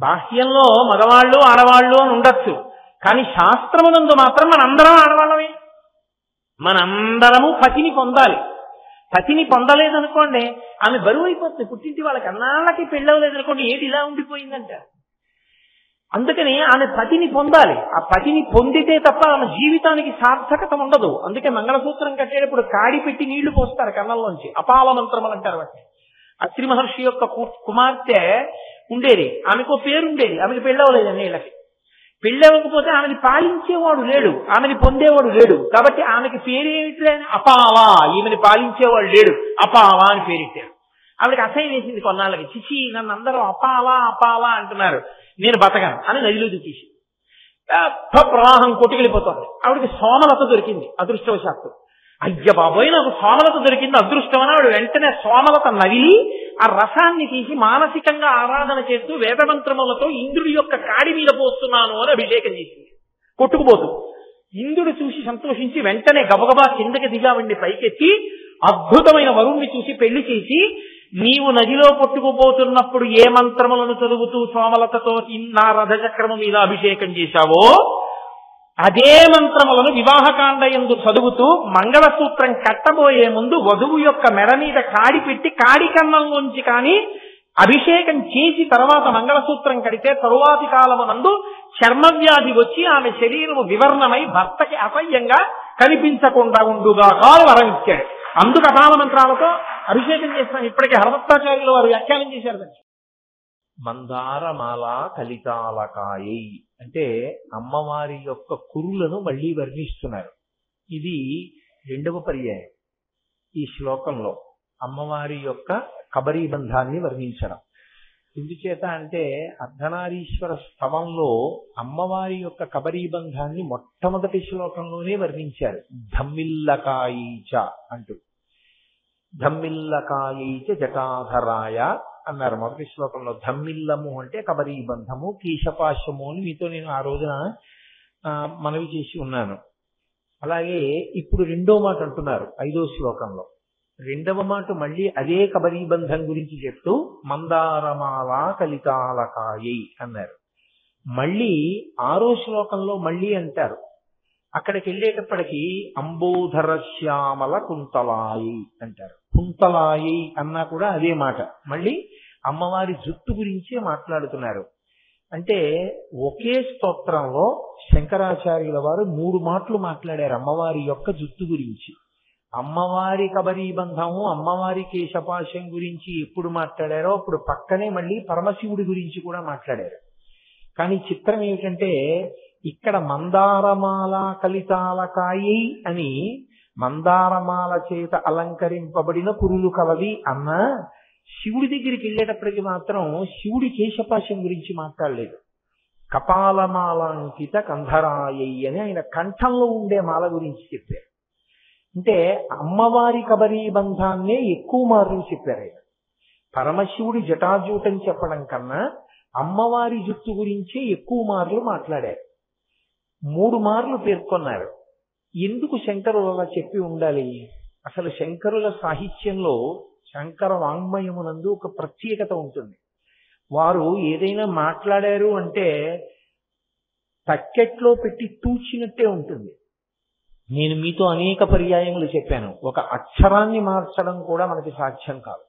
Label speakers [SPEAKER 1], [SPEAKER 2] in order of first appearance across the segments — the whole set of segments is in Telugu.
[SPEAKER 1] బాహ్యంలో మగవాళ్ళు ఆడవాళ్ళు అని ఉండొచ్చు, కానీ శాస్త్రమునందు మాత్రం మనందరం ఆడవాళ్ళమే. మనందరము పతిని పొందాలి. పతిని పొందలేదనుకోండి ఆమె బరువు అయిపోతుంది. పుట్టింటి వాళ్ళకి అన్నాళ్ళకి పెళ్ళవలేదనుకోండి ఏది ఇలా ఉండిపోయిందంట. అందుకని ఆమె పతిని పొందాలి. ఆ పతిని పొందితే తప్ప ఆమె జీవితానికి సార్థకత ఉండదు. అందుకే మంగళసూత్రం కట్టేటప్పుడు కాడి పెట్టి నీళ్లు పోస్తారు కన్నంలోంచి, అపాల మంత్రములు అంటారు వాటిని. అత్రి మహర్షి యొక్క కుమార్తె ఉండేది, ఆమెకు పేరుండేది, ఆమెకి పెళ్ళవలేదు నీళ్ళకి. పెళ్ళవకపోతే ఆమెని పాలించేవాడు లేడు, ఆమెని పొందేవాడు లేడు. కాబట్టి ఆమెకి పేరేమిటి? అపావా. ఈమెని పాలించేవాడు లేడు, అపావా అని పేరెట్టారు. ఆవిడకి అసహ్యం వేసింది కొన్నాళ్ళకి. చిచి, నన్ను అందరూ అపావా అపావా అంటున్నారు, నేను బతకను అని నదిలో దూకేసి ప్రవాహం కొట్టుకెళ్ళిపోతుంది. ఆవిడకి సోమలత దొరికింది అదృష్టవశాత్తు. అయ్య బాబోయ్, నాకు సోమలత దొరికింది అదృష్టం అని ఆవిడ వెంటనే సోమలత నవిలి ఆ రసాన్ని తీసి మానసికంగా ఆరాధన చేస్తూ వేదమంత్రములతో ఇంద్రుడి యొక్క కాడి మీద పోస్తున్నాను అని అభిషేకం చేసింది కొట్టుకుపోతూ. ఇంద్రుడు చూసి సంతోషించి వెంటనే గబగబా కిందకి దిగావండి పైకెత్తి అద్భుతమైన వరుణ్ణి చూసి పెళ్లి చేసి, నీవు నదిలో కొట్టుకుపోతున్నప్పుడు ఏ మంత్రములను చదువుతూ సోమలతతో నా రథచక్రము మీద అభిషేకం చేశావో అదే మంత్రములను వివాహకాండ యందు చదువుతూ మంగళసూత్రం కట్టబోయే ముందు వధువు యొక్క మెడ మీద కాడి పెట్టి కాడి కన్నంలోంచి కానీ అభిషేకం చేసి తర్వాత మంగళసూత్రం కడితే తరువాతి కాలమునందు చర్మవ్యాధి వచ్చి ఆమె శరీరము వివర్ణమై భర్తకి అసహ్యంగా కనిపించకుండా ఉండుగా కాలు వరం ఇచ్చాడు. అందుకు అపాల మంత్రాలతో అభిషేకం చేస్తాం. ఇప్పటికే హరదత్తాచార్యులు వారు వ్యాఖ్యానం చేశారు దాన్ని. మందారమాల కలితాలకాయై అంటే అమ్మవారి యొక్క కురులను మళ్ళీ వర్ణిస్తున్నారు. ఇది రెండవ పర్యాయం ఈ శ్లోకంలో అమ్మవారి యొక్క కబరీబంధాన్ని వర్ణించడం. ఎందుచేత అంటే అర్ధనారీశ్వర స్తవంలో అమ్మవారి యొక్క కబరీబంధాన్ని మొట్టమొదటి శ్లోకంలోనే వర్ణించారు. ధమ్మిల్లకాయీచ అంటూ, ధమ్మిల్లకాయీచ జటాధరాయ అన్నారు మొదటి శ్లోకంలో. ధమ్మిల్లము అంటే కబరీబంధము, కేశపాశము అని మీతో నేను ఆ రోజున మనవి చేసి ఉన్నాను. అలాగే ఇప్పుడు రెండో మాట అంటున్నారు 5వ శ్లోకంలో. రెండవ మాట మళ్ళీ అదే కబరీబంధం గురించి చెప్తూ మందారమాల కలితాలకాయై అన్నారు. మళ్ళీ 6వ శ్లోకంలో మళ్ళీ అంటారు. అక్కడికి వెళ్ళేటప్పటికీ అంబోధర శ్యామల కుంతలాయి అంటారు. కుంతలాయి అన్నా కూడా అదే మాట. మళ్ళీ అమ్మవారి జుట్టు గురించే మాట్లాడుతున్నారు. అంటే ఒకే స్తోత్రంలో శంకరాచార్యుల వారు 3 మాటలు మాట్లాడారు అమ్మవారి యొక్క జుట్టు గురించి. అమ్మవారి కబరీబంధము, అమ్మవారి కేశపాశం గురించి ఎప్పుడు మాట్లాడారో అప్పుడు పక్కనే మళ్ళీ పరమశివుడి గురించి కూడా మాట్లాడారు. కానీ చిత్రం ఏమిటంటే ఇక్కడ మందారమాల కలితాలకాయి అని మందారమాల చేత అలంకరింపబడిన పురులు కలవి అన్నా శివుడి దగ్గరికి వెళ్ళేటప్పటికి మాత్రం శివుడి కేశపాశం గురించి మాట్లాడలేదు. కపాలమాలాంకిత కంధరాయై అని ఆయన కంఠంలో ఉండే మాల గురించి చెప్పారు. అంటే అమ్మవారి కబరీబంధాన్నే ఎక్కువ మార్లు చెప్పారు ఆయన. పరమశివుడి జటాజూటం చెప్పడం కన్నా అమ్మవారి జుట్టు గురించే ఎక్కువ మార్లు మాట్లాడారు. 3 మార్లు పేర్కొన్నారు. ఎందుకు శంకరులు అలా చెప్పి ఉండాలి? అసలు శంకరుల సాహిత్యంలో శంకర వాంగ్మయమునందు ఒక ప్రత్యేకత ఉంటుంది. వారు ఏదైనా మాట్లాడారు అంటే తక్కెట్లో పెట్టి తూచినట్టే ఉంటుంది. నేను మీతో అనేక పర్యాయములు చెప్పాను, ఒక అక్షరాన్ని మార్చడం కూడా మనకి సాధ్యం కాదు.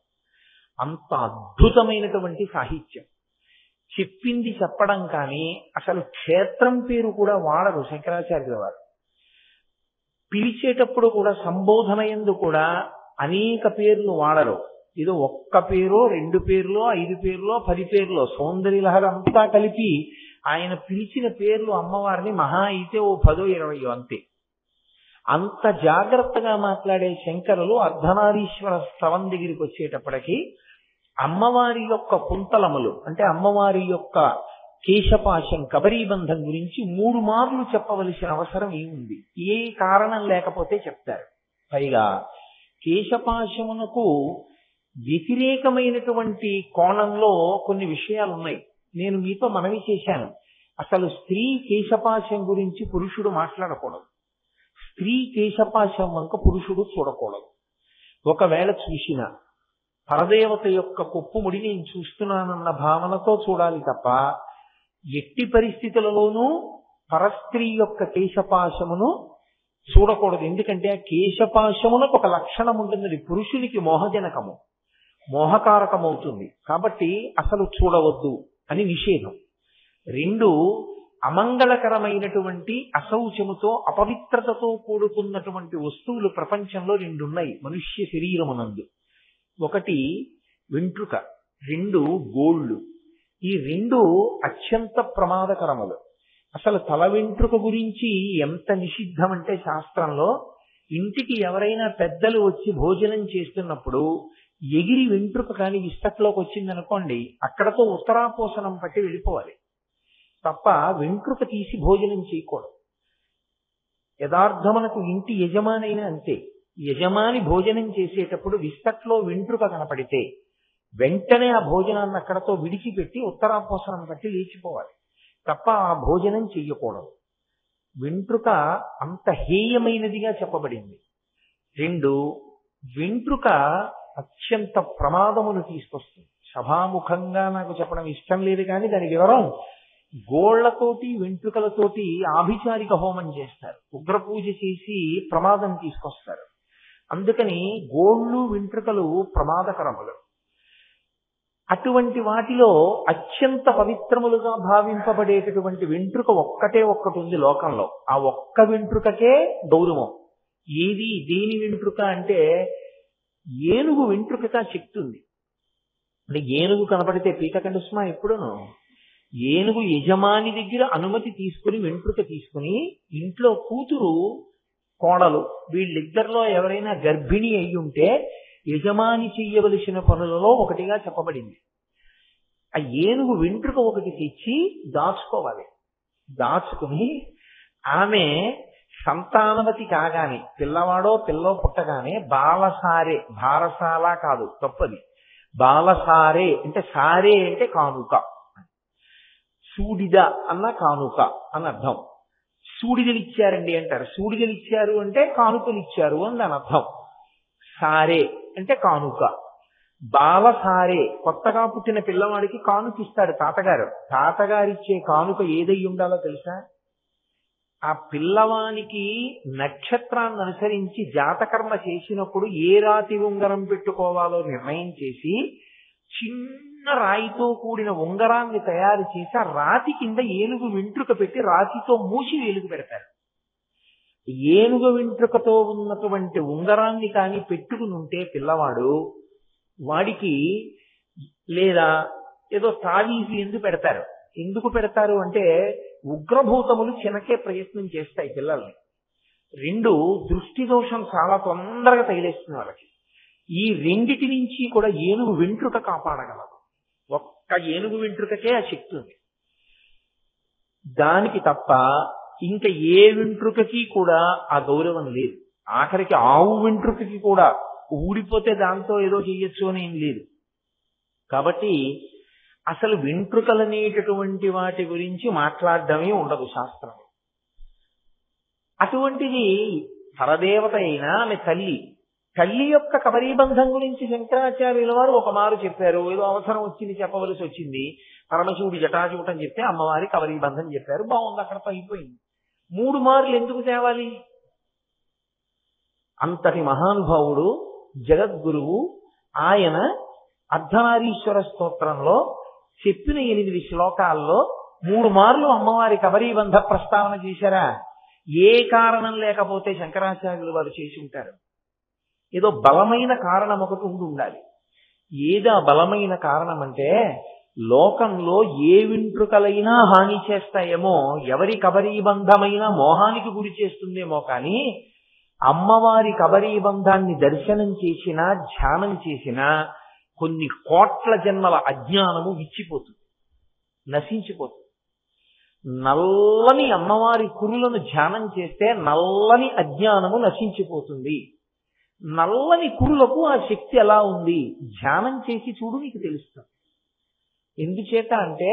[SPEAKER 1] అంత అద్భుతమైనటువంటి సాహిత్యం. చెప్పింది చెప్పడం కానీ అసలు క్షేత్రం పేరు కూడా వాడరు శంకరాచార్యుల వారు. పిలిచేటప్పుడు కూడా సంబోధన యందు కూడా అనేక పేర్లు వాడరు. ఏదో ఒక్క పేరో 2 పేర్లో 5 పేర్లో 10 పేర్లో సౌందర్యలహరి అంతా కలిపి ఆయన పిలిచిన పేర్లు అమ్మవారిని మహా అయితే ఓ 10 20 అంతే. అంత జాగ్రత్తగా మాట్లాడే శంకరులు అర్ధనారీశ్వర స్తవం దగ్గరికి వచ్చేటప్పటికి అమ్మవారి యొక్క కుంతలములు అంటే అమ్మవారి యొక్క కేశపాశం కబరీబంధం గురించి 3 మార్లు చెప్పవలసిన అవసరం ఏముంది? ఏ కారణం లేకపోతే చెప్తారు. పైగా కేశపాశమునకు వ్యతిరేకమైనటువంటి కోణంలో కొన్ని విషయాలు ఉన్నాయి. నేను మీతో మనవి చేశాను, అసలు స్త్రీ కేశపాశం గురించి పురుషుడు మాట్లాడకూడదు. స్త్రీ కేశపాశం వంక పురుషుడు చూడకూడదు. ఒకవేళ చూసినా పరదేవత యొక్క కొప్పుముడి నేను చూస్తున్నానన్న భావనతో చూడాలి తప్ప ఎట్టి పరిస్థితులలోనూ పరస్త్రీ యొక్క కేశపాశమును చూడకూడదు. ఎందుకంటే ఆ కేశపాశమునకు ఒక లక్షణం ఉంటుంది, పురుషునికి మోహజనకము, మోహకారకమవుతుంది. కాబట్టి అసలు చూడవద్దు అని నిషేధం. 2, అమంగళకరమైనటువంటి అశౌచముతో అపవిత్రతతో కూడుకున్నటువంటి వస్తువులు ప్రపంచంలో 2 ఉన్నాయి మనుష్య శరీరమునందు. 1 వెంట్రుక, 2 గోళ్ళు. ఈ 2 అత్యంత ప్రమాదకరములు. అసలు తల వెంట్రుక గురించి ఎంత నిషిద్ధం అంటే శాస్త్రంలో, ఇంటికి ఎవరైనా పెద్దలు వచ్చి భోజనం చేస్తున్నప్పుడు ఎగిరి వెంట్రుక కానీ విస్తట్లోకి వచ్చిందనుకోండి, అక్కడతో ఉత్తరాపోసనం పట్టి వెళ్ళిపోవాలి తప్ప వెంట్రుక తీసి భోజనం చేయకూడదు. యథార్థమునకు ఇంటి యజమానైనా అంతే. యజమాని భోజనం చేసేటప్పుడు విస్తట్లో వెంట్రుక కనపడితే వెంటనే ఆ భోజనాన్ని అక్కడతో విడిచిపెట్టి ఉత్తరాపోసనం పట్టి లేచిపోవాలి తప్ప ఆ భోజనం చెయ్యకూడదు. వెంట్రుక అంత హేయమైనదిగా చెప్పబడింది. 2, వెంట్రుక అత్యంత ప్రమాదమును తీసుకొస్తుంది. సభాముఖంగా నాకు చెప్పడం ఇష్టం లేదు కానీ దాని వివరం, గోళ్లతోటి వెంట్రుకలతోటి ఆభిచారిక హోమం చేస్తారు, ఉగ్రపూజ చేసి ప్రమాదం తీసుకొస్తారు. అందుకని గోళ్ళు వెంట్రుకలు ప్రమాదకరములు. అటువంటి వాటిలో అత్యంత పవిత్రములుగా భావింపబడేటటువంటి వెంట్రుక ఒక్కటే ఒక్కటి ఉంది లోకంలో. ఆ ఒక్క వెంట్రుకకే గౌరవం. ఏది దేని వెంట్రుక అంటే ఏనుగు వెంట్రుకగా చెప్తుంది. అంటే ఏనుగు కనపడితే పీటకండి సుమా ఎప్పుడును. ఏనుగు యజమాని దగ్గర అనుమతి తీసుకుని వెంట్రుక తీసుకుని ఇంట్లో కూతురు కోడలు వీళ్ళిద్దరిలో ఎవరైనా గర్భిణి అయి ఉంటే యజమాని చెయ్యవలసిన పనులలో ఒకటిగా చెప్పబడింది. ఆ ఏనుగు వెంట్రుక ఒకటి తెచ్చి దాచుకోవాలి. దాచుకుని ఆమె సంతానవతి కాగానే, పిల్లవాడో పిల్లో పుట్టగానే బాలసారే, భారసాల కాదు తప్పది, బాలసారే అంటే సారే అంటే కానుక, సూడిద అన్న కానుక అని అర్థం. సూడిదలు ఇచ్చారండి అంటారు, సూడిదలు ఇచ్చారు అంటే కానుకలు ఇచ్చారు అని దాని అర్థం. సారే అంటే కానుక. బాలసారే కొత్తగా పుట్టిన పిల్లవాడికి కానుక ఇస్తాడు తాతగారు. తాతగారిచ్చే కానుక ఏదై ఉండాలో తెలుసా? ఆ పిల్లవానికి నక్షత్రాన్ని అనుసరించి జాతకర్మ చేసినప్పుడు ఏ రాతి ఉంగరం పెట్టుకోవాలో నిర్ణయం చేసి చిన్న రాయితో కూడిన ఉంగరాన్ని తయారు చేసి ఆ రాతి కింద ఏనుగు వెంట్రుక పెట్టి రాతితో మూసి వెలుగు పెడతారు. ఏనుగు వెంట్రుకతో ఉన్నటువంటి ఉంగరాన్ని కానీ పెట్టుకుని ఉంటే పిల్లవాడు, వాడికి లేదా ఏదో తావీజు ఎందుకు పెడతారు. ఎందుకు పెడతారు అంటే ఉగ్రభూతములు చినకే ప్రయత్నం చేస్తాయి పిల్లల్ని. 2 దృష్టి దోషం చాలా తొందరగా తగిలేస్తుంది వాళ్ళకి. ఈ రెండిటి నుంచి కూడా ఏనుగు వెంట్రుక కాపాడగలదు. ఒక్క ఏనుగు వెంట్రుకకే ఆ శక్తి ఉంది. దానికి తప్ప ఇంకా ఏ వెంట్రుకకి కూడా ఆ గౌరవం లేదు. ఆఖరికి ఆవు వెంట్రుకకి కూడా ఊడిపోతే దాంతో ఏదో చెయ్యొచ్చు అని ఏం లేదు. కాబట్టి అసలు వెంట్రుకలనేటటువంటి వాటి గురించి మాట్లాడడమే ఉండదు శాస్త్రం. అటువంటిది పరదేవత అయినా ఆమె తల్లి యొక్క కబరీబంధం గురించి శంకరాచార్యుల వారు ఒక మారు చెప్పారు. ఏదో అవసరం వచ్చింది చెప్పవలసి వచ్చింది, పరమశివుడి జటాజూటం చెప్తే అమ్మవారి కబరీబంధం చెప్పారు, బాగుంది, అక్కడతో అయిపోయింది. 3 మార్లు ఎందుకు తేవాలి? అంతటి మహానుభావుడు జగద్గురువు ఆయన అర్ధనారీశ్వర స్తోత్రంలో చెప్పిన 8 శ్లోకాల్లో 3 మార్లు అమ్మవారి కబరీబంధ ప్రస్తావన చేశారా? ఏ కారణం లేకపోతే శంకరాచార్యులు వారు చేసి ఉంటారు. ఏదో బలమైన కారణం ఒకటి ఉండాలి. ఏదా బలమైన కారణం అంటే లోకంలో ఏ వెంట్రుకలైనా హాని చేస్తాయేమో, ఎవరి కబరీబంధమైనా మోహానికి గురి చేస్తుందేమో, కానీ అమ్మవారి కబరీబంధాన్ని దర్శనం చేసినా ధ్యానం చేసినా కొన్ని కోట్ల జన్మల అజ్ఞానము విచ్చిపోతుంది, నశించిపోతుంది. నల్లని అమ్మవారి కురులను ధ్యానం చేస్తే నల్లని అజ్ఞానము నశించిపోతుంది. నల్లని కురులకు ఆ శక్తి ఎలా ఉంది ధ్యానం చేసి చూడు, నీకు తెలుస్తుంది. ఎందుచేత అంటే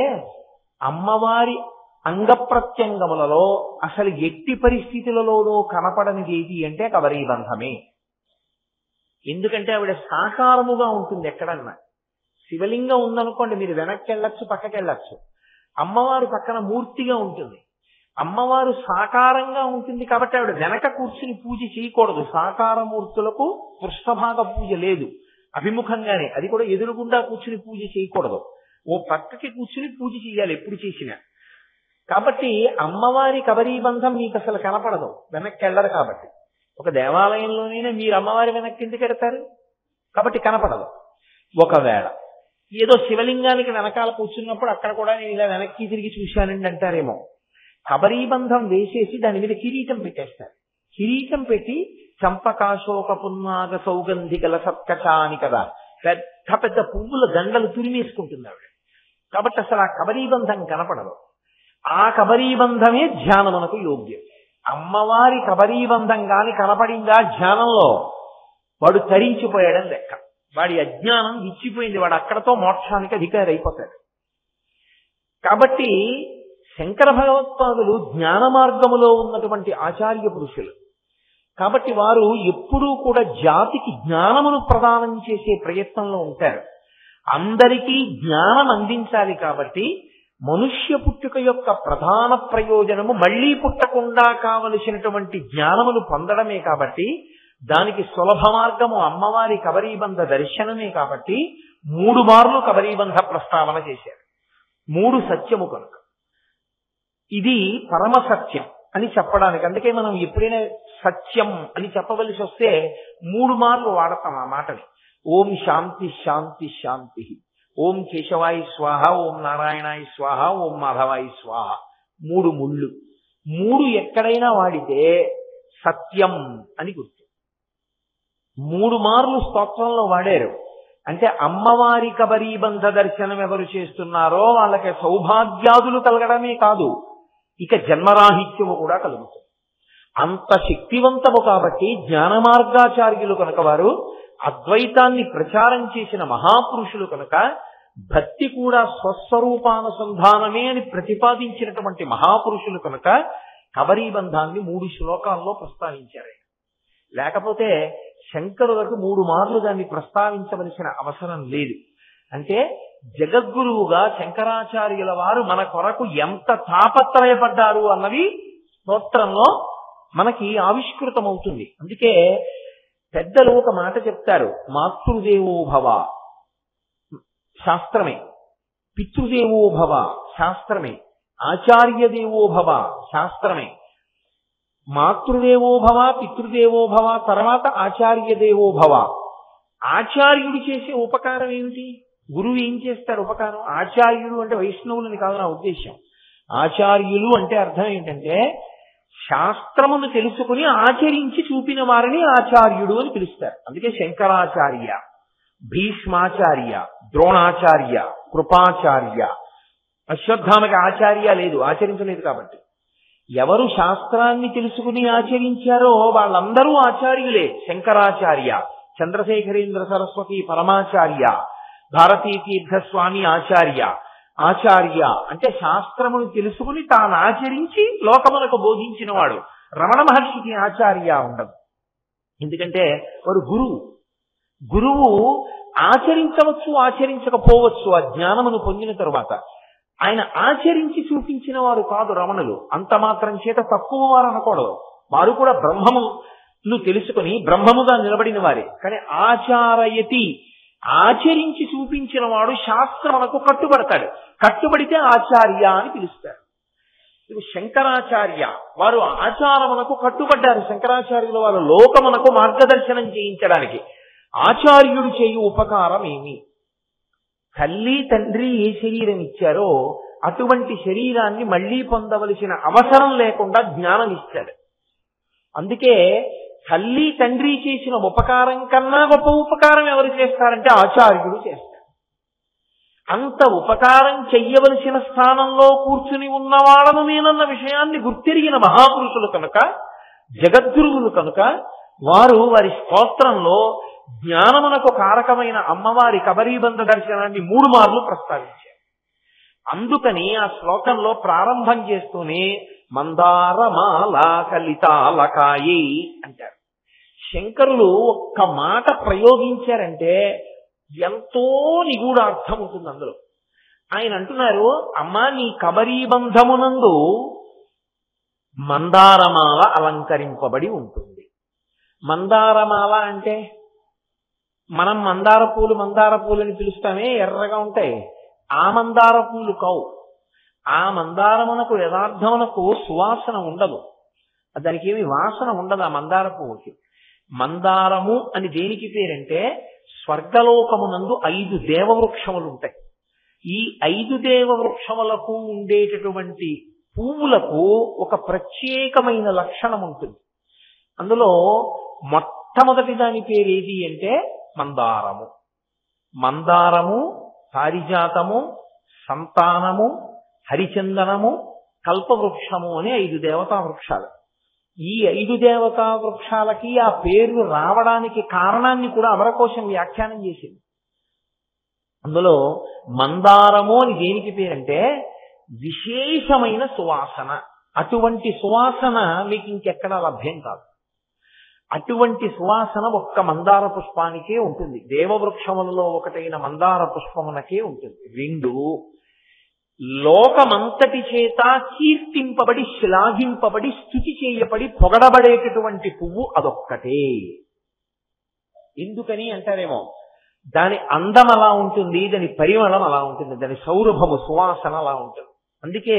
[SPEAKER 1] అమ్మవారి అంగప్రత్యంగములలో అసలు ఎట్టి పరిస్థితులలోనూ కనపడనిది ఏది అంటే కబరీబంధమే. ఎందుకంటే ఆవిడ సాకారముగా ఉంటుంది. ఎక్కడన్నా శివలింగం ఉందనుకోండి, మీరు వెనక్కి వెళ్ళొచ్చు, పక్కకి వెళ్ళొచ్చు. అమ్మవారు పక్కన మూర్తిగా ఉంటుంది. అమ్మవారు సాకారంగా ఉంటుంది కాబట్టి ఆవిడ వెనక కూర్చుని పూజ చేయకూడదు. సాకార మూర్తులకు పృష్ఠభాగ పూజ లేదు, అభిముఖంగానే. అది కూడా ఎదురుగుండా కూర్చుని పూజ చేయకూడదు, ఓ పక్కకి కూర్చుని పూజ చేయాలి ఎప్పుడు చేసినా. కాబట్టి అమ్మవారి కబరీబంధం మీకు అసలు కనపడదు, వెనక్కి వెళ్ళరు. కాబట్టి ఒక దేవాలయంలోనైనా మీరు అమ్మవారి వెనక్కి ఎందుకు వెడతారు? కాబట్టి కనపడదు. ఒకవేళ ఏదో శివలింగానికి వెనకాల కూర్చున్నప్పుడు అక్కడ కూడా నేను ఇలా వెనక్కి తిరిగి చూశానండి అంటారేమో. కబరీబంధం వేసేసి దాని మీద కిరీటం పెట్టేస్తారు. కిరీటం పెట్టి చంపకాశోక పున్నాగ సౌగంధికల సత్కచాని కదా, పెద్ద పెద్ద పువ్వుల దండలు తురిమేసుకుంటుంది ఆవిడ. కాబట్టి అసలు ఆ కబరీబంధం కనపడదు. ఆ కబరీబంధమే ధ్యానమునకు యోగ్యం. అమ్మవారి కబరీబంధం గాని కనపడిందా ధ్యానంలో, వాడు తరించిపోయాడని లెక్క. వాడి అజ్ఞానం ఇచ్చిపోయింది, వాడు అక్కడతో మోక్షానికి అధికారి అయిపోతాడు. కాబట్టి శంకర భగవత్పాదులు జ్ఞాన మార్గములో ఉన్నటువంటి ఆచార్య పురుషులు. కాబట్టి వారు ఎప్పుడూ కూడా జాతికి జ్ఞానమును ప్రదానం చేసే ప్రయత్నంలో ఉంటారు. అందరికీ జ్ఞానం అందించాలి. కాబట్టి మనుష్య పుట్టుక యొక్క ప్రధాన ప్రయోజనము మళ్లీ పుట్టకుండా కావలసినటువంటి జ్ఞానమును పొందడమే. కాబట్టి దానికి సులభ మార్గము అమ్మవారి కబరీబంధ దర్శనమే. కాబట్టి 3 మార్లు కబరీబంధ ప్రస్తావన చేశారు. 3 సత్యము కనుక ఇది పరమ సత్యం అని చెప్పడానికి. అందుకే మనం ఎప్పుడైనా సత్యం అని చెప్పవలసి వస్తే 3 మార్లు వాడతాం ఆ మాటని. ఓం శాంతి శాంతి శాంతి, ఓం కేశవాయి స్వాహ, ఓం నారాయణాయి స్వాహ, ఓం మాధవాయి స్వాహ. 3 ముళ్ళు. 3 ఎక్కడైనా వాడితే సత్యం అని గుర్తు. 3 మార్లు స్తోత్రంలో వాడారు అంటే అమ్మవారి కబరీబంధ దర్శనం ఎవరు చేస్తున్నారో వాళ్ళకి సౌభాగ్యాదులు కలగడమే కాదు, ఇక జన్మరాహిత్యము కూడా కలుగుతుంది. అంత శక్తివంతము. కాబట్టి జ్ఞాన మార్గాచార్యులు కనుక, వారు అద్వైతాన్ని ప్రచారం చేసిన మహాపురుషులు కనుక, భక్తి కూడా స్వస్వరూపానుసంధానమే అని ప్రతిపాదించినటువంటి మహాపురుషులు కనుక కబరీబంధాన్ని 3 శ్లోకాల్లో ప్రస్తావించారు. లేకపోతే శంకరులకు 3 మార్లు దాన్ని ప్రస్తావించవలసిన అవసరం లేదు. అంటే జగద్గురువుగా శంకరాచార్యుల వారు మన కొరకు ఎంత తాపత్రయపడ్డారు అన్నది స్తోత్రంలో మనకి ఆవిష్కృతమవుతుంది. అందుకే పెద్దలు ఒక మాట చెప్తారు, మాతృదేవో భవ శాస్త్రమే, పితృదేవో భవ శాస్త్రమే, ఆచార్య దేవో భవ శాస్త్రమే. మాతృదేవో భవ, పితృదేవో భవ, తర్వాత ఆచార్య దేవో భవ. ఆచార్యుడు చేసే ఉపకారం ఏమిటి? గురువు ఏం చేస్తారు ఉపకారం? ఆచార్యుడు అంటే వైష్ణవులని కాదు నా ఉద్దేశం. ఆచార్యులు అంటే అర్థం ఏంటంటే శాస్త్రమును తెలుసుకుని ఆచరించి చూపిన వారిని ఆచార్యుడు అని పిలుస్తారు. అందుకే శంకరాచార్య, భీష్మాచార్య, ద్రోణాచార్య, కృపాచార్య. అశ్వత్థామకి ఆచార్య లేదు, ఆచరించలేదు. కాబట్టి ఎవరు శాస్త్రాన్ని తెలుసుకుని ఆచరించారో వాళ్ళందరూ ఆచార్యులే. శంకరాచార్య, చంద్రశేఖరేంద్ర సరస్వతి పరమాచార్య, భారతీ తీర్థస్వామి ఆచార్య. ఆచార్య అంటే శాస్త్రమును తెలుసుకుని తాను ఆచరించి లోకములకు బోధించిన వాడు. రమణ మహర్షికి ఆచార్య ఉండదు, ఎందుకంటే వారు గురువు. గురువు ఆచరించవచ్చు, ఆచరించకపోవచ్చు ఆ జ్ఞానమును పొందిన తరువాత. ఆయన ఆచరించి చూపించిన వారు కాదు రమణులు. అంత మాత్రం చేత తక్కువ వారు అనకూడదు. వారు కూడా బ్రహ్మమును తెలుసుకుని బ్రహ్మముగా నిలబడిన వారే. కానీ ఆచారయతి, ఆచరించి చూపించిన వాడు శాస్త్రమునకు కట్టుబడతాడు. కట్టుబడితే ఆచార్య అని పిలుస్తారు. ఇప్పుడు శంకరాచార్య వారు ఆచారమునకు కట్టుబడ్డారు. శంకరాచార్యుల వారు లోకమునకు మార్గదర్శనం చేయించడానికి. ఆచార్యుడు చేయు ఉపకారం ఏమి? తల్లి తండ్రి ఏ శరీరం ఇచ్చారో అటువంటి శరీరాన్ని మళ్లీ పొందవలసిన అవసరం లేకుండా జ్ఞానం ఇచ్చాడు. అందుకే తల్లి తండ్రి చేసిన ఉపకారం కన్నా గొప్ప ఉపకారం ఎవరు చేస్తారంటే ఆచార్యుడు చేస్తారు. అంత ఉపకారం చెయ్యవలసిన స్థానంలో కూర్చుని ఉన్నవాళ్ళను నేనన్న విషయాన్ని గుర్తిరిగిన మహాపురుషులు కనుక, జగద్గురువులు కనుక, వారు వారి స్తోత్రంలో జ్ఞానమునకు కారకమైన అమ్మవారి కబరీబంధ దర్శనాన్ని 3 మార్లు ప్రస్తావించారు. అందుకని ఆ శ్లోకంలో ప్రారంభం చేస్తూనే మందారమాల కలితాలకాయి అంటారు. శంకరులు ఒక్క మాట ప్రయోగించారంటే ఎంతో నిగూఢార్థం ఉంటుంది అందులో. ఆయన అంటున్నారు, అమ్మా నీ కబరీబంధమునందు మందారమాల అలంకరింపబడి ఉంటుంది. మందారమాల అంటే మనం మందార పూలు అని పిలుస్తామే, ఎర్రగా ఉంటాయి. ఆ మందార పూలు కావు. ఆ మందారమునకు యథార్థమునకు సువాసన ఉండదు, దానికి ఏమి వాసన ఉండదు ఆ మందార పువ్వుకి. మందారము అని దేనికి పేరంటే స్వర్గలోకమునందు 5 దేవవృక్షములు ఉంటాయి. ఈ 5 దేవవృక్షములకు ఉండేటటువంటి పువ్వులకు ఒక ప్రత్యేకమైన లక్షణం ఉంటుంది. అందులో మొట్టమొదటి దాని పేరు ఏది అంటే మందారము. మందారము, పారిజాతము, సంతానము, హరిచందనము, కల్పవృక్షము అనే 5 దేవతా వృక్షాలు. ఈ 5 దేవతా వృక్షాలకి ఆ పేర్లు రావడానికి కారణాన్ని కూడా అమరకోశం వ్యాఖ్యానం చేసింది. అందులో మందారము అని దేనికి పేరంటే విశేషమైన సువాసన. అటువంటి సువాసన మీకు ఇంకెక్కడా లభ్యం కాదు. అటువంటి సువాసన ఒక్క మందార పుష్పానికే ఉంటుంది. దేవవృక్షములలో ఒకటైన మందార పుష్పమునకే ఉంటుంది. 2, లోకమంతటి చేత కీర్తింపబడి, శ్లాఘింపబడి, స్తుతి చేయబడి, పొగడబడేటటువంటి పువ్వు అదొక్కటే. ఎందుకని అంటారేమో, దాని అందం అలా ఉంటుంది, దాని పరిమళం అలా ఉంటుంది, దాని సౌరభము, సువాసన అలా ఉంటుంది. అందుకే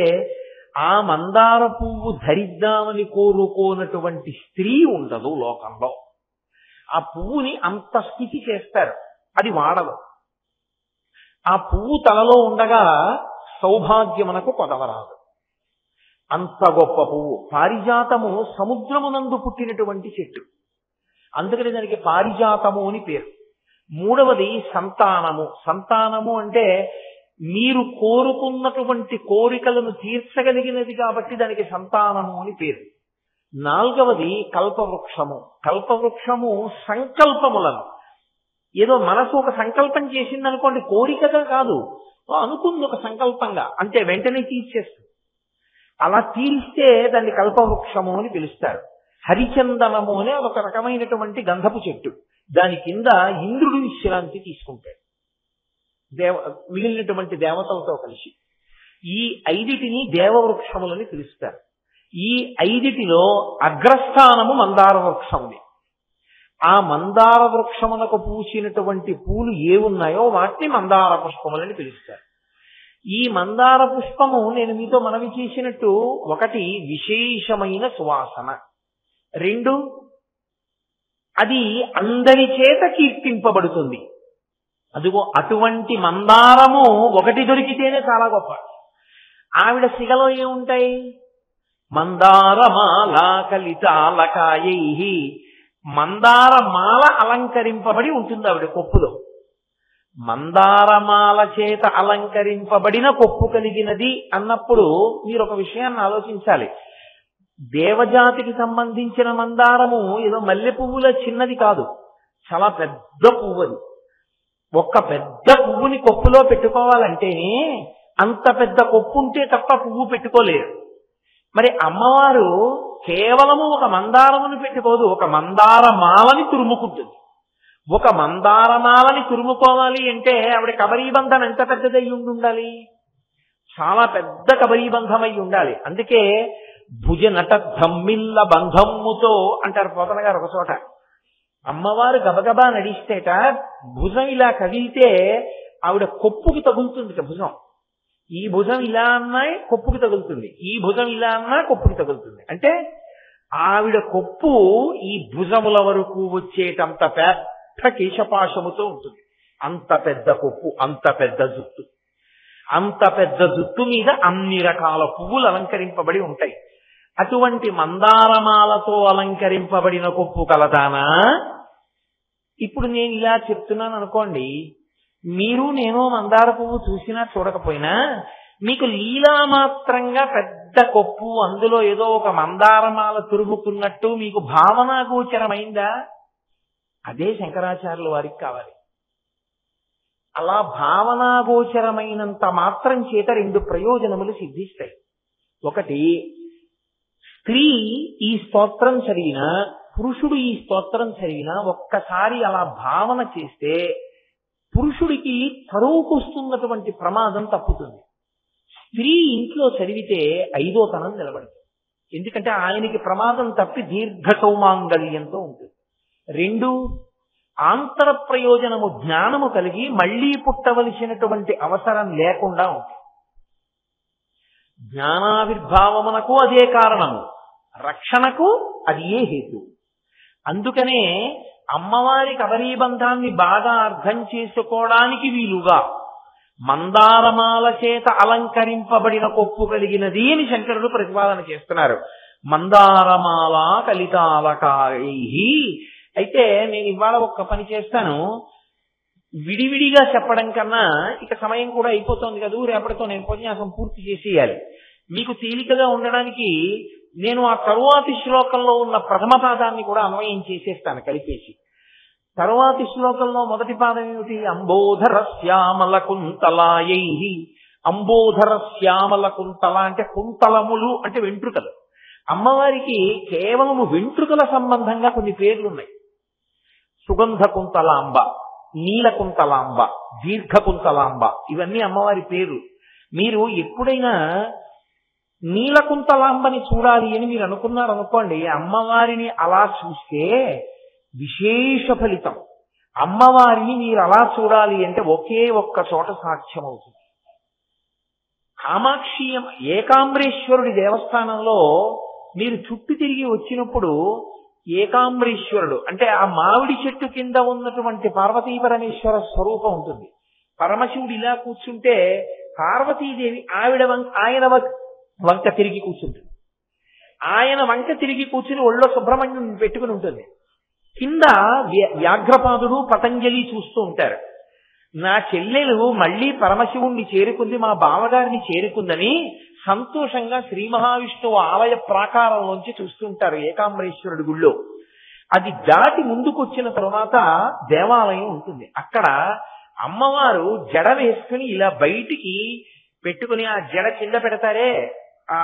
[SPEAKER 1] ఆ మందార పువ్వు ధరిద్దామని కోరుకోనటువంటి స్త్రీ ఉండదు లోకంలో. ఆ పువ్వుని అంత స్థితి చేస్తారు, అది వాడదు. ఆ పువ్వు తలలో ఉండగా సౌభాగ్యమునకు కొదవరాదు, అంత గొప్ప పువ్వు. పారిజాతము సముద్రమునందు పుట్టినటువంటి చెట్టు, అందుకని దానికి పారిజాతము అని పేరు. 3వది సంతానము. సంతానము అంటే మీరు కోరుకున్నటువంటి కోరికలను తీర్చగలిగినది కాబట్టి దానికి సంతానము అని పేరు. 4వది కల్పవృక్షము. కల్పవృక్షము సంకల్పములను, ఏదో మనసు ఒక సంకల్పం చేసిందనుకోండి, కోరికగా కాదు, అనుకుంది ఒక సంకల్పంగా, అంటే వెంటనే తీర్చేస్తుంది. అలా తీరిస్తే దాన్ని కల్పవృక్షము అని పిలుస్తారు. హరిచందనము అనే ఒక రకమైనటువంటి గంధపు చెట్టు, దాని కింద ఇంద్రుడు విశ్రాంతి తీసుకుంటాడు మిగిలినటువంటి దేవతలతో కలిసి. ఈ 5టిని దేవవృక్షములని పిలుస్తారు. ఈ 5టిలో అగ్రస్థానము మందార వృక్షముది. ఆ మందార వృక్షమునకు పూసినటువంటి పూలు ఏవున్నాయో వాటిని మందార పుష్పములని పిలుస్తారు. ఈ మందార పుష్పము నేను మీతో మనవి చేసినట్టు, 1 విశేషమైన సువాసన, 2 అది అందరి చేత కీర్తింపబడుతుంది. అదిగో అటువంటి మందారము 1 దొరికితేనే చాలా గొప్ప. ఆవిడ సిగలో ఏముంటాయి? మందారమాల కలితాలకాయై, మందారమాల అలంకరింపబడి ఉంటుంది ఆవిడ కొప్పులో. మందారమాల చేత అలంకరింపబడిన కొప్పు కలిగినది అన్నప్పుడు మీరు ఒక విషయాన్ని ఆలోచించాలి. దేవజాతికి సంబంధించిన మందారము ఏదో మల్లె పువ్వుల చిన్నది కాదు, చాలా పెద్ద పువ్వు. అది ఒక్క పెద్ద పువ్వుని కొప్పులో పెట్టుకోవాలంటేనే అంత పెద్ద కొప్పు ఉంటే తప్ప పువ్వు పెట్టుకోలేరు. మరి అమ్మవారు కేవలము ఒక మందారమును పెట్టుకోదు, ఒక మందారమాలని తురుముకుంటుంది. ఒక మందారమాలని తురుముకోవాలి అంటే ఆవిడ కబరీబంధం ఎంత పెద్దదై ఉండాలి? చాలా పెద్ద కబరీబంధం అయి ఉండాలి. అందుకే భుజ నట ధమ్మిల్ల బంధమ్ముతో అంటారు పోతన గారు ఒక చోట. అమ్మవారు గబగబా నడిస్తేట భుజం ఇలా కదిలితే ఆవిడ కొప్పుకి తగులుతుంది. భుజం, ఈ భుజం ఇలా అన్నా కొప్పుకి తగులుతుంది, ఈ భుజం ఇలా అన్నా కొప్పుకి తగులుతుంది. అంటే ఆవిడ కొప్పు ఈ భుజముల వరకు వచ్చేటంత పెద్ద కేశపాశముతో ఉంటుంది. అంత పెద్ద కొప్పు, అంత పెద్ద జుట్టు, అంత పెద్ద జుట్టు మీద అన్ని రకాల పువ్వులు అలంకరింపబడి ఉంటాయి. అటువంటి మందారమాలతో అలంకరింపబడిన కొప్పు కలదానా? ఇప్పుడు నేను ఇలా చెప్తున్నాను అనుకోండి, మీరు నేను మందార పువ్వు చూసినా చూడకపోయినా మీకు లీలామాత్రంగా పెద్ద కొప్పు, అందులో ఏదో ఒక మందారమాల తురుముకున్నట్టు మీకు భావనాగోచరమైందా? అదే శంకరాచార్యుల వారికి కావాలి. అలా భావనాగోచరమైనంత మాత్రం చేత 2 ప్రయోజనములు సిద్ధిస్తాయి. 1, స్త్రీ ఈ స్తోత్రం చదివినా పురుషుడు ఈ స్తోత్రం చదివినా ఒక్కసారి అలా భావన చేస్తే పురుషుడికి కరువుకొస్తున్నటువంటి ప్రమాదం తప్పుతుంది. స్త్రీ ఇంట్లో చదివితే 5వ తనం నిలబడుతుంది. ఎందుకంటే ఆయనకి ప్రమాదం తప్పి దీర్ఘ సౌమాంగళ్యంతో ఉంటుంది. 2, ఆంతర ప్రయోజనము జ్ఞానము కలిగి మళ్లీ పుట్టవలసినటువంటి అవసరం లేకుండా ఉంటుంది. జ్ఞానావిర్భావమునకు అదే కారణము, రక్షణకు అది ఏ హేతు. అందుకనే అమ్మవారి కబరీబంధాన్ని బాగా అర్థం చేసుకోవడానికి వీలుగా మందారమాల చేత అలంకరింపబడిన కొప్పు కలిగినది అని శంకరుడు ప్రతిపాదన చేస్తున్నారు. మందారమాల కలితాలకాయై. అయితే నేను ఇవాళ ఒక్క పని చేస్తాను, విడివిడిగా చెప్పడం కన్నా ఇక సమయం కూడా అయిపోతుంది కదా, రేపటితో నేను ఉపన్యాసం పూర్తి చేసేయాలి. మీకు తేలికగా ఉండడానికి నేను ఆ తరువాతి శ్లోకంలో ఉన్న ప్రథమ పాదాన్ని కూడా అన్వయం చేసేస్తాను కలిపేసి. తరువాతి శ్లోకంలో మొదటి పాదం ఏమిటి? అంబోధర శ్యామల కుంతలాయై. అంబోధర శ్యామల కుంతల అంటే కుంతలములు అంటే వెంట్రుకలు. అమ్మవారికి కేవలము వెంట్రుకల సంబంధంగా కొన్ని పేర్లున్నాయి. సుగంధ కుంతలాంబ, నీల కుంతలాంబ, దీర్ఘ కుంతలాంబ, ఇవన్నీ అమ్మవారి పేరు. మీరు ఎప్పుడైనా నీలకుంతలాంబని చూడాలి అని మీరు అనుకున్నారు అనుకోండి, అమ్మవారిని అలా చూస్తే విశేష ఫలితం. అమ్మవారిని మీరు అలా చూడాలి అంటే ఒకే ఒక్క చోట సాధ్యం అవుతుంది. కామాక్షి ఏకాంబరేశ్వరుడి దేవస్థానంలో మీరు చుట్టూ తిరిగి వచ్చినప్పుడు ఏకాంబరేశ్వరుడు అంటే ఆ మామిడి చెట్టు కింద ఉన్నటువంటి పార్వతీ పరమేశ్వర స్వరూపం ఉంటుంది. పరమశివుడు ఇలా కూర్చుంటే పార్వతీదేవి ఆయన వంక తిరిగి కూర్చుంటుంది. ఆయన వంక తిరిగి కూర్చుని ఒళ్ళో సుబ్రహ్మణ్యం పెట్టుకుని ఉంటుంది. కింద వ్యాఘ్రపాదుడు పతంజలి చూస్తూ ఉంటారు. నా చెల్లెలు మళ్లీ పరమశివుణ్ణి చేరుకుంది, మా బావగారిని చేరుకుందని సంతోషంగా శ్రీ మహావిష్ణువు ఆలయ ప్రాకారంలోంచి చూస్తుంటారు ఏకాంబరేశ్వరుడి గుళ్ళో. అది దాటి ముందుకొచ్చిన తర్వాత దేవాలయం ఉంటుంది. అక్కడ అమ్మవారు జడ వేసుకుని ఇలా బయటికి పెట్టుకుని ఆ జడ కింద పెడతారే, ఆ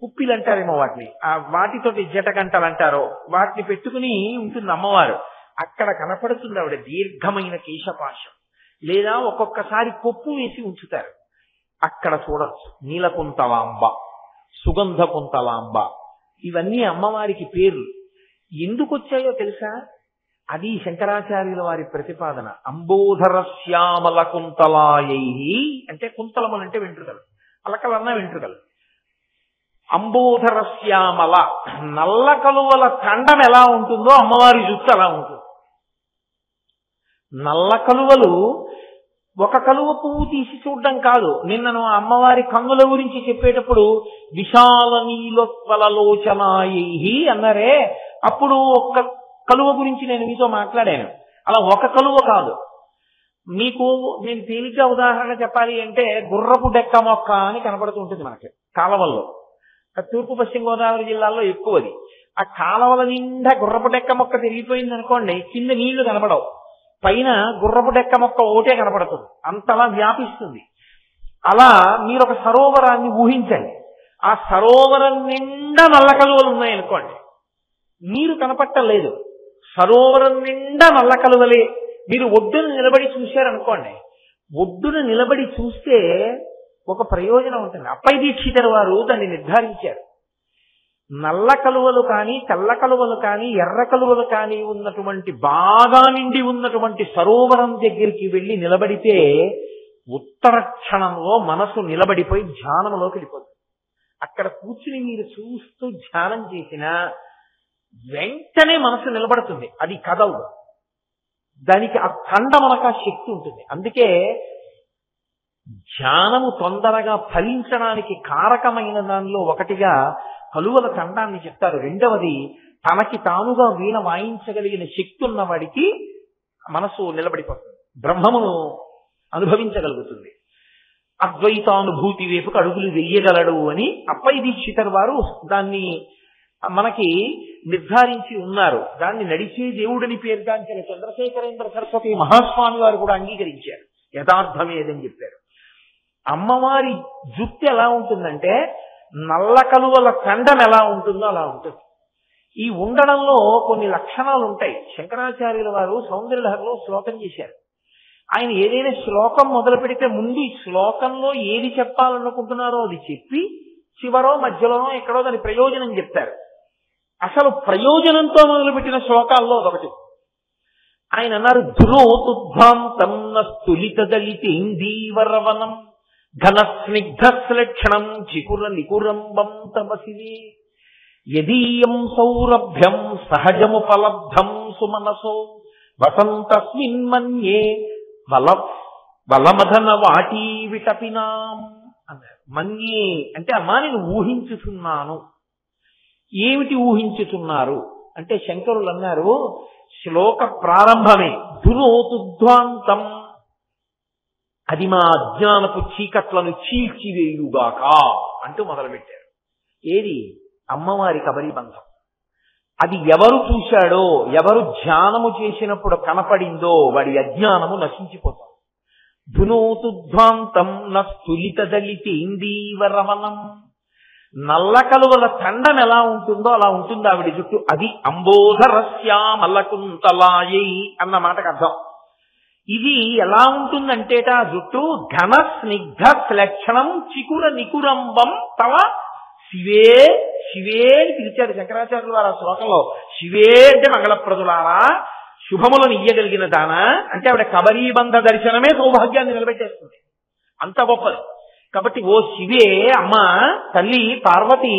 [SPEAKER 1] కుప్పిలు అంటారేమో వాటిని, ఆ వాటితోటి జటగంటలు అంటారో వాటిని పెట్టుకుని ఉంటుంది అమ్మవారు. అక్కడ కనపడుతుంది ఆవిడ దీర్ఘమైన కేశపాశం, లేదా ఒక్కొక్కసారి కొప్పు వేసి ఉంచుతారు. అక్కడ చూడొచ్చు. నీలకుంతలాంబ, సుగంధ కుంతలాంబ, ఇవన్నీ అమ్మవారికి పేర్లు. ఎందుకు వచ్చాయో తెలుసా? అది శంకరాచార్యుల వారి ప్రతిపాదన. అంబోధర శ్యామల కుంతలాయై అంటే కుంతలములు అంటే వెంట్రుకలు, అలకలన్నా వెంట్రుకలు. అంబోధర శ్యామల, నల్ల కలువల ఖండం ఎలా ఉంటుందో అమ్మవారి జుట్టు అలా ఉంటుంది. నల్ల కలువలు ఒక కలువ పువ్వు తీసి చూడడం కాదు. నిన్నను అమ్మవారి కన్నుల గురించి చెప్పేటప్పుడు విశాల నీలోత్పలలోచనాయై అన్నారే, అప్పుడు ఒక్క కలువ గురించి నేను మీతో మాట్లాడాను. అలా ఒక కలువ కాదు. మీకు నేను తేలిగ్గా ఉదాహరణ చెప్పాలి అంటే గుర్రపు డెక్క మొక్క అని కనపడుతూ ఉంటుంది మనకి కాలవల్లో. తూర్పు పశ్చిమ గోదావరి జిల్లాల్లో ఎక్కువది. ఆ కాలవల నిండా గుర్రపు డెక్క మొక్క తిరిగిపోయింది అనుకోండి, కింద నీళ్లు కనపడవు, పైన గుర్రపు డెక్క మొక్క ఒకటే కనపడుతుంది, అంతలా వ్యాపిస్తుంది. అలా మీరు ఒక సరోవరాన్ని ఊహించండి. ఆ సరోవరం నిండా నల్ల కలువలు ఉన్నాయనుకోండి, నీరు కనపట్టలేదు, సరోవరం నిండా నల్ల కలువలే. మీరు ఒడ్డున నిలబడి చూశారనుకోండి, ఒడ్డున నిలబడి చూస్తే ఒక ప్రయోజనం ఉంటుంది. అప్పయ్య దీక్షితర్ వారు దాన్ని నిర్ధారించారు. నల్ల కలువలు కానీ, తెల్ల కలువలు కానీ, ఎర్ర కలువలు కానీ ఉన్నటువంటి బాగా నిండి ఉన్నటువంటి సరోవరం దగ్గరికి వెళ్ళి నిలబడితే ఉత్తర క్షణంలో మనసు నిలబడిపోయి ధ్యానంలోకి వెళ్ళిపోతుంది. అక్కడ కూర్చుని మీరు చూస్తూ ధ్యానం చేసినా వెంటనే మనసు నిలబడుతుంది, అది కదలదు. దానికి ఆ ఖండమనక శక్తి ఉంటుంది. అందుకే ధ్యానము తొందరగా ఫలించడానికి కారకమైన దానిలో ఒకటిగా కలువల ఖండాన్ని చెప్తారు. రెండవది, తనకి తానుగా వీణ వాయించగలిగిన శక్తి ఉన్నవాడికి మనసు నిలబడిపోతుంది, బ్రహ్మమును అనుభవించగలుగుతుంది. అద్వైతానుభూతి వైపుకు అడుగులు వెయ్యగలడు అని అప్పయ్య దీక్షితర్ వారు దాన్ని మనకి నిర్ధారించి ఉన్నారు. దాన్ని నడిచే దేవుడిని పేర్గాంచిన చంద్రశేఖరేంద్ర సరస్వతి మహాస్వామి వారు కూడా అంగీకరించారు. యథార్థమేదని చెప్పారు. అమ్మవారి జుట్టు ఎలా ఉంటుందంటే నల్ల కలువల ఖండం ఎలా ఉంటుందో అలా ఉంటుంది. ఈ ఉండడంలో కొన్ని లక్షణాలు ఉంటాయి. శంకరాచార్యుల వారు సౌందర్యలహరిలో శ్లోకం చేశారు. ఆయన ఏదైనా శ్లోకం మొదలు పెడితే ముందు ఈ శ్లోకంలో ఏది చెప్పాలనుకుంటున్నారో అది చెప్పి చివరో మధ్యలోనో ఎక్కడో దాని ప్రయోజనం చెప్తారు. అసలు ప్రయోజనంతో మొదలుపెట్టిన శ్లోకాల్లో ఒకటి ఆయన అన్నారు, ధృతోతుద్భాంతం స్తులిత దళితేందీవరవనం ఘన స్నిగ్ధ శ్లక్షణం చికుర నికురంబం తమసివే యదీయం సౌరభ్యం సహజముపలబ్ధం సుమనసో వసంతస్మిన్ మన్యే వలమధన వాటీ విటపినాం అన్నారు. మన్యే అంటే అమ్మా నేను ఊహించుతున్నాను. ఏమిటి ఊహించుతున్నారు అంటే శంకరులు అన్నారు, శ్లోక ప్రారంభమే ధృతోతుద్ధ్వాంతం, అది మా అజ్ఞానపు చీకట్లను చీల్చివేయుగాక అంటూ మొదలుపెట్టారు. ఏది? అమ్మవారి కబరీబంధం. అది ఎవరు చూశాడో, ఎవరు ధ్యానము చేసినప్పుడు కనపడిందో వాడి అజ్ఞానము నశించిపోతాం. ధునోతుధ్వాంతం నస్తులిత దళితేందీవరవనం, నల్ల కలువల తండం ఎలా ఉంటుందో అలా ఉంటుంది ఆవిడ జుట్టు. అది అంబోధరస్యామలకుంతలాయై అన్న మాటకు అర్థం. ఇది ఎలా ఉంటుందంటేట ఆ జుట్టు ఘన స్నిగ్ధ శ్లక్షణం చికుర నికురంబం తవ శివే శివే అని పిలిచారు శంకరాచార్యులు వారు ఆ శ్లోకంలో. శివే అంటే మంగళప్రదులారా, శుభములను ఇయ్యగలిగిన దానా అంటే ఆవిడ కబరీబంధ దర్శనమే సౌభాగ్యాన్ని నిలబెట్టేస్తుంది, అంత గొప్పది. కాబట్టి ఓ శివే, అమ్మా తల్లి పార్వతి,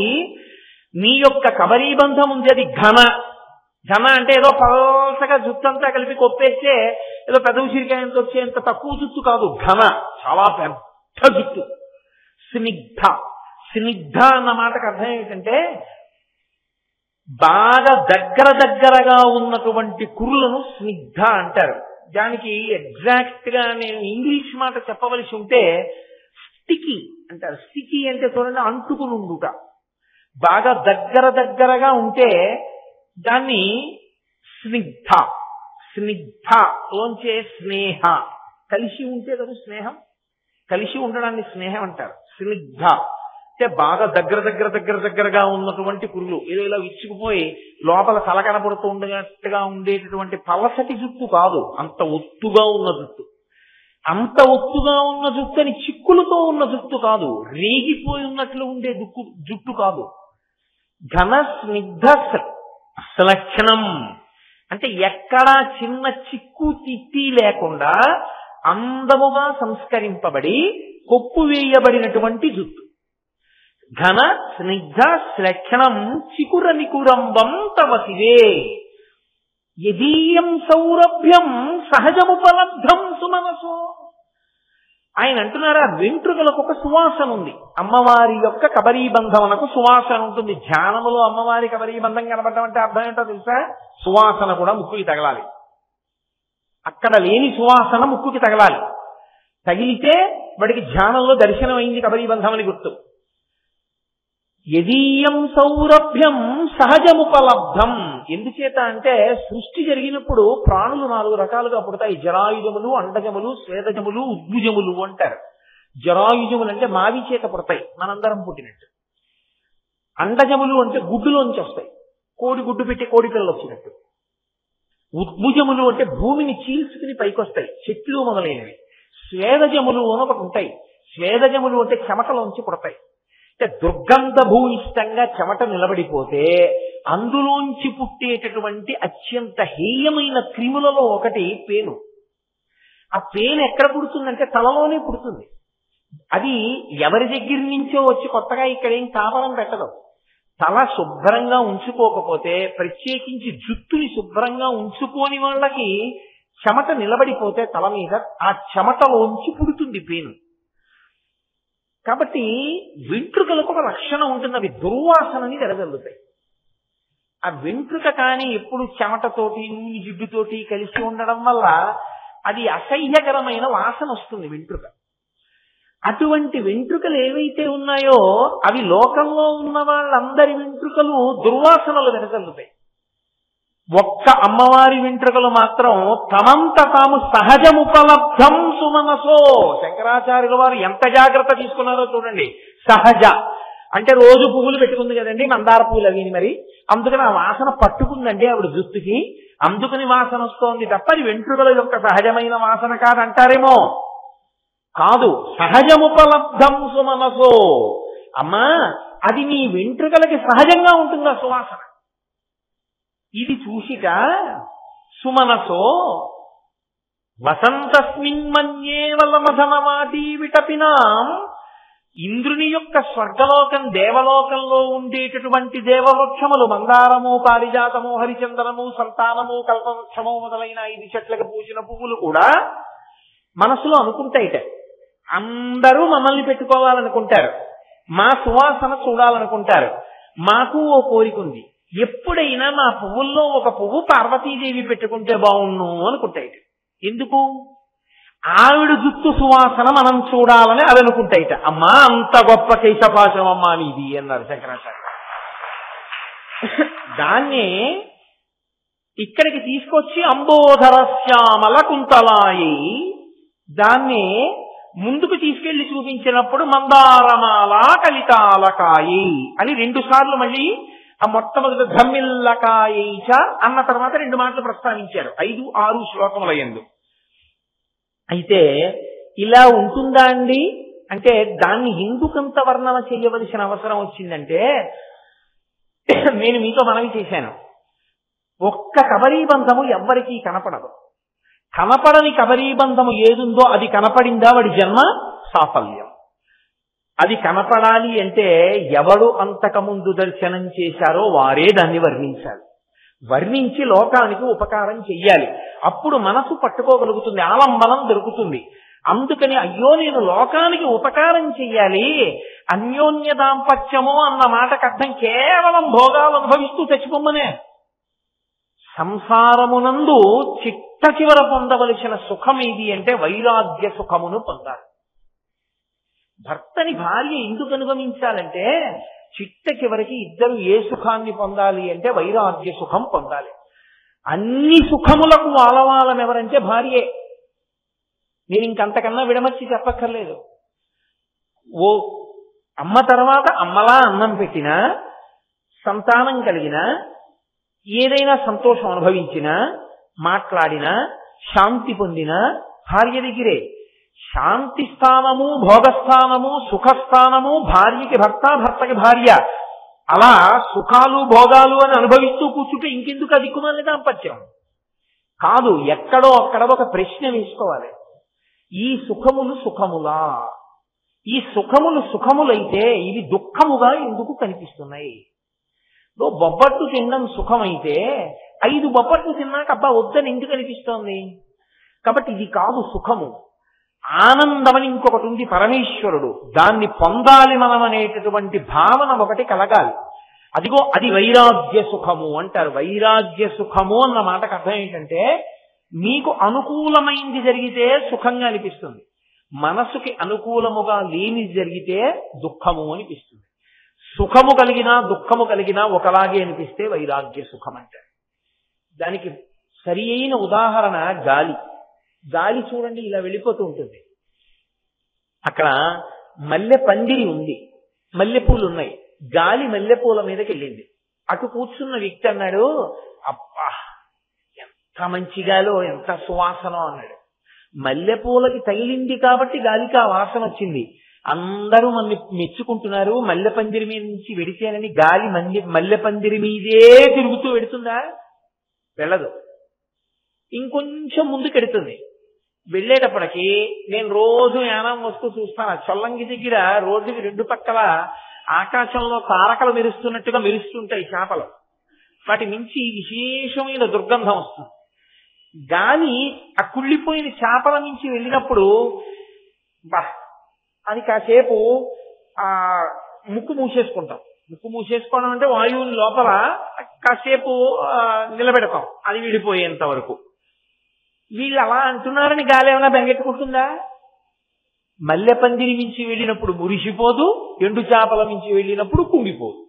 [SPEAKER 1] నీ యొక్క కబరీబంధం ఉంది అది ఘన. ఘన అంటే ఏదో పలసగా జుట్టంతా కలిపి కొప్పేస్తే ఏదో పెద్ద ఉసిరికాయంత వచ్చేంత తక్కువ జుట్టు కాదు, ఘన చాలా పెద్ద జుట్టు. స్నిగ్ధ, స్నిగ్ధ అన్న మాటకు అర్థం ఏంటంటే బాగా దగ్గరగా ఉన్నటువంటి కురులను స్నిగ్ధ అంటారు. దానికి ఎగ్జాక్ట్ గా నేను ఇంగ్లీష్ మాట చెప్పవలసి ఉంటే స్టికీ అంటారు. స్టికీ అంటే చూడండి అంటుకుని ఉండుట. బాగా దగ్గరగా ఉంటే దాన్ని స్నిగ్ధ, స్నిగ్ధ లోంచే స్నేహ, కలిసి ఉంటే కదా స్నేహం, కలిసి ఉండడాన్ని స్నేహం అంటారు. స్నిగ్ధ అంటే బాగా దగ్గరగా ఉన్నటువంటి కురులు, ఏదో ఇలా విచ్చుకుపోయి లోపల తల కనపడుతూ ఉండేట్టుగా ఉండేటటువంటి పలసటి జుట్టు కాదు, అంత ఒత్తుగా ఉన్న జుట్టు. అంత ఒత్తుగా ఉన్న జుట్టు అని చిక్కులతో ఉన్న జుట్టు కాదు, రేగిపోయి ఉన్నట్లు ఉండే జుట్టు కాదు. ఘన స్నిగ్ధ శ్లక్షణం అంటే ఎక్కడా చిన్న చిక్కు తిత్తి లేకుండా అందముగా సంస్కరింపబడి కొప్పు వేయబడినటువంటి జుట్టు. ఘన స్నిగ్ధ శ్లక్షణం చికుర నికురంబం తవ శివే యదీయం సౌరభ్యం సహజముపలబ్ధం సుమనసో. ఆయన అంటున్నారా, వెంట్రుకలకు ఒక సువాసన ఉంది. అమ్మవారి యొక్క కబరీబంధమునకు సువాసన ఉంటుంది. ధ్యానములో అమ్మవారి కబరీబంధం కనబడటం అంటే అర్థం ఏంటో తెలుసా? సువాసన కూడా ముక్కుకి తగలాలి. అక్కడ లేని సువాసన ముక్కుకి తగలాలి. తగిలితే వాడికి ధ్యానంలో దర్శనం అయింది కబరీబంధం అని గుర్తు. యదీయం సౌరభ్యం సహజముపలబ్ధం. ఎందుచేత అంటే సృష్టి జరిగినప్పుడు ప్రాణులు 4 రకాలుగా పుడతాయి. జరాయుజములు, అండజములు, స్వేదజములు, ఉద్భుజములు అంటారు. జరాయుజములు అంటే మావి చేత పుడతాయి, మనందరం పుట్టినట్టు. అండజములు అంటే గుడ్డులోంచి వస్తాయి, కోడి గుడ్డు పెట్టి కోడి పిల్లలు వచ్చినట్టు. ఉద్భుజములు అంటే భూమిని చీల్చుకుని పైకొస్తాయి, చెట్లు మొదలైనవి. స్వేదజములు అని ఒకటి ఉంటాయి. స్వేదజములు అంటే చెమటలోంచి పుడతాయి. అంటే దుర్గంధ భూయిష్టంగా చెమట నిలబడిపోతే అందులోంచి పుట్టేటటువంటి అత్యంత హేయమైన క్రిములలో ఒకటి పేను. ఆ పేను ఎక్కడ పుడుతుందంటే తలలోనే పుడుతుంది. అది ఎవరి దగ్గర నుంచో వచ్చి కొత్తగా ఇక్కడేం కాపలం పెట్టదు. తల శుభ్రంగా ఉంచుకోకపోతే, ప్రత్యేకించి జుట్టుని శుభ్రంగా ఉంచుకోని వాళ్ళకి చెమట నిలబడిపోతే తల మీద ఆ చెమటలోంచి పుడుతుంది పేను. కాబట్టి వెంట్రుకలకు ఒక లక్షణం ఉంటుంది, అవి దుర్వాసనని వెదజల్లుతాయి. ఆ వెంట్రుక కానీ ఎప్పుడు చెమటతోటి నూనె జిడ్డుతోటి కలిసి ఉండడం వల్ల అది అసహ్యకరమైన వాసన వస్తుంది వెంట్రుక. అటువంటి వెంట్రుకలు ఏవైతే ఉన్నాయో అవి లోకంలో ఉన్న వాళ్ళందరి వెంట్రుకలు దుర్వాసనలు వెదజల్లుతాయి. ఒక్క అమ్మవారి వెంట్రుకలు మాత్రం తమంత తాము సహజముపలబ్ధం సుమనసో. శంకరాచార్యుల వారు ఎంత జాగ్రత్త తీసుకున్నారో చూడండి. సహజ అంటే రోజు పువ్వులు పెట్టుకుంది కదండి, మందార పువ్వులు అవిని, మరి అందుకని ఆ వాసన పట్టుకుందండి ఆవిడ జుత్తుకి, అందుకని వాసన వస్తోంది తప్ప అది వెంట్రుకల యొక్క సహజమైన వాసన కాదంటారేమో. కాదు, సహజముపలబ్ధం సుమనసో. అమ్మా, అది నీ వెంట్రుకలకి సహజంగా ఉంటుందా సువాసన? ఇది చూసిక సుమనసో వసంతస్మిన్ మన్యేవలమధనవాటీ విటపినాం. ఇంద్రుని యొక్క స్వర్గలోకం దేవలోకంలో ఉండేటటువంటి దేవవృక్షములు మందారము, పారిజాతము, హరిచందనము, సంతానము, కల్పవృక్షము మొదలైన 5 చెట్లకు పూసిన పువ్వులు కూడా మనసులో అనుకుంటాయిట, అందరూ మమ్మల్ని పెట్టుకోవాలనుకుంటారు, మా సువాసన చూడాలనుకుంటారు, మాకు ఓ కోరికుంది, ఎప్పుడైనా మా పువ్వుల్లో ఒక పువ్వు పార్వతీదేవి పెట్టుకుంటే బాగుండు అనుకుంటాయిట. ఎందుకు? ఆవిడ జుత్తు సువాసన మనం చూడాలని అవి అనుకుంటాయిట. అమ్మా, అంత గొప్ప కేశపాశం అమ్మా నీది అన్నారు శంకరాచార్య. దాన్ని ఇక్కడికి తీసుకొచ్చి అంబోధరశ్యామల కుంతలాయి, దాన్ని ముందుకు తీసుకెళ్లి చూపించినప్పుడు మందారమాల కలితాలకాయి అని 2 సార్లు మళ్ళీ ఆ మొట్టమొదటి ధమ్మిల్లకాయైచ అన్న తర్వాత 2 మాటలు ప్రస్తావించారు 5, 6 శ్లోకముల యందు. అయితే ఇలా ఉంటుందా అండి అంటే దాన్ని ఎందుకంత వర్ణన చేయవలసిన అవసరం వచ్చిందంటే, నేను మీతో మనవి చేశాను, ఒక్క కబరీబంధము ఎవ్వరికీ కనపడదు. కనపడని కబరీబంధము ఏదుందో అది కనపడిందా వాడి జన్మ సాఫల్యం. అది కనపడాలి అంటే ఎవడు అంతకముందు దర్శనం చేశారో వారే దాన్ని వర్ణించాలి, వర్ణించి లోకానికి ఉపకారం చెయ్యాలి. అప్పుడు మనసు పట్టుకోగలుగుతుంది, ఆలంబనం దొరుకుతుంది. అందుకని అయ్యో నేను లోకానికి ఉపకారం చెయ్యాలి, అన్యోన్య దాంపత్యము అన్న మాటకు అర్థం కేవలం భోగాలు అనుభవిస్తూ తెచ్చిపోమ్మనే. సంసారమునందు చిట్ట చివర పొందవలసిన సుఖం ఏది అంటే వైరాగ్య సుఖమును పొందాలి. భర్తని భార్య ఎందుకు అనుగమించాలంటే చిట్ట చివరికి ఇద్దరు ఏ సుఖాన్ని పొందాలి అంటే వైరాగ్య సుఖం పొందాలి. అన్ని సుఖములకు ఆలవాలం ఎవరంటే భార్యే. నేను ఇంకంతకన్నా విడమర్చి చెప్పక్కర్లేదు. ఓ అమ్మ తర్వాత అమ్మలా అన్నం పెట్టినా, సంతానం కలిగినా, ఏదైనా సంతోషం అనుభవించినా, మాట్లాడినా, శాంతి పొందినా భార్య దగ్గరే. శాంతి స్థానము, భోగస్థానము, సుఖస్థానము భార్యకి భర్త, భర్తకి భార్య. అలా సుఖాలు భోగాలు అని అనుభవిస్తూ కూర్చుంటే ఇంకెందుకు అదిక్కుమాలి దాంపత్యం? కాదు, ఎక్కడో అక్కడ ఒక ప్రశ్న వేసుకోవాలి. ఈ సుఖములు సుఖములా? ఈ సుఖములు సుఖములైతే ఇవి దుఃఖముగా ఎందుకు కనిపిస్తున్నాయి? బొబ్బట్టు తినడం సుఖమైతే 5 బొబ్బట్లు తిన్నాక అబ్బా వద్దని ఎందుకు అనిపిస్తోంది? కాబట్టి ఇది కాదు సుఖము. ఆనందమని ఇంకొకటి ఉంది, పరమేశ్వరుడు. దాన్ని పొందాలి మనం అనేటటువంటి భావన ఒకటి కలగాలి. అదిగో అది వైరాగ్య సుఖము అంటారు. వైరాగ్య సుఖము అన్న మాటకు అర్థం ఏంటంటే మీకు అనుకూలమైంది జరిగితే సుఖంగా అనిపిస్తుంది, మనసుకి అనుకూలముగా లేనిది జరిగితే దుఃఖము అనిపిస్తుంది. సుఖము కలిగినా దుఃఖము కలిగినా ఒకలాగే అనిపిస్తే వైరాగ్య సుఖం అంటారు. దానికి సరి అయిన ఉదాహరణ గాలి. గాలి చూడండి ఇలా వెళ్ళిపోతూ ఉంటుంది. అక్కడ మల్లె పందిరి ఉంది, మల్లెపూలు ఉన్నాయి, గాలి మల్లెపూల మీదకి వెళ్ళింది. అటు కూర్చున్న వ్యక్తి అన్నాడు, అబ్బా ఎంత మంచి గాలో, ఎంత సువాసనో అన్నాడు. మల్లెపూలకి తగిలింది కాబట్టి గాలికి ఆ వాసన వచ్చింది. అందరూ మన మెచ్చుకుంటున్నారు, మల్లె పందిరి మీద నుంచి వెడితేనని గాలి మల్లె పందిరి మీదే తిరుగుతూ వెడుతుందా? వెళ్ళదు, ఇంకొంచెం ముందుకెడుతుంది. వెళ్ళేటప్పటికి నేను రోజు యానం వస్తూ చూస్తాను, చొల్లంగి దగ్గర రోడ్డుకి 2 పక్కల ఆకాశంలో తారకలు మెరుస్తున్నట్టుగా మెరుస్తుంటాయి చేపలు. వాటి నుంచి విశేషమైన దుర్గంధం వస్తుంది. గాలి ఆ కుళ్ళిపోయిన చేపల నుంచి వెళ్ళినప్పుడు బా అని కాసేపు ఆ ముక్కు మూసేసుకుంటాం. ముక్కు మూసేసుకోవడం అంటే వాయువుని లోపల కాసేపు నిలబెడతాం, అది విడిపోయేంత వరకు. వీళ్ళు అలా అంటున్నారని గాలి ఏమైనా బెంగెట్టుకుంటుందా? మల్లె పందిరి మించి వెళ్ళినప్పుడు మురిసిపోదు, ఎండు చేపల మించి వెళ్ళినప్పుడు కుంగిపోదు.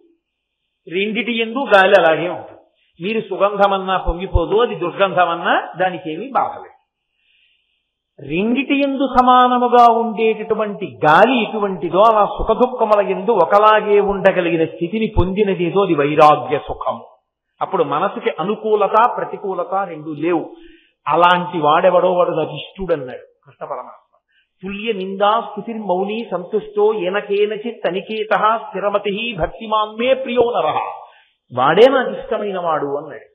[SPEAKER 1] రెండిటి ఎందు గాలి అలాగే ఉంటుంది. మీరు సుగంధమన్నా పొంగిపోదు, అది దుర్గంధమన్నా దానికి ఏమీ బాధలేదు. రెండిటి యందు సమానముగా ఉండేటటువంటి గాలి ఎటువంటిదో అలా సుఖదుఖముల యందు ఒకలాగే ఉండగలిగిన స్థితిని పొందినదేదో అది వైరాగ్య సుఖము. అప్పుడు మనసుకి అనుకూలత ప్రతికూలత రెండు లేవు. అలాంటి వాడెవడో వాడు నాకు ఇష్టుడు అన్నాడు కృష్ణ పరమాత్మ. తుల్య నిందా స్తుతిర్మౌని సంతుష్టో ఏనకేనచిత్ అనికేత స్థిరమతి భక్తిమాన్మే ప్రియో నరః. వాడే నాకు ఇష్టమైన వాడు అన్నాడు.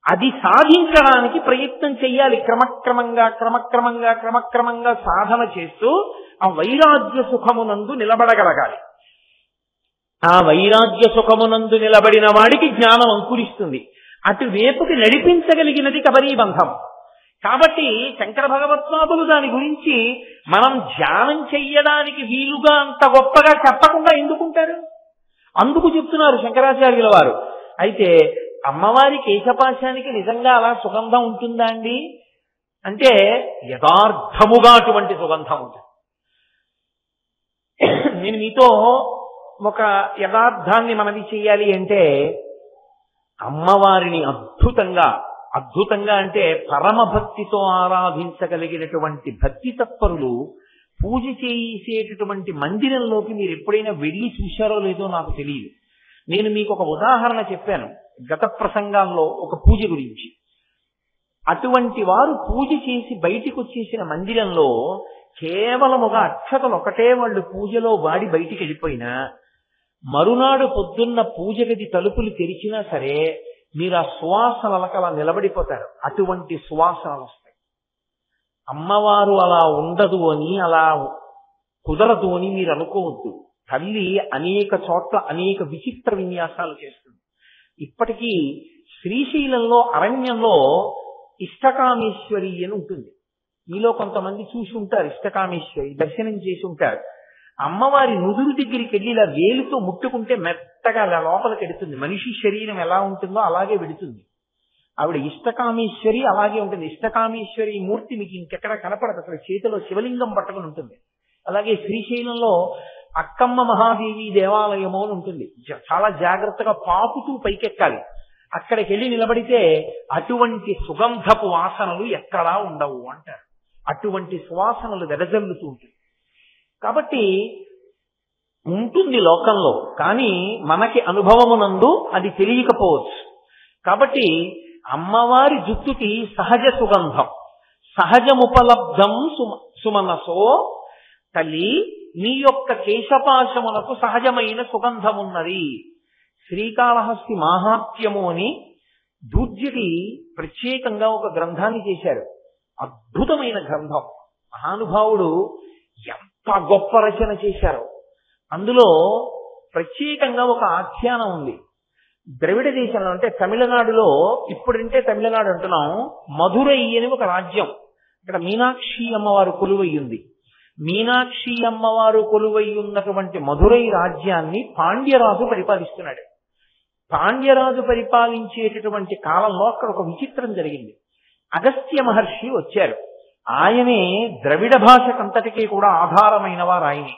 [SPEAKER 1] అది సాధించడానికి ప్రయత్నం చెయ్యాలి. క్రమక్రమంగా సాధన చేస్తూ ఆ వైరాగ్య సుఖమునందు నిలబడగలగాలి. ఆ వైరాగ్య సుఖమునందు నిలబడిన వాడికి జ్ఞానం అంకురిస్తుంది. అటువైపుకి నడిపించగలిగినది కబరీబంధం. కాబట్టి శంకర భగవత్పాదులు దాని గురించి మనం ధ్యానం చెయ్యడానికి వీలుగా అంత గొప్పగా చెప్పకుండా ఎందుకుంటారు? అందుకు చెప్తున్నారు శంకరాచార్యుల వారు. అయితే అమ్మవారి కేశపాశానికి నిజంగా అలా సుగంధం ఉంటుందా అండి అంటే యథార్థముగా అటువంటి సుగంధం ఉంటుంది. నేను మీతో ఒక యథార్థాన్ని మనవి చేయాలి అంటే, అమ్మవారిని అద్భుతంగా అంటే పరమభక్తితో ఆరాధించగలిగినటువంటి భక్తి తత్పరులు పూజ చేసేటటువంటి మందిరంలోకి మీరు ఎప్పుడైనా వెళ్ళి చూశారో లేదో నాకు తెలియదు. నేను మీకు ఒక ఉదాహరణ చెప్పాను గత ప్రసంగాల్లో ఒక పూజ గురించి. అటువంటి వారు పూజ చేసి బయటికి వచ్చేసిన మందిరంలో కేవలముగా అక్షతలు ఒకటే వాళ్ళు పూజలో వాడి బయటికి వెళ్ళిపోయినా, మరునాడు పొద్దున్న పూజ గది తలుపులు తెరిచినా సరే మీరు ఆ సువాసనలకు అలా నిలబడిపోతారు. అటువంటి సువాసనలు వస్తాయి. అమ్మవారు అలా ఉండదు అని, అలా కుదరదు అని మీరు అనుకోవద్దు. తల్లి అనేక చోట్ల అనేక విచిత్ర విన్యాసాలు చేస్తుంది. ఇప్పటికీ శ్రీశైలంలో అరణ్యంలో ఇష్టకామేశ్వరి అని ఉంటుంది. మీలో కొంతమంది చూసి ఉంటారు. ఇష్టకామేశ్వరి దర్శనం చేసి ఉంటారు. అమ్మవారి నుదురు దగ్గరికి వెళ్ళి ఇలా వేలుతో ముట్టుకుంటే మెత్తగా అలా లోపలికి వెడుతుంది. మనిషి శరీరం ఎలా ఉంటుందో అలాగే వెడుతుంది. ఆవిడ ఇష్టకామేశ్వరి అలాగే ఉంటుంది. ఇష్టకామేశ్వరి మూర్తి మీకు ఇంకెక్కడ కనపడదు. అక్కడ చేతిలో శివలింగం పట్టుకుని ఉంటుంది. అలాగే శ్రీశైలంలో అక్కమ్మ మహాదేవి దేవాలయము అని ఉంటుంది. చాలా జాగ్రత్తగా పాకుతూ పైకెక్కాలి. అక్కడికి వెళ్ళి నిలబడితే అటువంటి సుగంధపు వాసనలు ఎక్కడా ఉండవు అంటారు. అటువంటి సువాసనలు వెదజల్లుతూ ఉంటుంది. కాబట్టి ఉంటుంది లోకంలో, కానీ మనకి అనుభవమునందు అది తెలియకపోవచ్చు. కాబట్టి అమ్మవారి జుట్టుకి సహజ సుగంధం, సహజముపలబ్ధం సుమనసో, తల్లి నీ యొక్క కేశపాశమునకు సహజమైన సుగంధమున్నది. శ్రీకాళహస్తి మాహాత్మ్యము అని దూర్జటి ప్రత్యేకంగా ఒక గ్రంథాన్ని చేశారు. అద్భుతమైన గ్రంథం. మహానుభావుడు ఎంత గొప్ప రచన చేశారో. అందులో ప్రత్యేకంగా ఒక ఆఖ్యానం ఉంది. ద్రవిడ దేశంలో అంటే తమిళనాడులో, ఇప్పుడంటే తమిళనాడు అంటున్నాం, మధురై అని ఒక రాజ్యం. ఇక్కడ మీనాక్షి అమ్మవారు కొలువై ఉంది. మీనాక్షి అమ్మవారు కొలువై ఉన్నటువంటి మధురై రాజ్యాన్ని పాండ్యరాజు పరిపాలిస్తున్నాడు. పాండ్యరాజు పరిపాలించేటటువంటి కాలంలో అక్కడ ఒక విచిత్రం జరిగింది. అగస్త్య మహర్షి వచ్చారు. ఆయనే ద్రవిడ భాషకంతటికీ కూడా ఆధారమైన వారు ఆయనే.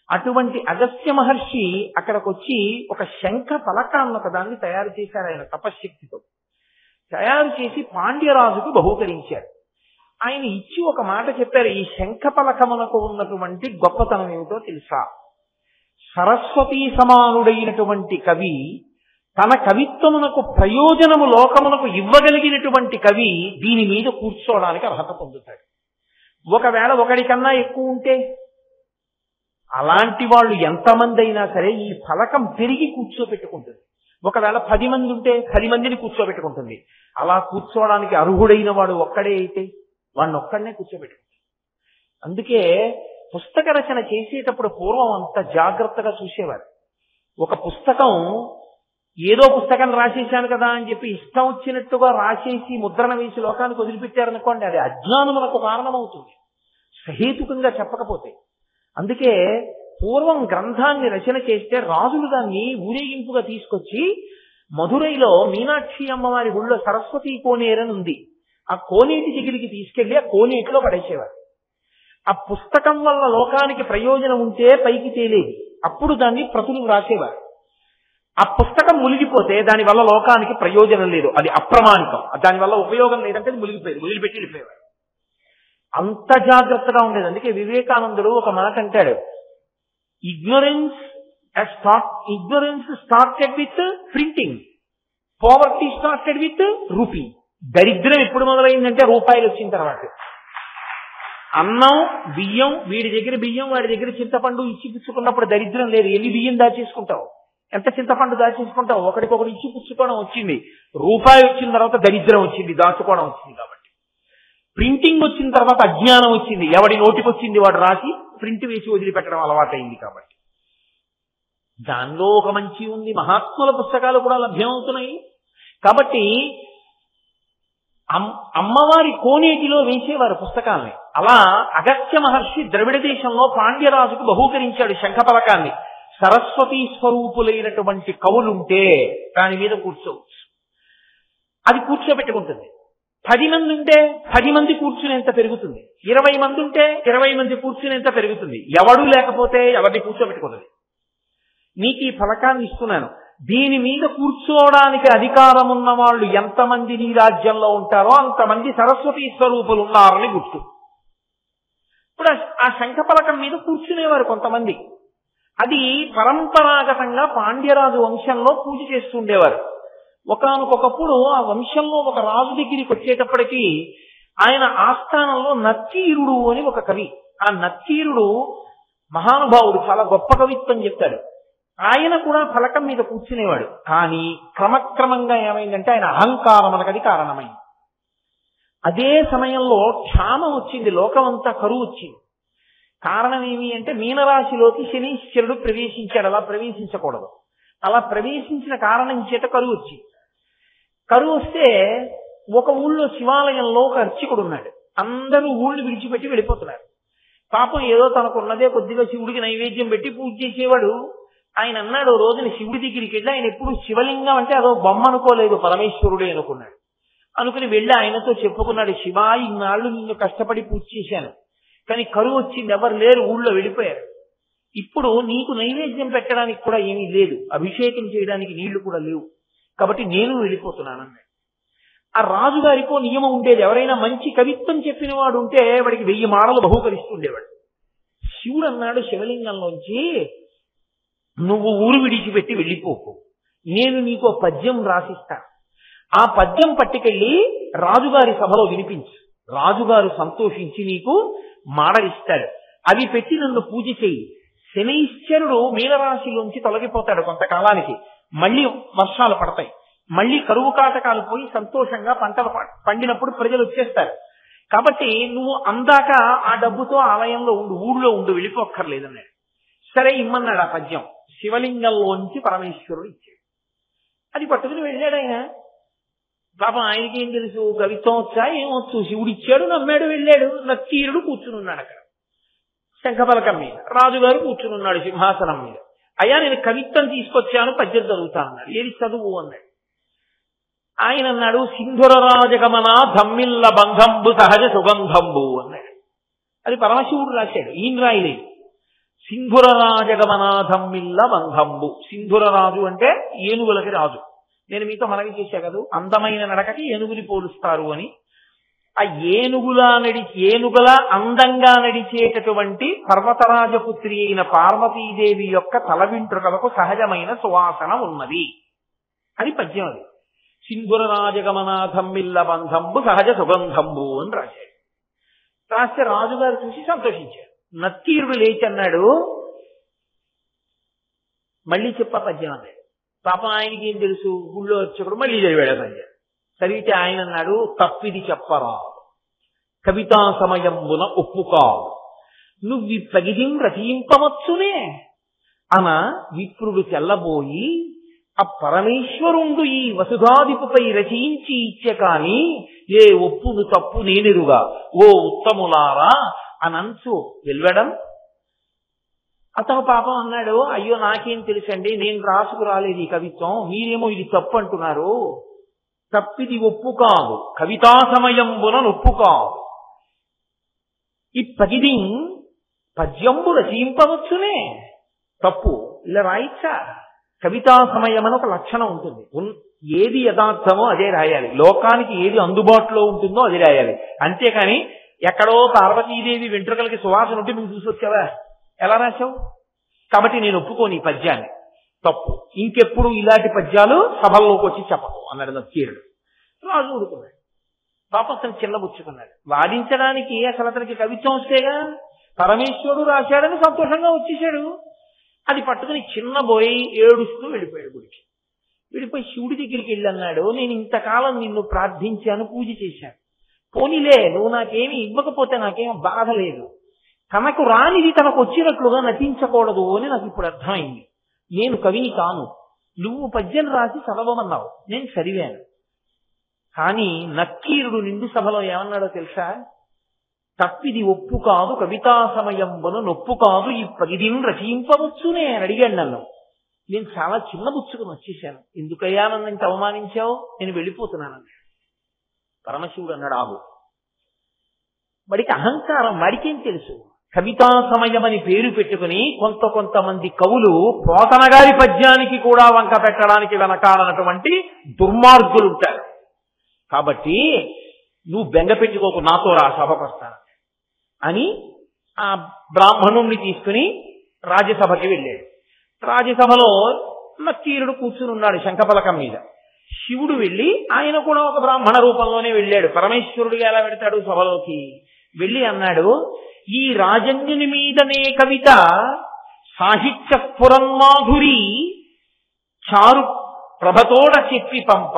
[SPEAKER 1] అటువంటి అగస్త్య మహర్షి అక్కడికి వచ్చి ఒక శంఖ పలకాన్న దాన్ని తయారు చేశారు. ఆయన తపశ్శక్తితో తయారు చేసి పాండ్యరాజుకు బహూకరించారు. ఆయన ఇచ్చి ఒక మాట చెప్పారు. ఈ శంఖ పలకమునకు ఉన్నటువంటి గొప్పతనం ఏమిటో తెలుసా? సరస్వతీ సమానుడైనటువంటి కవి, తన కవిత్వమునకు ప్రయోజనము లోకమునకు ఇవ్వగలిగినటువంటి కవి దీని మీద కూర్చోవడానికి అర్హత పొందుతాడు. ఒకవేళ ఒకడికన్నా ఎక్కువ ఉంటే, అలాంటి వాళ్ళు ఎంతమంది అయినా సరే ఈ ఫలకం పెరిగి కూర్చోబెట్టుకుంటుంది. ఒకవేళ 10 మంది ఉంటే 10 మందిని కూర్చోబెట్టుకుంటుంది. అలా కూర్చోవడానికి అర్హుడైన వాడు ఒక్కడే అయితే వాడిని ఒక్కడనే కూర్చోబెట్టుకుంటుంది. అందుకే పుస్తక రచన చేసేటప్పుడు పూర్వం అంత జాగ్రత్తగా చూసేవారు. ఒక పుస్తకం ఏదో పుస్తకం రాసేశాను కదా అని చెప్పి ఇష్టం వచ్చినట్టుగా రాసేసి ముద్రణ వేసి లోకానికి వదిలిపెట్టారనుకోండి, అది అజ్ఞానములకు కారణమవుతుంది, సహేతుకంగా చెప్పకపోతే. అందుకే పూర్వం గ్రంథాన్ని రచన చేస్తే రాజులు దాన్ని ఊరేగింపుగా తీసుకొచ్చి మధురైలో మీనాక్షి అమ్మవారి గుళ్ళో సరస్వతీ కోనేరని ఉంది. ఆ కోనేటి దగ్గరికి తీసుకెళ్లి ఆ కోనేటిలో పడేసేవారు. ఆ పుస్తకం వల్ల లోకానికి ప్రయోజనం ఉంటే పైకి తేలేది. అప్పుడు దాన్ని ప్రతులు రాసేవారు. ఆ పుస్తకం మునిగిపోతే దానివల్ల లోకానికి ప్రయోజనం లేదు, అది అప్రమాణికం, దానివల్ల ఉపయోగం లేదంటే మునిగిపోయేది, వదిలిపెట్టి వెళ్ళిపోయేవారు. అంత జాగ్రత్తగా ఉండేది. అందుకే వివేకానందుడు ఒక మాట అంటాడు, ignorance started with printing, poverty started with rupee. దరిద్రం ఎప్పుడు మొదలైందంటే రూపాయలు వచ్చిన తర్వాత. అన్నం బియ్యం, వీడి దగ్గర బియ్యం వాడి దగ్గర చింతపండు ఇచ్చి పుచ్చుకున్నప్పుడు దరిద్రం లేదు. ఎన్ని బియ్యం దాచేసుకుంటావు, ఎంత చింతపండు దాచేసుకుంటావు, ఒకటికొకటి ఇచ్చి పుచ్చుకోవడం వచ్చింది. రూపాయి వచ్చిన తర్వాత దరిద్రం వచ్చింది, దాచుకోవడం వచ్చింది. కాబట్టి ప్రింటింగ్ వచ్చిన తర్వాత అజ్ఞానం వచ్చింది. ఎవడి నోటికి వచ్చింది వాడు రాసి ప్రింట్ వేసి వదిలిపెట్టడం అలవాటైంది. కాబట్టి దానిలో ఒక మంచి ఉంది. మహాత్ముల పుస్తకాలు కూడా లభ్యమవుతున్నాయి. కాబట్టి అమ్మవారి కోనేటిలో వేసేవారు పుస్తకాల్ని. అలా అగస్త్య మహర్షి ద్రవిడ దేశంలో పాండ్యరాజుకు బహూకరించాడు శంఖపలకాన్ని. సరస్వతీ స్వరూపులైనటువంటి కవులుంటే దాని మీద కూర్చోవచ్చు, అది కూర్చోబెట్టుకుంటుంది. 10 మంది ఉంటే 10 మంది కూర్చునేంత పెరుగుతుంది. 20 మంది ఉంటే 20 మంది కూర్చునేంత పెరుగుతుంది. ఎవడు లేకపోతే ఎవరిని కూర్చోబెట్టుకుంటుంది. నీకు ఈ ఫలకాన్ని ఇస్తున్నాను, దీని మీద కూర్చోవడానికి అధికారం ఉన్న వాళ్ళు ఎంతమంది నీ రాజ్యంలో ఉంటారో అంతమంది సరస్వతీ స్వరూపులు ఉన్నారని గుర్తు. ఇప్పుడు ఆ శంఖపలకం మీద కూర్చునేవారు కొంతమంది. అది పరంపరాగతంగా పాండ్యరాజు వంశంలో పూజ చేస్తుండేవారు. ఒకానొకప్పుడు ఆ వంశంలో ఒక రాజు దగ్గరికి వచ్చేటప్పటికీ ఆయన ఆస్థానంలో నక్కీరుడు అని ఒక కవి. ఆ నక్కీరుడు మహానుభావుడు, చాలా గొప్ప కవిత్వం చెప్తాడు. ఆయన కూడా ఫలకం మీద కూర్చునేవాడు. కానీ క్రమక్రమంగా ఏమైందంటే ఆయన అహంకారం మనకది కారణమైంది. అదే సమయంలో క్షామం వచ్చింది, లోకమంతా కరువు వచ్చింది. కారణం ఏమి అంటే మీనరాశిలోకి శనీశ్వరుడు ప్రవేశించాడు. అలా ప్రవేశించకూడదు. అలా ప్రవేశించిన కారణం చేత కరువు వచ్చింది. కరువు వస్తే ఒక ఊళ్ళో శివాలయంలో ఒక అర్చకుడు ఉన్నాడు. అందరూ ఊళ్ళు విడిచిపెట్టి వెళ్ళిపోతున్నారు. పాపం ఏదో తనకున్నదే కొద్దిగా శివుడికి నైవేద్యం పెట్టి పూజ చేసేవాడు. ఆయన అన్నాడు, రోజున శివుడి దగ్గరికి వెళ్ళి, ఆయన ఎప్పుడు శివలింగం అంటే అదో బొమ్మ అనుకోలేదు, పరమేశ్వరుడే అనుకున్నాడు. అనుకుని వెళ్ళి ఆయనతో చెప్పుకున్నాడు, శివ, ఇన్నాళ్ళు నిన్ను కష్టపడి పూజ చేశాను, కానీ కరువు వచ్చింది, ఎవరు లేరు, ఊళ్ళో వెళ్ళిపోయారు. ఇప్పుడు నీకు నైవేద్యం పెట్టడానికి కూడా ఏమీ లేదు, అభిషేకం చేయడానికి నీళ్లు కూడా లేవు, కాబట్టి నేను వెళ్ళిపోతున్నానన్నాడు. ఆ రాజుగారికో నియమం ఉండేది, ఎవరైనా మంచి కవిత్వం చెప్పిన వాడు ఉంటే వాడికి 1000 మాటలు బహూకరిస్తుండేవాడు. శివుడు అన్నాడు శివలింగంలోంచి, నువ్వు ఊరు విడిచిపెట్టి వెళ్ళిపోకు, నేను నీకు పద్యం రాసిస్తాను, ఆ పద్యం పట్టుకెళ్ళి రాజుగారి సభలో వినిపించు, రాజుగారు సంతోషించి నీకు మాడలిస్తాడు, అవి పెట్టి నన్ను పూజ చేయి. శనైశ్వరుడు మీనరాశిలోంచి తొలగిపోతాడు కొంతకాలానికి, మళ్ళీ వర్షాలు పడతాయి, మళ్ళీ కరువు కాటకాలు పోయి సంతోషంగా పంటలు పండినప్పుడు ప్రజలు వచ్చేస్తారు. కాబట్టి నువ్వు అందాక ఆ డబ్బుతో ఆలయంలో ఉండు, ఊళ్ళో ఉండు, వెళ్ళిపోక్కర్లేదన్నాడు. సరే ఇమ్మన్నాడు ఆ పద్యం. శివలింగంలోంచి పరమేశ్వరుడు ఇచ్చాడు. అది పట్టుకుని వెళ్ళాడు ఆయన. పాపం ఆయనకి ఏం తెలుసు, కవిత్వం వచ్చా ఏమొచ్చు, శివుడు ఇచ్చాడు, నమ్మాడు, వెళ్ళాడు. నక్కీరుడు కూర్చుని ఉన్నాడు అక్కడ శంఖపలకం మీద, రాజుగారు కూర్చుని ఉన్నాడు సింహాసనం మీద. అయ్యా నేను కవిత్వం తీసుకొచ్చాను, పద్యం చదువుతానన్నాడు. ఏది చదువు అన్నాడు. ఆయన అన్నాడు, సింధుర రాజగమన ధమ్మిల్ల బంధంబు సహజ సుగంధంబు అన్నాడు. అది పరమశివుడు రాశాడు, ఈయన రాయలేదు. సింధుర రాజగమనాధమ్మిల్ల బంధంబు. సింధుర రాజు అంటే ఏనుగులకి రాజు. నేను మీతో మనవి చేశా కదా, అందమైన నడకకి ఏనుగుని పోలుస్తారు అని. ఆ ఏనుగుల అందంగా నడిచేటటువంటి పర్వతరాజపుత్రి అయిన పార్వతీదేవి యొక్క తల వెంట్రుకలకు సహజమైన సువాసన ఉన్నది అని పద్యం. అది సింధుర రాజగమనాధమ్మిల్ల బంధంబు సహజ సుగంధంబు అని రాశాడు. రాస్తే రాజుగారు చూసి సంతోషించారు. నక్కీరుడు లేచి అన్నాడు, మళ్ళీ చెప్ప పద్యం అన్నాడు. పాపం ఆయనకి ఏం తెలుసు, గుళ్ళో వచ్చేప్పుడు మళ్ళీ చదివాడు పద్యం. చదివితే ఆయన అన్నాడు, తప్పిది చెప్పరా, కవితా సమయంబున ఒప్పుకా, నువ్వు పగిదిం రచయింపవచ్చునే అన విప్రుడు తెల్లబోయి, ఆ పరమేశ్వరుండు ఈ వసుధాదిపుపై రచయించి ఇచ్చే కాని ఏ ఒప్పును తప్పు నేనెరుగా ఓ ఉత్తములారా అనంచు వెల్వడం. అతను పాపం అన్నాడు, అయ్యో నాకేం తెలుసండి, నేను రాసుకు రాలేదు ఈ కవిత్వం, మీరేమో ఇది తప్పు అంటున్నారు. తప్పిది ఒప్పు కాదు, కవితా సమయంబున నొప్పు కాదు. ఈ పగిది పద్యంబు రచయింపవచ్చునే, తప్పు ఇలా రాయిచ్చా. కవితా సమయం అని ఒక లక్షణం ఉంటుంది. ఏది యథార్థమో అదే రాయాలి, లోకానికి ఏది అందుబాటులో ఉంటుందో అది రాయాలి. అంతేకాని ఎక్కడో పార్వతీదేవి వెంట్రుకలకి సువాసన ఉంటే నువ్వు చూసి వచ్చావా? ఎలా రాశావు? కాబట్టి నేను ఒప్పుకోను ఈ పద్యాన్ని, తప్పు. ఇంకెప్పుడు ఇలాంటి పద్యాలు సభల్లోకి వచ్చి చెప్పకు అన్నాడు నక్కీరుడు. రాజు ఊరుకున్నాడు. పాపం అతను చిన్నబుచ్చుకున్నాడు. వాదించడానికి అసలు అతనికి కవిత్వం వస్తేగా, పరమేశ్వరుడు రాశాడని సంతోషంగా వచ్చేసాడు. అది పట్టుకుని చిన్నబోయి ఏడుస్తూ వెళ్ళిపోయాడు గుడికి. వెళ్ళిపోయి శివుడి దగ్గరికి వెళ్ళి అన్నాడు, నేను ఇంతకాలం నిన్ను ప్రార్థించాను, పూజ చేశాను, పోనీలే నువ్వు నాకేమి ఇవ్వకపోతే నాకేం బాధ లేదు. తనకు రానిది తనకు వచ్చినట్లుగా నటించకూడదు అని నాకు ఇప్పుడు అర్థమైంది. నేను కవిని కాను, నువ్వు పద్యం రాసి చదవమన్నావు, నేను చదివాను. కానీ నక్కీరుడు నిండు సభలో ఏమన్నాడో తెలుసా? తప్పిది ఒప్పు కాదు కవితా సమయంబను నొప్పు కాదు ఈ పదిదిని రచయింపవచ్చునే అని అడిగాడు నన్ను. నేను చాలా చిన్నబుచ్చుకుని వచ్చేసాను. ఎందుకయ్యా నన్ను ఇంత అవమానించావు? నేను వెళ్ళిపోతున్నాను. పరమశివుడు అన్నాడు, ఆగు. వాడికి అహంకారం, వాడికేం తెలుసు? కవితా సమయం అని పేరు పెట్టుకుని కొంతమంది కవులు పోతన గారి పద్యానికి కూడా వంక పెట్టడానికి వెనకాలన్నటువంటి దుర్మార్గులు ఉంటారు. కాబట్టి నువ్వు బెంగ పెట్టుకోకు, నాతో రా, సభకు వస్తాను అని ఆ బ్రాహ్మణుణ్ణి తీసుకుని రాజ్యసభకి వెళ్ళాడు. రాజ్యసభలో నక్కీరుడు కూర్చుని ఉన్నాడు శంఖపలకం మీద. శివుడు వెళ్ళి, ఆయన కూడా ఒక బ్రాహ్మణ రూపంలోనే వెళ్ళాడు. పరమేశ్వరుడిగా ఎలా పెడతాడు సభలోకి? వెళ్ళి అన్నాడు, ఈ రాజన్యుని మీదనే కవిత సాహిత్య స్ఫురన్మాధురి చారు ప్రభతోడ చెప్పి పంప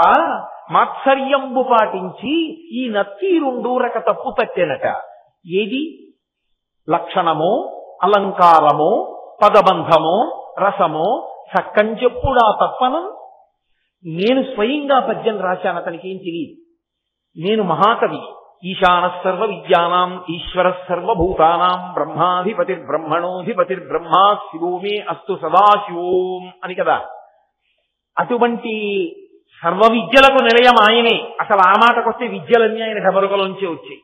[SPEAKER 1] మాత్సర్యంబు పాటించి ఈ నక్కీరుండు రక తప్పు తట్టెనట. ఏది? లక్షణమో అలంకారమో పదబంధమో రసమో చక్కంచెప్పుడా తప్పనం. నేను స్వయంగా పద్యం రాశాను, అతనికి ఏం తెలియదు. నేను మహాకవి. ఈశాన సర్వ విద్యానాం ఈశ్వర సర్వభూతానాం బ్రహ్మాధిపతిర్బ్రహ్మణోధిపతిర్బ్రహ్మా శివో మే అస్తు సదాశివోం అని కదా. అటువంటి సర్వ విద్యలకు నిలయం ఆయనే. అసలు ఆ మాటకొస్తే విద్యలన్నీ ఆయన ఢమరుకలోంచే వచ్చాయి.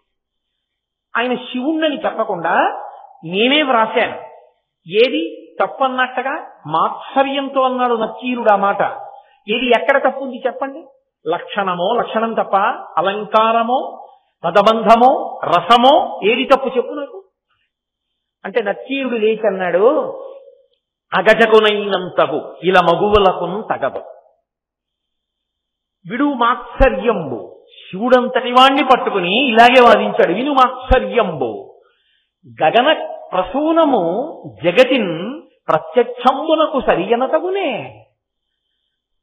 [SPEAKER 1] ఆయన శివుణ్ణని చెప్పకుండా నేనే వ్రాశాను. ఏది తప్పన్నట్టుగా మాత్సర్యంతో అన్నాడు నక్కీరుడు ఆ మాట. ఏది ఎక్కడ తప్పుంది చెప్పండి? లక్షణమో లక్షణం తప్ప, అలంకారమో పదబంధమో రసమో ఏది తప్పు చెప్పు నాకు అంటే. నక్కీరుడు లేచి అన్నాడు, అగజకునైనంతగు ఇలా మగువులకు తగదు. విడు మాత్సర్యంబు. శివుడంతటి వాణ్ణి పట్టుకుని ఇలాగే వాదించాడు. విను మాత్సర్యంబు గగన ప్రసూనము జగతిన్ ప్రత్యక్షంబునకు సరియనతగునే.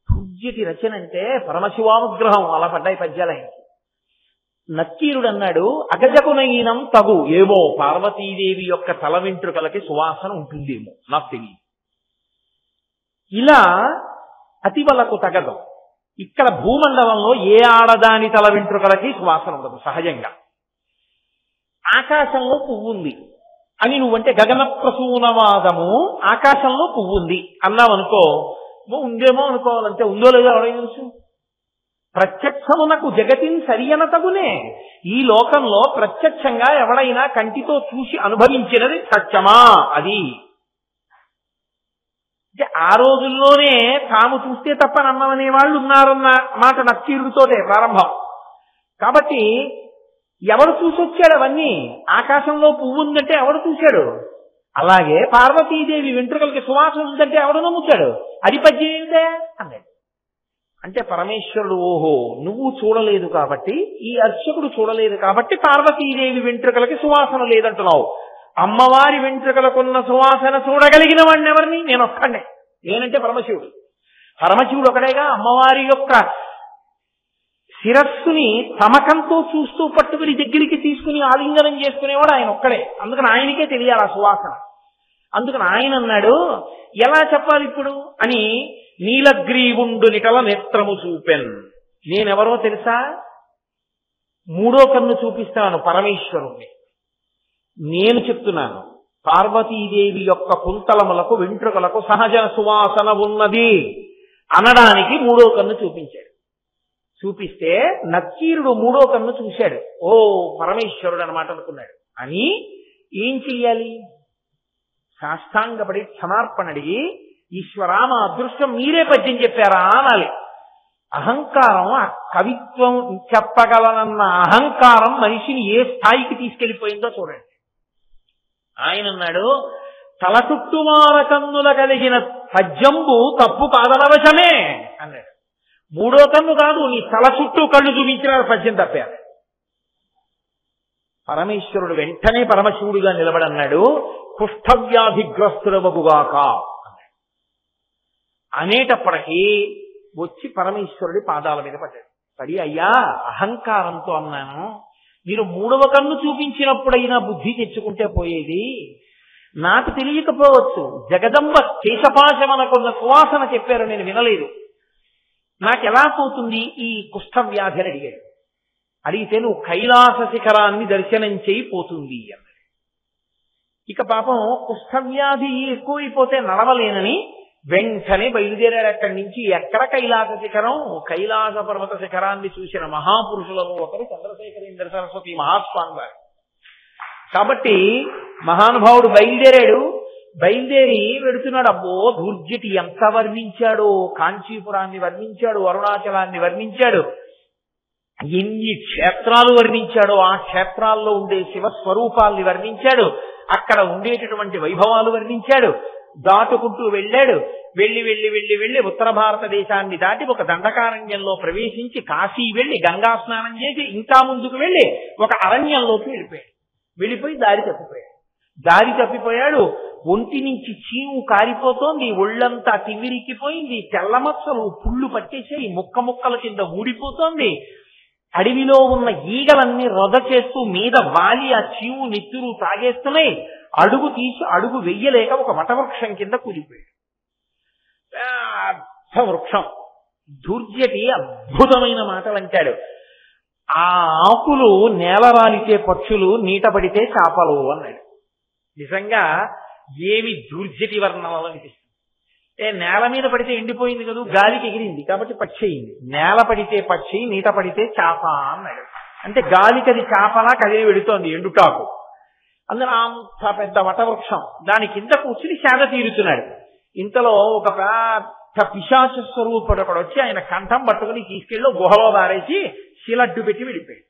[SPEAKER 1] పూజ్యతి రచన అంటే పరమశివానుగ్రహం. అలా పడ్డాయి పద్యాలకి. నక్కీరుడు అన్నాడు, అగజకునైనం తగు. ఏమో పార్వతీదేవి యొక్క తల వెంట్రుకలకి సువాసన ఉంటుందేమో, నాకు తెలియదు. ఇలా అతివలకు తగదు. ఇక్కడ భూమండలంలో ఏ ఆడదాని తల వెంట్రుకలకి సువాసన ఉండదు సహజంగా. ఆకాశంలో పువ్వు ఉంది అని నువ్వంటే గగన ప్రసూనవాదము, ఆకాశంలో పువ్వు ఉంది అన్నావనుకో, ఉందేమో అనుకోవాలంటే ఉందో లేదో ఎవరైనా తెలుసు. ప్రత్యక్షమునకు జగతిని సరియనతగునే. ఈ లోకంలో ప్రత్యక్షంగా ఎవడైనా కంటితో చూసి అనుభవించినది సత్యమా? అది అంటే ఆ రోజుల్లోనే తాము చూస్తే తప్ప నమ్మనే వాళ్ళు ఉన్నారన్న మాట నక్కీరుడితోటే ప్రారంభం. కాబట్టి ఎవడు చూసొచ్చాడు అవన్నీ? ఆకాశంలో పువ్వు ఉందంటే ఎవడు చూశాడు? అలాగే పార్వతీదేవి వెంట్రుకలకి సువాసన ఉందంటే ఎవడు నమ్ముతాడు? అది పద్యం ఏమిటే అన్నాడు. అంటే పరమేశ్వరుడు, ఓహో నువ్వు చూడలేదు కాబట్టి, ఈ అర్చకుడు చూడలేదు కాబట్టి పార్వతీదేవి వెంట్రుకలకి సువాసన లేదంటున్నావు. అమ్మవారి వెంట్రుకలకున్న సువాసన చూడగలిగిన వాడిని ఎవరిని? నేను ఒక్కడే. నేనంటే పరమశివుడు. పరమశివుడు ఒకడేగా. అమ్మవారి యొక్క శిరస్సుని తమకంతో చూస్తూ పట్టుకుని దగ్గరికి తీసుకుని ఆలింగనం చేసుకునేవాడు ఆయన ఒక్కడే. అందుకని ఆయనకే తెలియాలి ఆ సువాసన. అందుకని ఆయన అన్నాడు, ఎలా చెప్పాలి ఇప్పుడు అని, నీలగ్రీవుండు నిటల నేత్రము చూపెన్. నేనెవరో తెలుసా? మూడో కన్ను చూపిస్తాను పరమేశ్వరుణ్ణి. నేను చెప్తున్నాను, పార్వతీదేవి యొక్క కుంతలములకు వెంట్రుకలకు సహజ సువాసన ఉన్నది అనడానికి మూడో కన్ను చూపించాడు. చూపిస్తే నక్కీరుడు మూడో కన్ను చూశాడు. ఓ పరమేశ్వరుడు అనమాట అనుకున్నాడు. అని ఏం చెయ్యాలి? సాష్టాంగపడి క్షమార్పణ అడిగి, ఈశ్వరా మా అదృష్టం మీరే పద్యం చెప్పారా అనాలి. అహంకారం, ఆ కవిత్వం చెప్పగలనన్న అహంకారం మనిషిని ఏ స్థాయికి తీసుకెళ్లిపోయిందో చూడండి. ఆయన అన్నాడు, తల చుట్టుమార కన్నుల కలిగిన పద్యంబు తప్పు కాదనవశమే అన్నాడు. మూడో కన్ను కాదు, నీ తల చుట్టూ కళ్ళు చూపించిన పద్యం తప్పారు. పరమేశ్వరుడు వెంటనే పరమశివుడిగా నిలబడన్నాడు, కుష్ఠవ్యాధిగ్రస్తుడవగుగాక అన్నాడు. అనేటప్పటికీ వచ్చి పరమేశ్వరుడి పాదాల మీద పడ్డాడు. పడి, అయ్యా అహంకారంతో అన్నాను, మీరు మూడవ కన్ను చూపించినప్పుడైనా బుద్ధి తెచ్చుకుంటే పోయేది. నాకు తెలియకపోవచ్చు, జగదంబ కేశపాశమనకున్న సువాసన చెప్పారు, నేను వినలేదు. నాకెలా పోతుంది ఈ కుష్ఠవ్యాధి అని అడిగాడు. అడిగితే నువ్వు కైలాస శిఖరాన్ని దర్శనం చేయి పోతుంది అన్నాడు. ఇక పాపం కుష్ఠవ్యాధి ఎక్కువైపోతే నడవలేనని వెంటనే బయలుదేరాడు అక్కడి నుంచి. ఎక్కడ కైలాస శిఖరం? కైలాస పర్వత శిఖరాన్ని చూసిన మహాపురుషులలో ఒకరు చంద్రశేఖరేంద్ర సరస్వతి మహాస్వామి వారు. కాబట్టి మహానుభావుడు బయలుదేరి వెడుతున్నాడు. అబ్బో, దుర్జటి ఎంత వర్ణించాడో, కాంచీపురాన్ని వర్ణించాడు, అరుణాచలాన్ని వర్ణించాడు, ఎన్ని క్షేత్రాలు వర్ణించాడో ఆ క్షేత్రాల్లో ఉండే శివస్వరూపాల్ని వర్ణించాడు, అక్కడ ఉండేటటువంటి వైభవాలు వర్ణించాడు. దాటుకుంటూ వెళ్ళాడు. వెళ్ళి ఉత్తర భారతదేశాన్ని దాటి ఒక దండకారణ్యంలో ప్రవేశించి కాశీ వెళ్ళి గంగా స్నానం చేసి ఇంకా ముందుకు వెళ్ళి ఒక అరణ్యంలోకి వెళ్ళిపోయి దారి తప్పిపోయాడు. ఒంటి నుంచి చీము కారిపోతోంది, ఒళ్ళంతా తిమ్మిరిక్కిపోయింది, తెల్లమచ్చలు పుళ్ళు పట్టేసాయి, ముక్కల కింద ఊడిపోతోంది. అడవిలో ఉన్న ఈగలన్నీ రొద చేస్తూ మీద వాలి ఆ చీము నెత్తురు తాగేస్తున్నాయి. అడుగు వెయ్యలేక ఒక వటవృక్షం కింద కూలిపోయాడు. పెద్ద వృక్షం. దుర్జటి అద్భుతమైన మాటలు అంటాడు. ఆ ఆకులు నేల రాలితే పక్షులు, నీట పడితే చేపలు అన్నాడు. నిజంగా ఏమి దుర్జటి వర్ణనలు అనిపిస్తుంది. నేల మీద పడితే ఎండిపోయింది కదా, గాలికి ఎగిరింది కాబట్టి పక్షి అయింది. నేల పడితే పక్షి, నీట పడితే చేప అన్నాడు. అంటే గాలికి అది చేపలా కదిలి వెడుతోంది ఎండుటాకు. అందులో అంత పెద్ద వటవృక్షం, దాని కింద కూర్చుని సేద తీరుతున్నాడు. ఇంతలో ఒక పెద్ద పిశాచ స్వరూపుడు ఒకడు వచ్చి ఆయన కంఠం పట్టుకుని తీసుకెళ్ళి గుహలో బారేసి శిలడ్డు పెట్టి వెళ్ళిపోయాడు.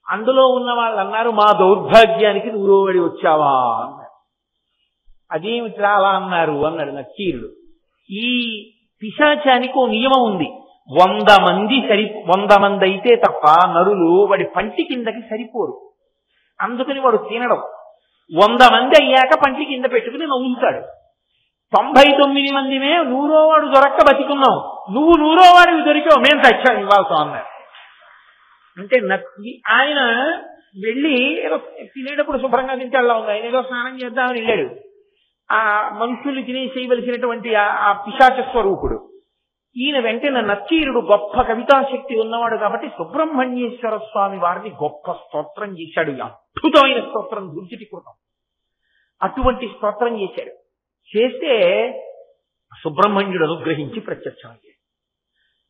[SPEAKER 1] అందులో ఉన్న వాళ్ళు అన్నారు, మా దౌర్భాగ్యానికి నువ్వురోవడి వచ్చావా అన్నారు. అదేమిట్రా అలా అన్నారు అన్నాడు నక్కీరుడు. ఈ పిశాచానికి ఓ నియమం ఉంది, 100 మంది అయితే తప్ప నరులు వాడి పంటి కిందకి సరిపోరు. అందుకని వాడు తినడం. 100 మంది అయ్యాక పంటి కింద పెట్టుకుని నవ్వుతాడు. 99 మందిమే 100వ వాడు దొరక్క బతికున్నావు, నువ్వు 100వ వాడివి దొరికావు, మేము తెచ్చాం ఇవ్వాల్సాం అన్నాడు. అంటే ఆయన వెళ్ళి ఏదో తినేటప్పుడు శుభ్రంగా తింటే అలా ఉంది, ఆయన ఏదో స్నానం చేద్దామని వెళ్ళాడు. ఆ మనుషులు చేయవలసినటువంటి ఆ పిశాచ స్వరూపుడు ఈయన వెంటనే నక్కీరుడు గొప్ప కవితాశక్తి ఉన్నవాడు కాబట్టి సుబ్రహ్మణ్యేశ్వర స్వామి వారిని గొప్ప స్తోత్రం చేశాడు. అద్భుతమైన స్తోత్రం, దుర్జటి కృతం. అటువంటి స్తోత్రం చేస్తే సుబ్రహ్మణ్యుడు అనుగ్రహించి ప్రత్యక్షమయ్యాడు.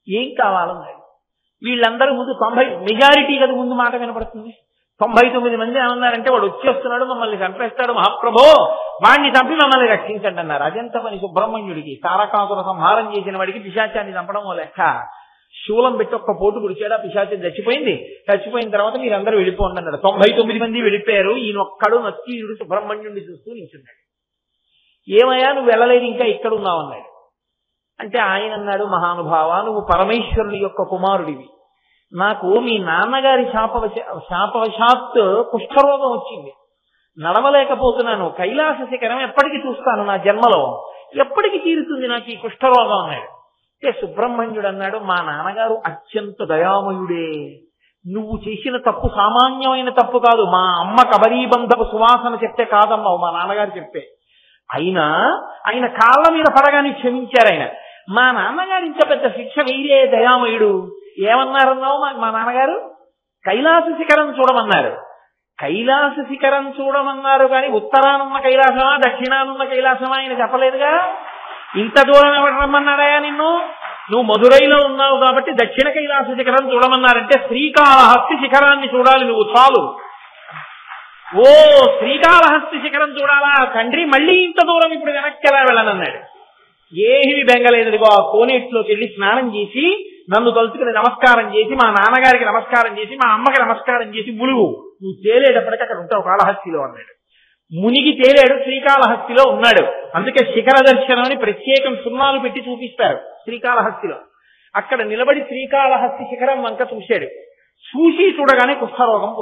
[SPEAKER 1] ఏం కావాలన్నాడు. వీళ్ళందరూ ముందు 90 మెజారిటీ కదా ముందు మాట వినపడుతుంది. 99 మంది ఏమన్నారంటే వాడు వచ్చేస్తున్నాడు, మమ్మల్ని చంపేస్తాడు మహాప్రభో, వాడిని చంపి మమ్మల్ని రక్షించండి అన్నారు. అదెంత పని సుబ్రహ్మణ్యుడికి. తారకాసుర సంహారం చేసిన వాడికి పిశాచాన్ని చంపడం లెక్క. శూలం పెట్టి ఒక్క పోటు గుడిచాడు, ఆ పిశాచం చచ్చిపోయిన తర్వాత మీరందరూ వెళ్ళిపోండి అన్నాడు. 99 మంది వెళ్ళిపోయారు. ఈయన ఒక్కడు నక్కీరుడు సుబ్రహ్మణ్యుడిని చూస్తూ నిల్చున్నాడు. ఏమయ్యా నువ్వు వెళ్ళలేదు, ఇంకా ఇక్కడ ఉన్నావు అన్నాడు. అంటే ఆయన అన్నాడు, మహానుభావ, నువ్వు పరమేశ్వరుని యొక్క కుమారుడివి, నాకు మీ నాన్నగారి శాపవశాత్ కుష్ఠరోగం వచ్చింది, నడవలేకపోతున్నాను, కైలాస శిఖరం ఎప్పటికీ చూస్తాను నా జన్మలో, ఎప్పటికీ తీరుతుంది నాకు ఈ కుష్ఠరోగం అన్నాడు. అంటే సుబ్రహ్మణ్యుడు అన్నాడు, మా నాన్నగారు అత్యంత దయామయుడే, నువ్వు చేసిన తప్పు సామాన్యమైన తప్పు కాదు, మా అమ్మ కబరీబంధపు సువాసన చెప్తే కాదమ్మావు, మా నాన్నగారు చెప్పే. అయినా ఆయన కాళ్ళ మీద పడగానే క్షమించారు. ఆయన మా నాన్నగారు ఇంత పెద్ద శిక్ష వేయలే దయామయుడు. ఏమన్నారన్నావు మా నాన్నగారు? కైలాస శిఖరం చూడమన్నారు. కైలాస శిఖరం చూడమన్నారు కానీ ఉత్తరానున్న కైలాసమా దక్షిణానున్న కైలాసమా ఆయన చెప్పలేదుగా. ఇంత దూరం ఎవరు రమ్మన్నాడయా నిన్ను? నువ్వు మధురైలో ఉన్నావు కాబట్టి దక్షిణ కైలాస శిఖరం చూడమన్నారంటే శ్రీకాళహస్తి శిఖరాన్ని చూడాలి నువ్వు, చాలు. ఓ శ్రీకాళహస్తి శిఖరం చూడాలా తండ్రి, మళ్ళీ ఇంత దూరం ఇప్పుడు వెనక్కి ఎలా వెళ్ళనన్నాడు. ఏమి బెంగలేదు. ఆ కోనేట్లోకి వెళ్ళి స్నానం చేసి నన్ను తలుచుకుని నమస్కారం చేసి మా నాన్నగారికి నమస్కారం చేసి మా అమ్మకి నమస్కారం చేసి ములుగు, నువ్వు తేలేటప్పటికీ అక్కడ ఉంటావు కాళహస్తిలో అన్నాడు. మునిగి తేలాడు, శ్రీకాళహస్తిలో ఉన్నాడు. అందుకే శిఖర దర్శనం అని ప్రత్యేకం సున్నాలు పెట్టి చూపిస్తారు శ్రీకాళహస్తిలో. అక్కడ నిలబడి శ్రీకాళహస్తి శిఖరం వంక చూశాడు. చూసి చూడగానే కుష్ఠరోగం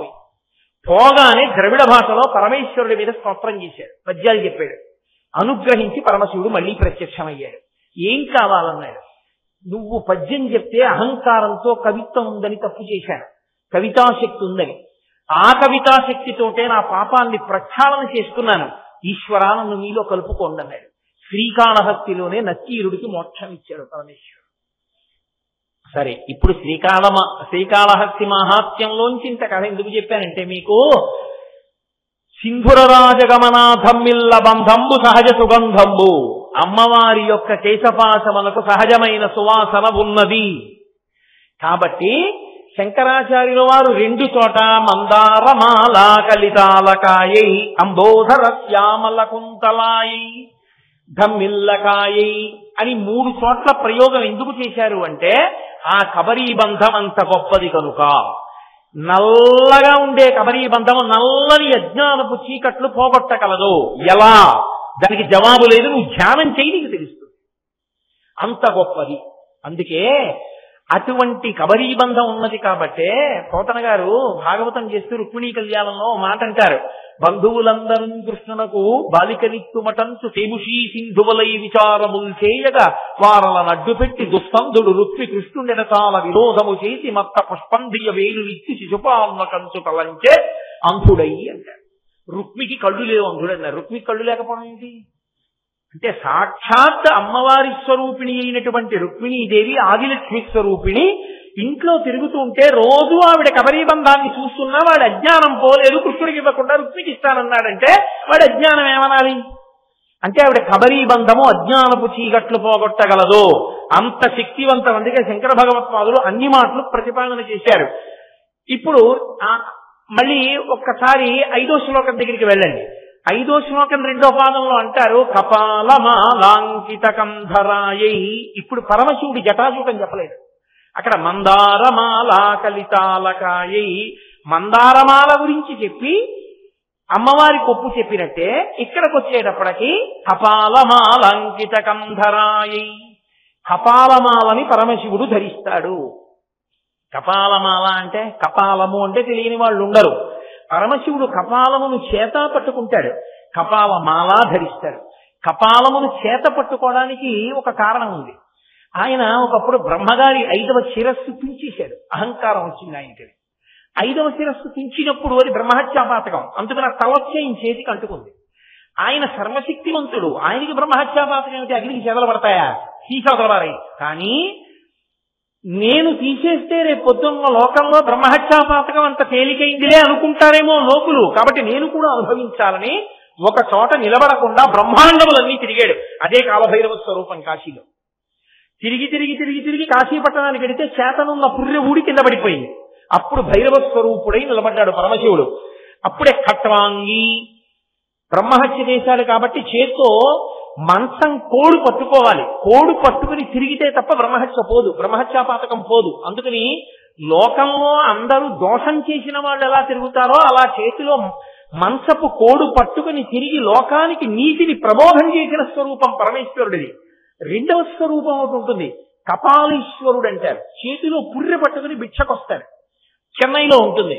[SPEAKER 1] పోగానే ద్రవిడ భాషలో పరమేశ్వరుడి మీద స్తోత్రం చేశాడు, పద్యాలు చెప్పాడు. అనుగ్రహించి పరమశివుడు మళ్లీ ప్రత్యక్షమయ్యాడు. ఏం కావాలన్నాడు. నువ్వు పద్యం చెప్తే అహంకారంతో కవిత్వం ఉందని తప్పు చేశాను, కవితాశక్తి ఉందని. ఆ కవితాశక్తితోటే నా పాపాన్ని ప్రక్షాళన చేసుకున్నాను. ఈశ్వరా నన్ను నీలో కలుపుకోండి అన్నాడు. శ్రీకాళహస్తిలోనే నక్కీరుడికి మోక్షం ఇచ్చాడు పరమేశ్వరుడు. సరే, ఇప్పుడు శ్రీకాళహస్తి మహాత్మ్యంలోంచి ఇంత కథ ఎందుకు చెప్పానంటే, మీకు సింధురరాజగమనాథమ్మిల్ల బంధంబు సహజ సుగంధంబు, అమ్మవారి యొక్క కేశపాశమునకు సహజమైన సువాసన ఉన్నది. కాబట్టి శంకరాచార్యుల వారు 2 చోట మందారమాల కలితాలకాయై అంబోధర శ్యామల కుంతలాయి ధమ్మిల్లకాయై అని 3 చోట్ల ప్రయోగం ఎందుకు చేశారు అంటే, ఆ కబరీ బంధం అంత గొప్పది కనుక. నల్లగా ఉండే కబరీ బంధం నల్లని అజ్ఞానపు చీకట్లు పోగొట్టగలదు. ఎలా? దానికి జవాబు లేదు, నువ్వు ధ్యానం చేయి, నీకు తెలుస్తుంది. అంత గొప్పది. అందుకే అటువంటి కబరీ బంధం ఉన్నది కాబట్టే పోతన గారు భాగవతం చేస్తూ రుక్మిణీ కళ్యాణంలో మాట అంటారు, బంధువులందరూ కృష్ణునకు బాలికనిత్తుమటంచు సేముషీ సింధువులై విచారముల్ చేయగా వారల నడ్డుపెట్టి దుస్తంధుడు రుక్మి కృష్ణుడెనకాల విరోధము చేసి మత్త పుష్పంధియ వేలులిచ్చి శిశుపాలన కంచు కలంచే అంధుడయి అంటారు. రుక్మికి కళ్ళు లేవు, అంధుడన్నారు. రుక్మికి కళ్ళు లేకపోవడం ఏంటి అంటే, సాక్షాత్ అమ్మవారి స్వరూపిణి అయినటువంటి రుక్మిణీదేవి ఆదిలక్ష్మి స్వరూపిణి ఇంట్లో తిరుగుతూ ఉంటే రోజు ఆవిడ కబరీబంధాన్ని చూస్తున్నా వాడి అజ్ఞానం పోలేదు. కృష్ణుడికి ఇవ్వకుండా రుక్మికి ఇస్తానన్నాడంటే వాడి అజ్ఞానం ఏమనాలి అంటే, ఆవిడ కబరీబంధము అజ్ఞానపు చీకట్లు పోగొట్టగలదు, అంత శక్తివంతం. అందుకే శంకర భగవత్పాదులు అన్ని మాటలు ప్రతిపాదన చేశారు. ఇప్పుడు మళ్ళీ ఒక్కసారి 5వ శ్లోకం దగ్గరికి వెళ్ళండి. 5వ శ్లోకం 2వ పాదంలో అంటారు, కపాలమాలాంకిత కంధరాయై. ఇప్పుడు పరమశివుడి జటాజూటం చెప్పలేదు, అక్కడ మందారమాల కలితాలకాయై. మందారమాల గురించి చెప్పి అమ్మవారి కొప్పు చెప్పినట్టే ఇక్కడికి వచ్చేటప్పటికి కపాలమాలాంకిత కంధరాయై, కపాలమాలని పరమశివుడు ధరిస్తాడు. కపాలమాల అంటే, కపాలము అంటే తెలియని వాళ్ళు ఉండరు. పరమశివుడు కపాలమును చేత పట్టుకుంటాడు, కపాలమాల ధరిస్తాడు. కపాలమును చేత పట్టుకోవడానికి ఒక కారణం ఉంది. ఆయన ఒకప్పుడు బ్రహ్మగారి 5వ శిరస్సు తుంచేశాడు, అహంకారం వచ్చింది ఆయనకి. 5వ శిరస్సు తుంచినప్పుడు అది బ్రహ్మహత్యాపాతకం, అందుకని ఆ తలొచ్చేయం చేతికి అంటుకుంది. ఆయన సర్వశక్తివంతుడు, ఆయనకి బ్రహ్మహత్యాపాతకం ఏమిటి? అగ్నికి చెదలు పడతాయా? తీసవతలవారై. కానీ నేను తీసేస్తే రేపు పొద్దున్న లోకంలో బ్రహ్మహత్యాపాతకం అంత తేలికైందిలే అనుకుంటారేమో లోకులు. కాబట్టి నేను కూడా అనుభవించాలని ఒక చోట నిలబడకుండా బ్రహ్మాండములన్నీ తిరిగాడు. అదే కాలభైరవ స్వరూపం కాశీలో. తిరిగి తిరిగి తిరిగి తిరిగి కాశీ పట్టణానికి వెడితే చేతనున్న పుర్రె ఊడి కింద పడిపోయింది. అప్పుడు భైరవ స్వరూపుడై నిలబడ్డాడు పరమశివుడు. అప్పుడే ఖట్వాంగి, బ్రహ్మహత్య చేశాడు కాబట్టి చేత్తో మంచం కోడు పట్టుకోవాలి, కోడు పట్టుకుని తిరిగితే తప్ప బ్రహ్మహత్య పోదు, బ్రహ్మహత్యాపాతకం పోదు. అందుకని లోకంలో అందరూ దోషం చేసిన వాళ్ళు ఎలా తిరుగుతారో అలా చేతిలో మంచపు కోడు పట్టుకుని తిరిగి లోకానికి నీతిని ప్రబోధం చేసిన స్వరూపం పరమేశ్వరుడిది. 2వ స్వరూపం ఒకటి ఉంటుంది, కపాలీశ్వరుడు అంటారు. చేతిలో పుర్రె పట్టుకుని భిక్షకొస్తాడు. చెన్నైలో ఉంటుంది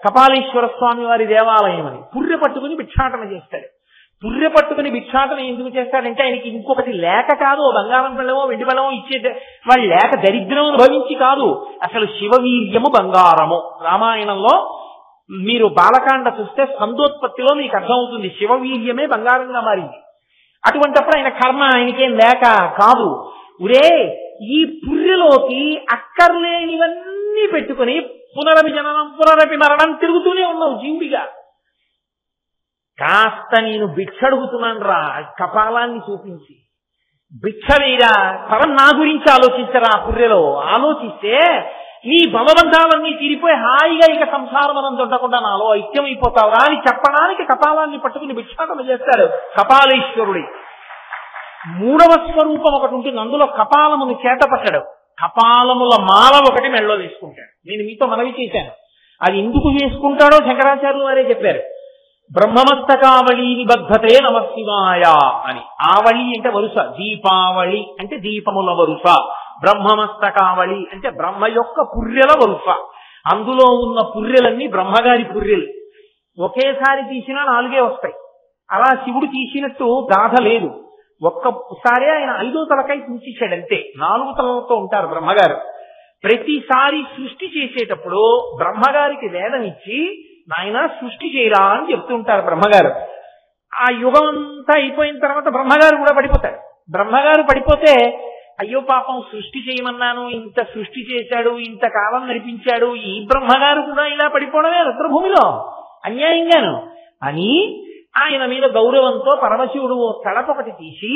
[SPEAKER 1] కపాలీశ్వర స్వామి వారి దేవాలయం అని. పుర్రె పట్టుకుని భిక్షాటన చేస్తాడు. పుర్రె పట్టుకుని భిక్షాటన ఎందుకు చేస్తాడంటే, ఆయనకి ఇంకొకటి లేక కాదు, బంగారం పిల్లమో వెండి పిల్లమో ఇచ్చే వాళ్ళు లేక దరిద్రం అనుభవించి కాదు, అసలు శివవీర్యము బంగారము. రామాయణంలో మీరు బాలకాండ చూస్తే స్కందోత్పత్తిలో మీకు అర్థమవుతుంది, శివవీర్యమే బంగారంగా మారింది. అటువంటిప్పుడు ఆయన కర్మ ఆయనకేం లేక కాదు. ఉరే, ఈ పుర్రెలోకి అక్కర్లేనివన్నీ పెట్టుకుని పునరపి జననం పునరపి మరణం తిరుగుతూనే ఉన్నావు జీవుడిగా. కాస్త నేను భిక్ష అడుగుతున్నాను రా, కపాలాన్ని చూపించి భిక్ష వేయరా, పరం నా గురించి ఆలోచించరా. పుర్రెలో ఆలోచిస్తే నీ భవబంధాలన్నీ తీరిపోయి హాయిగా ఇక సంసారం మనం దొడ్డకుండా నాలో ఐక్యమైపోతావురా అని చెప్పడానికి కపాలాన్ని పట్టుకుని భిక్షాటన చేస్తాడు కపాలేశ్వరుడి. 3వ స్వరూపం ఒకటి ఉంటుంది, అందులో కపాలమును చేత పట్టడం. కపాలముల మాల ఒకటి మెడలో వేసుకుంటాడు. నేను మీతో మనవి చేశాను. అది ఎందుకు వేసుకుంటాడో శంకరాచార్యులు వారే చెప్పారు. బ్రహ్మమస్తకావళి నిబద్ధతే నమశివాయ అని. ఆవళి అంటే వరుస, దీపావళి అంటే దీపముల వరుస, బ్రహ్మమస్తకావళి అంటే బ్రహ్మ యొక్క పుర్రెల వరుస. అందులో ఉన్న పుర్రెలన్నీ బ్రహ్మగారి పుర్రెలు. ఒకేసారి తీసినా 4 వస్తాయి. అలా శివుడు తీసినట్టు గాథ లేదు. ఒక్కసారి ఆయన 5వ తలకాయ తీసేశాడంతే. 4 తలలతో ఉంటారు బ్రహ్మగారు. ప్రతిసారి సృష్టి చేసేటప్పుడు బ్రహ్మగారికి వేదం ఇచ్చి నాయన సృష్టి చేయరా అని చెప్తుంటారు బ్రహ్మగారు. ఆ యుగం అంతా అయిపోయిన తర్వాత బ్రహ్మగారు కూడా పడిపోతారు. బ్రహ్మగారు పడిపోతే అయ్యో పాపం సృష్టి చేయమన్నాను, ఇంత సృష్టి చేశాడు, ఇంతకాలం నడిపించాడు, ఈ బ్రహ్మగారు కూడా ఇలా పడిపోవడమే రుద్రభూమిలో అన్యాయంగాను అని ఆయన మీద గౌరవంతో పరమశివుడు తలపొకటి తీసి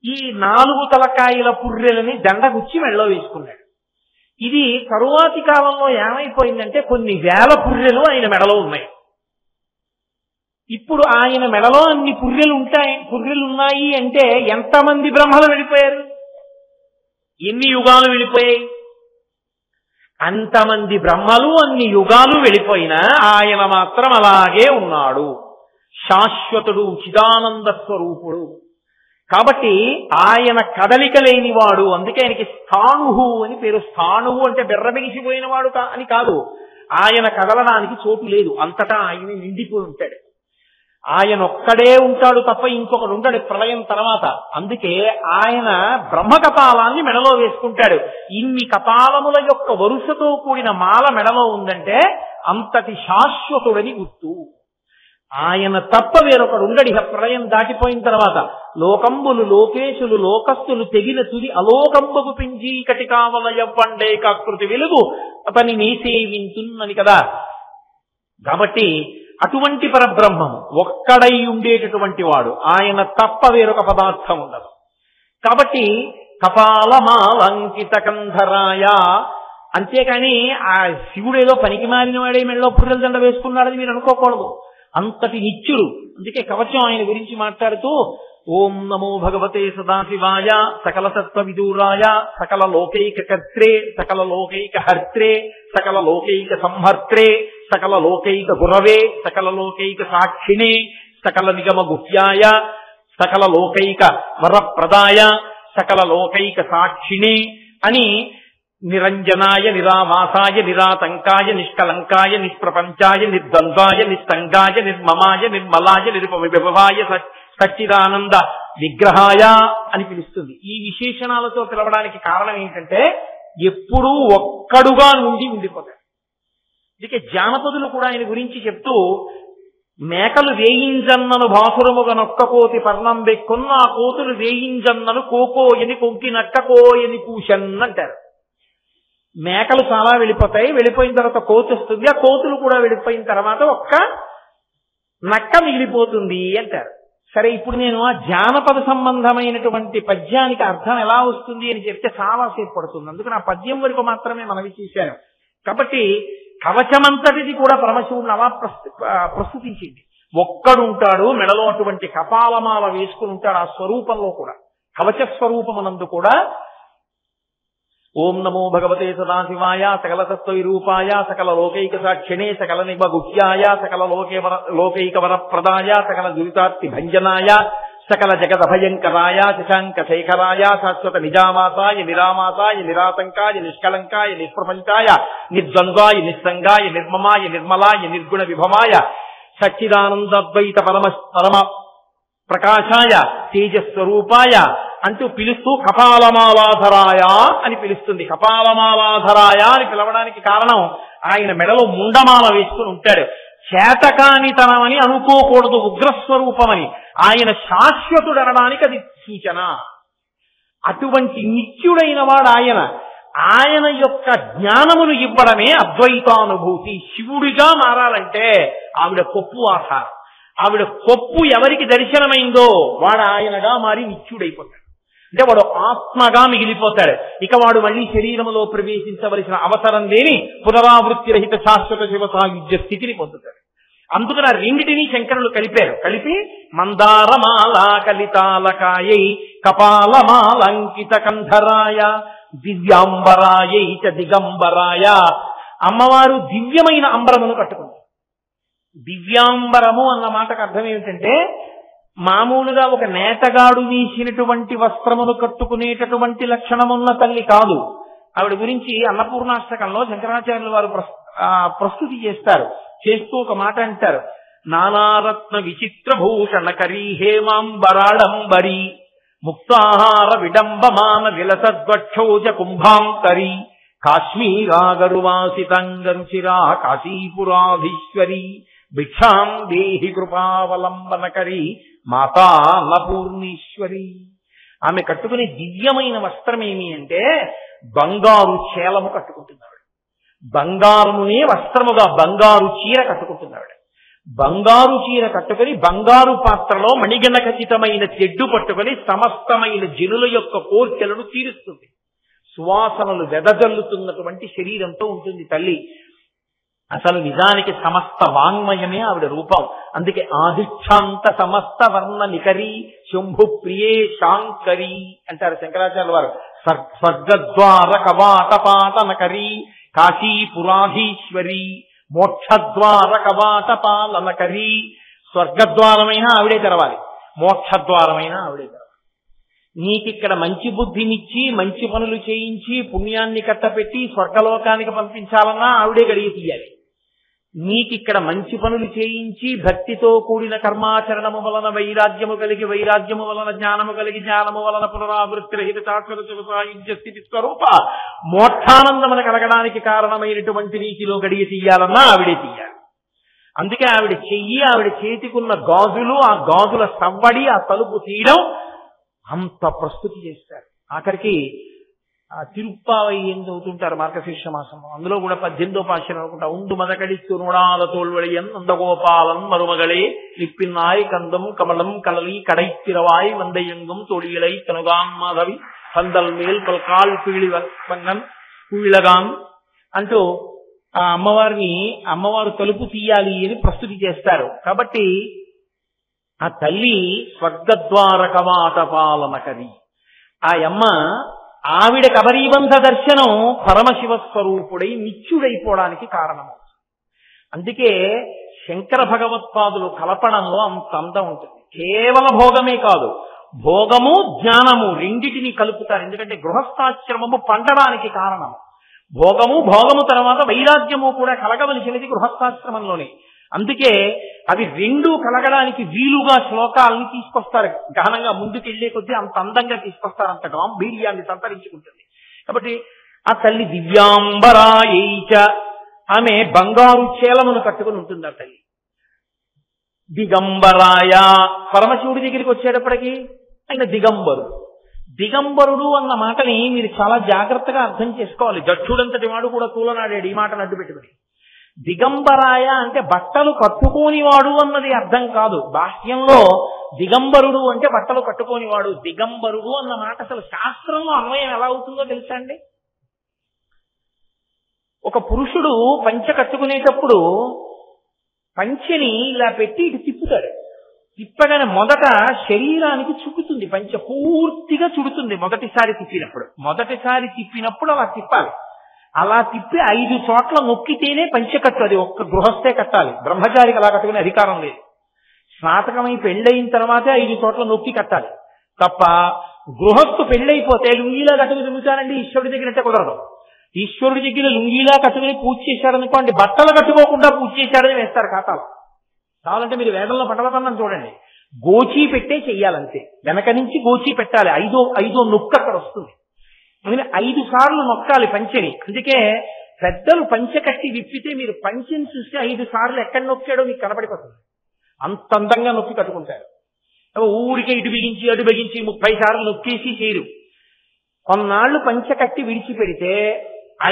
[SPEAKER 1] ఈ 4 తలకాయల పుర్రెలని దండగుచ్చి మెడలో వేసుకున్నాడు. ఇది తరువాతి కాలంలో ఏమైపోయిందంటే కొన్ని వేల పుర్రెలు ఆయన మెడలో ఉన్నాయి. ఇప్పుడు ఆయన మెడలో అన్ని పుర్రెలు ఉన్నాయి అంటే ఎంతమంది బ్రహ్మలు వెళ్ళిపోయారు, ఎన్ని యుగాలు వెళ్ళిపోయాయి? అంతమంది బ్రహ్మలు అన్ని యుగాలు వెళ్ళిపోయినా ఆయన మాత్రం అలాగే ఉన్నాడు. శాశ్వతుడు, చిదానంద స్వరూపుడు. కాబట్టి ఆయన కదలిక లేనివాడు. అందుకే ఆయనకి స్థాణువు అని పేరు. స్థాణువు అంటే బెర్రబిగిసిపోయినవాడు అని కాదు. ఆయన కదలడానికి చోటు లేదు, అంతటా ఆయన నిండిపోయి ఉంటాడు. ఆయన ఒక్కడే ఉంటాడు తప్ప ఇంకొకడు ఉంటాడు ప్రళయం తర్వాత. అందుకే ఆయన బ్రహ్మ కపాలాన్ని మెడలో వేసుకుంటాడు. ఇన్ని కపాలముల యొక్క వరుసతో కూడిన మాల మెడలో ఉందంటే అంతటి శాశ్వతుడని గుర్తు. ఆయన తప్ప వేరొకడు ఉండడి ప్రళయం దాటిపోయిన తర్వాత. లోకంబులు లోకేశులు లోకస్తులు తెగిన తుది అలోకంబకు పింజీ కటికావలయ పండే కాకృతి వెలుగు అతని నీ సేవించున్నని కదా. కాబట్టి అటువంటి పరబ్రహ్మము ఒక్కడై ఉండేటటువంటి వాడు. ఆయన తప్ప వేరొక పదార్థం ఉండదు. కాబట్టి కపాలమాలంకిత కంధరాయ. అంతేకాని ఆ శివుడేదో పనికి మారిన వాడే మెడలో పుర్రెల దండ వేసుకున్నాడని మీరు అనుకోకూడదు. అంతటి నిత్యుడు. అందుకే కవచం ఆయన గురించి మాట్లాడుతూ ఓం నమో భగవతే సదాశివాయ సకల సత్వ విదూరాయ సకల లోకైక కర్త్రే సకల లోకైక హర్త్రే సకల లోకైక సంహర్త్రే సకల లోకైక గురవే సకల లోకైక సాక్షిణే సకల నిగమ గుహ్యాయ సకల లోకైక వరప్రదాయ సకల లోకైక సాక్షిణే అని నిరంజనాయ నిరామాసాయ నిరాతంకాయ నిష్కలంకాయ నిష్ప్రపంచాయ నిర్ద్వంద్వాయ నిస్సంగాయ నిర్మమాయ నిర్మలాయ నిరుపవిభవాయ సచ్చిదానంద విగ్రహాయ అని పిలుస్తుంది. ఈ విశేషణాలతో పిలవడానికి కారణం ఏంటంటే ఎప్పుడూ ఒక్కడుగా ఉండిపోతాడు. అందుకే జానపదులు కూడా ఆయన గురించి చెప్తూ మేకలు వేయింజన్నను భాసురముగా నొక్కపోతి పర్ణం బెక్కున్న ఆ కోతులు వేయింజన్నను కోకోయని కొంకి నక్కకోయని కూషన్ అంటారు. మేకలు చాలా వెళ్ళిపోతాయి, వెళ్ళిపోయిన తర్వాత కోతి వస్తుంది, ఆ కోతులు కూడా వెళ్ళిపోయిన తర్వాత ఒక్క నక్క మిగిలిపోతుంది అంటారు. సరే, ఇప్పుడు నేను ఆ జానపద సంబంధమైనటువంటి పద్యానికి అర్థం ఎలా వస్తుంది అని చెప్తే చాలాసేపు పడుతుంది. అందుకు నా పద్యం వరకు మాత్రమే మనవి చేశాను. కాబట్టి కవచమంతటిది కూడా పరమశివుడిని అలా ప్రస్తుతించింది. ఒక్కడుంటాడు మెడలో అటువంటి కపాలమాల వేసుకుని ఉంటాడు. ఆ స్వరూపంలో కూడా కవచ స్వరూపమునందు కూడా ఓం నమో భగవతే సదాశివాయ సకల తత్వ విరూపాయ సకల లోకైక సాక్షిణే సకల నిగమ గుహ్యాయ సకల లోకైక వరప్రదాయ సకల దురితార్తి భంజనాయ సకల జగద భయంకరాయ శశాంక శేఖరాయ శాశ్వత నిజామాసాయ నిరామాసాయ నిరాతంకాయ నిష్కలంకాయ నిష్ప్రపంచాయ నిర్ద్వంద్వాయ నిస్సంగాయ నిర్మమాయ నిర్మలాయ నిర్గుణ విభవాయ సచ్చిదానందద్వైత పరమ ప్రకాశాయ తేజస్వరూపాయ అంటూ పిలుస్తూ కపాలమాలాధరాయ అని పిలుస్తుంది. కపాలమాలాధరాయ అని పిలవడానికి కారణం ఆయన మెడలో ముండమాల వేసుకుని ఉంటాడు. చేతకానితనమని అనుకోకూడదు, ఉగ్రస్వరూపమని. ఆయన శాశ్వతుడు అనడానికి అది సూచన. అటువంటి నిత్యుడైన వాడు ఆయన. ఆయన యొక్క జ్ఞానమును ఇవ్వడమే అద్వైతానుభూతి. శివుడిగా మారాలంటే ఆవిడ కొప్పు ఆధారం. ఆవిడ కొప్పు ఎవరికి దర్శనమైందో వాడు ఆయనగా మారి నిత్యుడైపోతాడు. అంటే వాడు ఆత్మగా మిగిలిపోతాడు. ఇక వాడు మళ్ళీ శరీరములో ప్రవేశించవలసిన అవసరం లేని పునరావృత్తి రహిత శాశ్వత శివ సాయుధ్య స్థితిని పొందుతాడు. అందుకని ఆ రెండిటినీ శంకరులు కలిపారు. కలిపి మందారమాల కలితాలకాయై కపాలమాలంకిత కంధరాయ దివ్యాంబరాయై చ దిగంబరాయ. అమ్మవారు దివ్యమైన అంబరమును కట్టుకుంది. దివ్యాంబరము అన్న మాటకు అర్థం ఏమిటంటే, మామూలుగా ఒక నేతగాడు వీసినటువంటి వస్త్రమును కట్టుకునేటటువంటి లక్షణమున్న తల్లి కాదు. ఆవిడ గురించి అన్నపూర్ణాష్టకంలో శంకరాచార్యులు వారు ప్రస్తుతి చేస్తూ ఒక మాట అంటారు. నానారత్న విచిత్ర భూషణకరీ హేమాంబరాడంబరీ ముక్తాహార విడంబమాన విలసద్వక్షోజ కుంభాంకరీ కాశ్మీరాగరువాసితంగరుచిరా కాశీపురాధీశ్వరీ భిక్షాం దేహి కృపావలంబనకరీ మాతా అన్నపూర్ణేశ్వరి. ఆమె కట్టుకునే దివ్యమైన వస్త్రం ఏమి అంటే బంగారు చేలము కట్టుకుంటున్నాడు. బంగారమునే వస్త్రముగా బంగారు చీర కట్టుకుంటున్నాడు. బంగారు చీర కట్టుకుని బంగారు పాత్రలో మణిగణ ఖచ్చితమైన తెడ్డు పట్టుకుని సమస్తమైన జనుల యొక్క కోర్కెలను తీరుస్తుంది. సువాసనలు వెదజల్లుతున్నటువంటి శరీరంతో ఉంటుంది తల్లి. అసలు నిజానికి సమస్త వాంగ్మయమే ఆవిడ రూపం. అందుకే ఆదిక్షాంత సమస్త వర్ణ నికరీ శంభు ప్రియే శాంకరీ అంటారు శంకరాచార్యుల వారు. స్వర్గద్వార కవాటపాటనకరీ కాశీపురాధీశ్వరి మోక్షద్వార కవాటపాలనకరీ. స్వర్గద్వారమైనా ఆవిడే తెరవాలి, మోక్షద్వారమైనా ఆవిడే తెరవాలి. నీకిక్కడ మంచి బుద్ధినిచ్చి మంచి పనులు చేయించి పుణ్యాన్ని కట్టపెట్టి స్వర్గలోకానికి పంపించాలన్నా ఆవిడే గడియ తీయాలి. నీకిక్కడ మంచి పనులు చేయించి భక్తితో కూడిన కర్మాచరణము వలన వైరాగ్యము కలిగి వైరాగ్యము వలన జ్ఞానము కలిగి జ్ఞానము వలన పునరావృత్తి రహిత శాశ్వత సాయుధ్య స్థితి స్వరూప మోక్షానందమును కలగడానికి కారణమైనటువంటి నీతిలో గడియ తీయాలన్నా ఆవిడే తీయాలి. అందుకే ఆవిడ చెయ్యి, ఆవిడ చేతికున్న గాజులు, ఆ గాజుల సవ్వడి, ఆ తలుపు తీయడం అంత ప్రస్తుతి చేస్తారు. ఆఖరికి తిరుప్పావై ఏం చదువుతుంటారు మార్గశీర్ష మాసంలో. అందులో కూడా 18వ పాశనం అనుకుంటా. ఉండు మదకడిస్తు రుణాల తోల్వడియన్ నందగోపాలన్ మరుమగళే నిప్పిన్నాయ్ కందం కమలం కలలి కడైத்திரவாய் வந்தையெங்கும் தொழிலை கனுகான் மாதவி పందల్ మేల్ పల్కాల్ పీళి పంగన్ కువిళగాన్ అంటూ ఆ అమ్మవారు తలుపు తీయాలి అని ప్రస్తుతి చేస్తారు. కాబట్టి ఆ తల్లి స్వర్గద్వార కవాటపాలనకరి. ఆ అమ్మ ఆవిడ కబరీబంధ దర్శనం పరమశివ స్వరూపుడై నిత్యుడైపోవడానికి కారణము. అందుకే శంకర భగవత్పాదులు కలపడంలో అంత అందం ఉంటుంది. కేవల భోగమే కాదు, భోగము జ్ఞానము రెండిటిని కలుపుతారు. ఎందుకంటే గృహస్థాశ్రమము పండడానికి కారణం భోగము తర్వాత వైరాగ్యము కూడా కలగవలసినది గృహస్థాశ్రమంలోనే. అందుకే అవి రెండూ కలగడానికి వీలుగా శ్లోకాలని తీసుకొస్తారు. గహనంగా ముందుకెళ్లే కొద్దీ అంత అందంగా తీసుకొస్తారు, అంత గాంభీర్యాన్ని సంతరించుకుంటుంది. కాబట్టి ఆ తల్లి దివ్యాంబరాయైచ, ఆమె బంగారు చేలమును కట్టుకుని ఉంటుంది ఆ తల్లి. దిగంబరాయ, పరమశివుడి దగ్గరికి వచ్చేటప్పటికి ఆయన దిగంబరుడు అన్న మాటని మీరు చాలా జాగ్రత్తగా అర్థం చేసుకోవాలి. దక్షుడంతటి వాడు కూడా తూలనాడాడు ఈ మాటను అడ్డు పెట్టుకుని. దిగంబరాయ అంటే బట్టలు కట్టుకోనివాడు అన్నది అర్థం కాదు. బాహ్యంలో దిగంబరుడు అంటే బట్టలు కట్టుకోనివాడు. దిగంబరుడు అన్న మాట అసలు శాస్త్రంలో అన్వయం ఎలా అవుతుందో తెలుసా అండి? ఒక పురుషుడు పంచ కట్టుకునేటప్పుడు పంచెని ఇలా పెట్టి ఇటు తిప్పుతాడు. తిప్పగానే మొదట శరీరానికి చుక్కుతుంది, పంచె పూర్తిగా చుడుతుంది. మొదటిసారి తిప్పినప్పుడు అలా తిప్పాలి. అలా తిప్పి 5 చోట్ల నొక్కితేనే పంచకట్టు. అది ఒక్క గృహస్థే కట్టాలి, బ్రహ్మచారికి అలా కట్టుకునే అధికారం లేదు. స్నాతకమై పెళ్ళయిన తర్వాతే 5 చోట్ల నొక్కి కట్టాలి తప్ప గృహస్థు పెళ్ళైపోతే లుంగీలా కట్టుకుని తిరుగుతారండి. ఈశ్వరుడి దగ్గర అంటే కుదరదు. ఈశ్వరుడి దగ్గర లుంగీలా కట్టుకుని పూజ చేశాడనుకోండి, బట్టలు కట్టుకోకుండా పూజ చేశాడని వేస్తారు ఖాతాలో. కావాలంటే మీరు వేదంలో పటవతన్నం చూడండి, గోచీ పెట్టే చెయ్యాలంతే. వెనక నుంచి గోచీ పెట్టాలి. ఐదో నొక్కు అక్కడ వస్తుంది. 5 సార్లు నొక్కాలి పంచెని. అందుకే పెద్దలు పంచె కట్టి విప్పితే మీరు పంచెని చూస్తే 5 సార్లు ఎక్కడ నొక్కాడో మీకు కనపడిపోతుంది. అంత అందంగా నొక్కి కట్టుకుంటారు. ఊరికే ఇటు బిగించి అటు బిగించి 30 సార్లు నొక్కేసి చేయరు. కొన్నాళ్లు పంచె కట్టి విడిచిపెడితే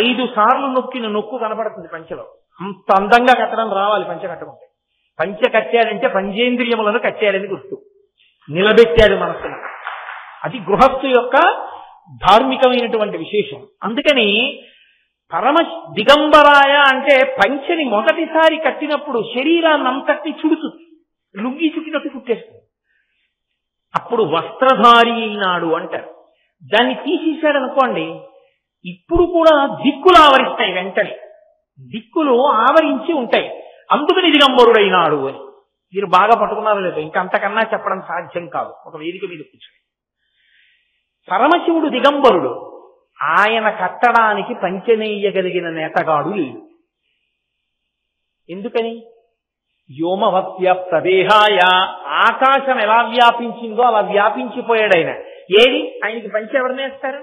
[SPEAKER 1] 5 సార్లు నొక్కిన నొక్కు కనపడుతుంది పంచెలో. అంత అందంగా కట్టడం రావాలి పంచె కట్టుకుంటే. పంచె కట్టాడంటే పంచేంద్రియములను కట్టాడని గుర్తు, నిలబెట్టాడు మనస్సును. అది గృహస్థు యొక్క ధార్మికమైనటువంటి విశేషం. అందుకని దిగంబరాయ అంటే పంచెని మొదటిసారి కట్టినప్పుడు శరీరాన్ని అంతటి చుడుతుంది, లుంగి చుట్టినట్టు చుట్టేస్తుంది. అప్పుడు వస్త్రధారి అయినాడు అంటారు. దాన్ని తీసేశాడనుకోండి, ఇప్పుడు కూడా దిక్కులు ఆవరిస్తాయి, వెంటనే దిక్కులు ఆవరించి ఉంటాయి. అందుకని దిగంబరుడైనాడు అని. మీరు బాగా పట్టుకున్నారో లేదో, ఇంకా అంతకన్నా చెప్పడం సాధ్యం కాదు ఒక వేదిక మీద కూర్చొని. పరమశివుడు దిగంబరుడు. ఆయన కట్టడానికి పంచనేయగలిగిన నేతగాడు లేడు. ఎందుకని? వ్యోమవత్యప్తదేహాయ, ఆకాశం ఎలా వ్యాపించిందో అలా వ్యాపించిపోయాడు ఆయన. ఏది ఆయనకి పంచి ఎవరు నేస్తారు?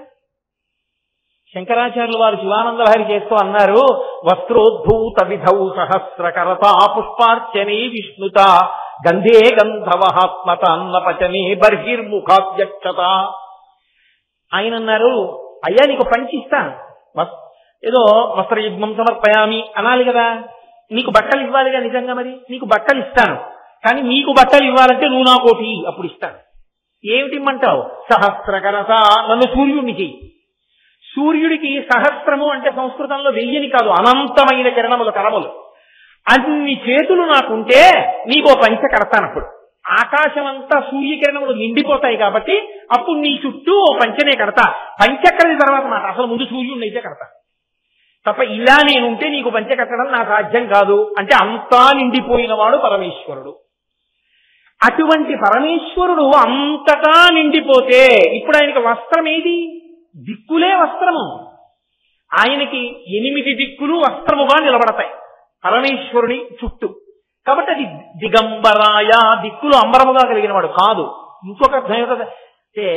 [SPEAKER 1] శంకరాచార్యులు వారు శివానందలహరి చేస్తూ అన్నారు, వస్త్రోద్భూత విధౌ సహస్రకరతా పుష్పార్చనే విష్ణుత గంధే గంధవహాత్మత అన్నపచనే బర్హిర్ముఖావ్యక్షత. ఆయన అన్నారు, అయ్యా నీకు పంచి ఇస్తాను, ఏదో వస్త్రయుగ్మం సమర్పయామి అనాలి కదా, నీకు బట్టలు ఇవ్వాలిగా నిజంగా, మరి నీకు బట్టలు ఇస్తాను, కానీ నీకు బట్టలు ఇవ్వాలంటే నువ్వు నా కోటి అప్పుడు ఇస్తాను. ఏమిటిమ్మంటావు? సహస్రకరత, నన్ను సూర్యుడిని చెయ్యి. సూర్యుడికి సహస్రము అంటే సంస్కృతంలో వెయ్యని కాదు, అనంతమైన కిరణములు, కరములు. అన్ని చేతులు నాకుంటే నీకో పంచ కడతానప్పుడు. ఆకాశమంతా సూర్యకిరణములు నిండిపోతాయి కాబట్టి అప్పుడు నీ చుట్టూ ఓ పంచనే కడతా. పంచక్కడి తర్వాత మాట, అసలు ముందు సూర్యుడిని అయితే కడతా తప్ప ఇలా నేనుంటే నీకు పంచ కట్టడం నా సాధ్యం కాదు అంటే అంతా నిండిపోయిన వాడు పరమేశ్వరుడు. అటువంటి పరమేశ్వరుడు అంతటా నిండిపోతే ఇప్పుడు ఆయనకి వస్త్రం ఏది? దిక్కులే వస్త్రము. ఆయనకి 8 దిక్కులు వస్త్రముగా నిలబడతాయి పరమేశ్వరుని చుట్టూ. కాబట్టి అది దిగంబరాయ, దిక్కులు అంబరముగా కలిగిన వాడు కాదు. ఇంకొక అర్థం అంటే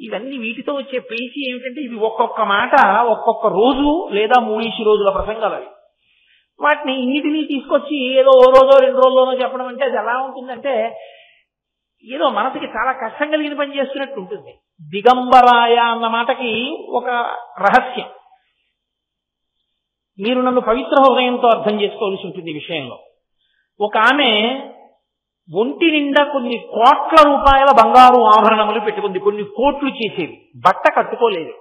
[SPEAKER 1] ఇవన్నీ వీటితో వచ్చే పేచి ఏమిటంటే ఇవి ఒక్కొక్క మాట ఒక్కొక్క రోజు లేదా 3 రోజుల ప్రసంగాలు అవి. వాటిని ఇన్నిటినీ తీసుకొచ్చి ఏదో ఓ రోజో 2 రోజుల్లోనో చెప్పడం అంటే అది ఎలా ఉంటుందంటే ఏదో మనసుకి చాలా కష్టం కలిగిన పని చేస్తున్నట్టు ఉంటుంది. దిగంబరాయ అన్న మాటకి ఒక రహస్యం. మీరు నన్ను పవిత్ర హృదయంతో అర్థం చేసుకోవాల్సి ఉంటుంది ఈ విషయంలో. ఒక ఆమె ఒంటి నిండా కొన్ని కోట్ల రూపాయల బంగారు ఆభరణములు పెట్టుకుంది, కొన్ని కోట్లు చేసేవి, బట్ట కట్టుకోలేదు.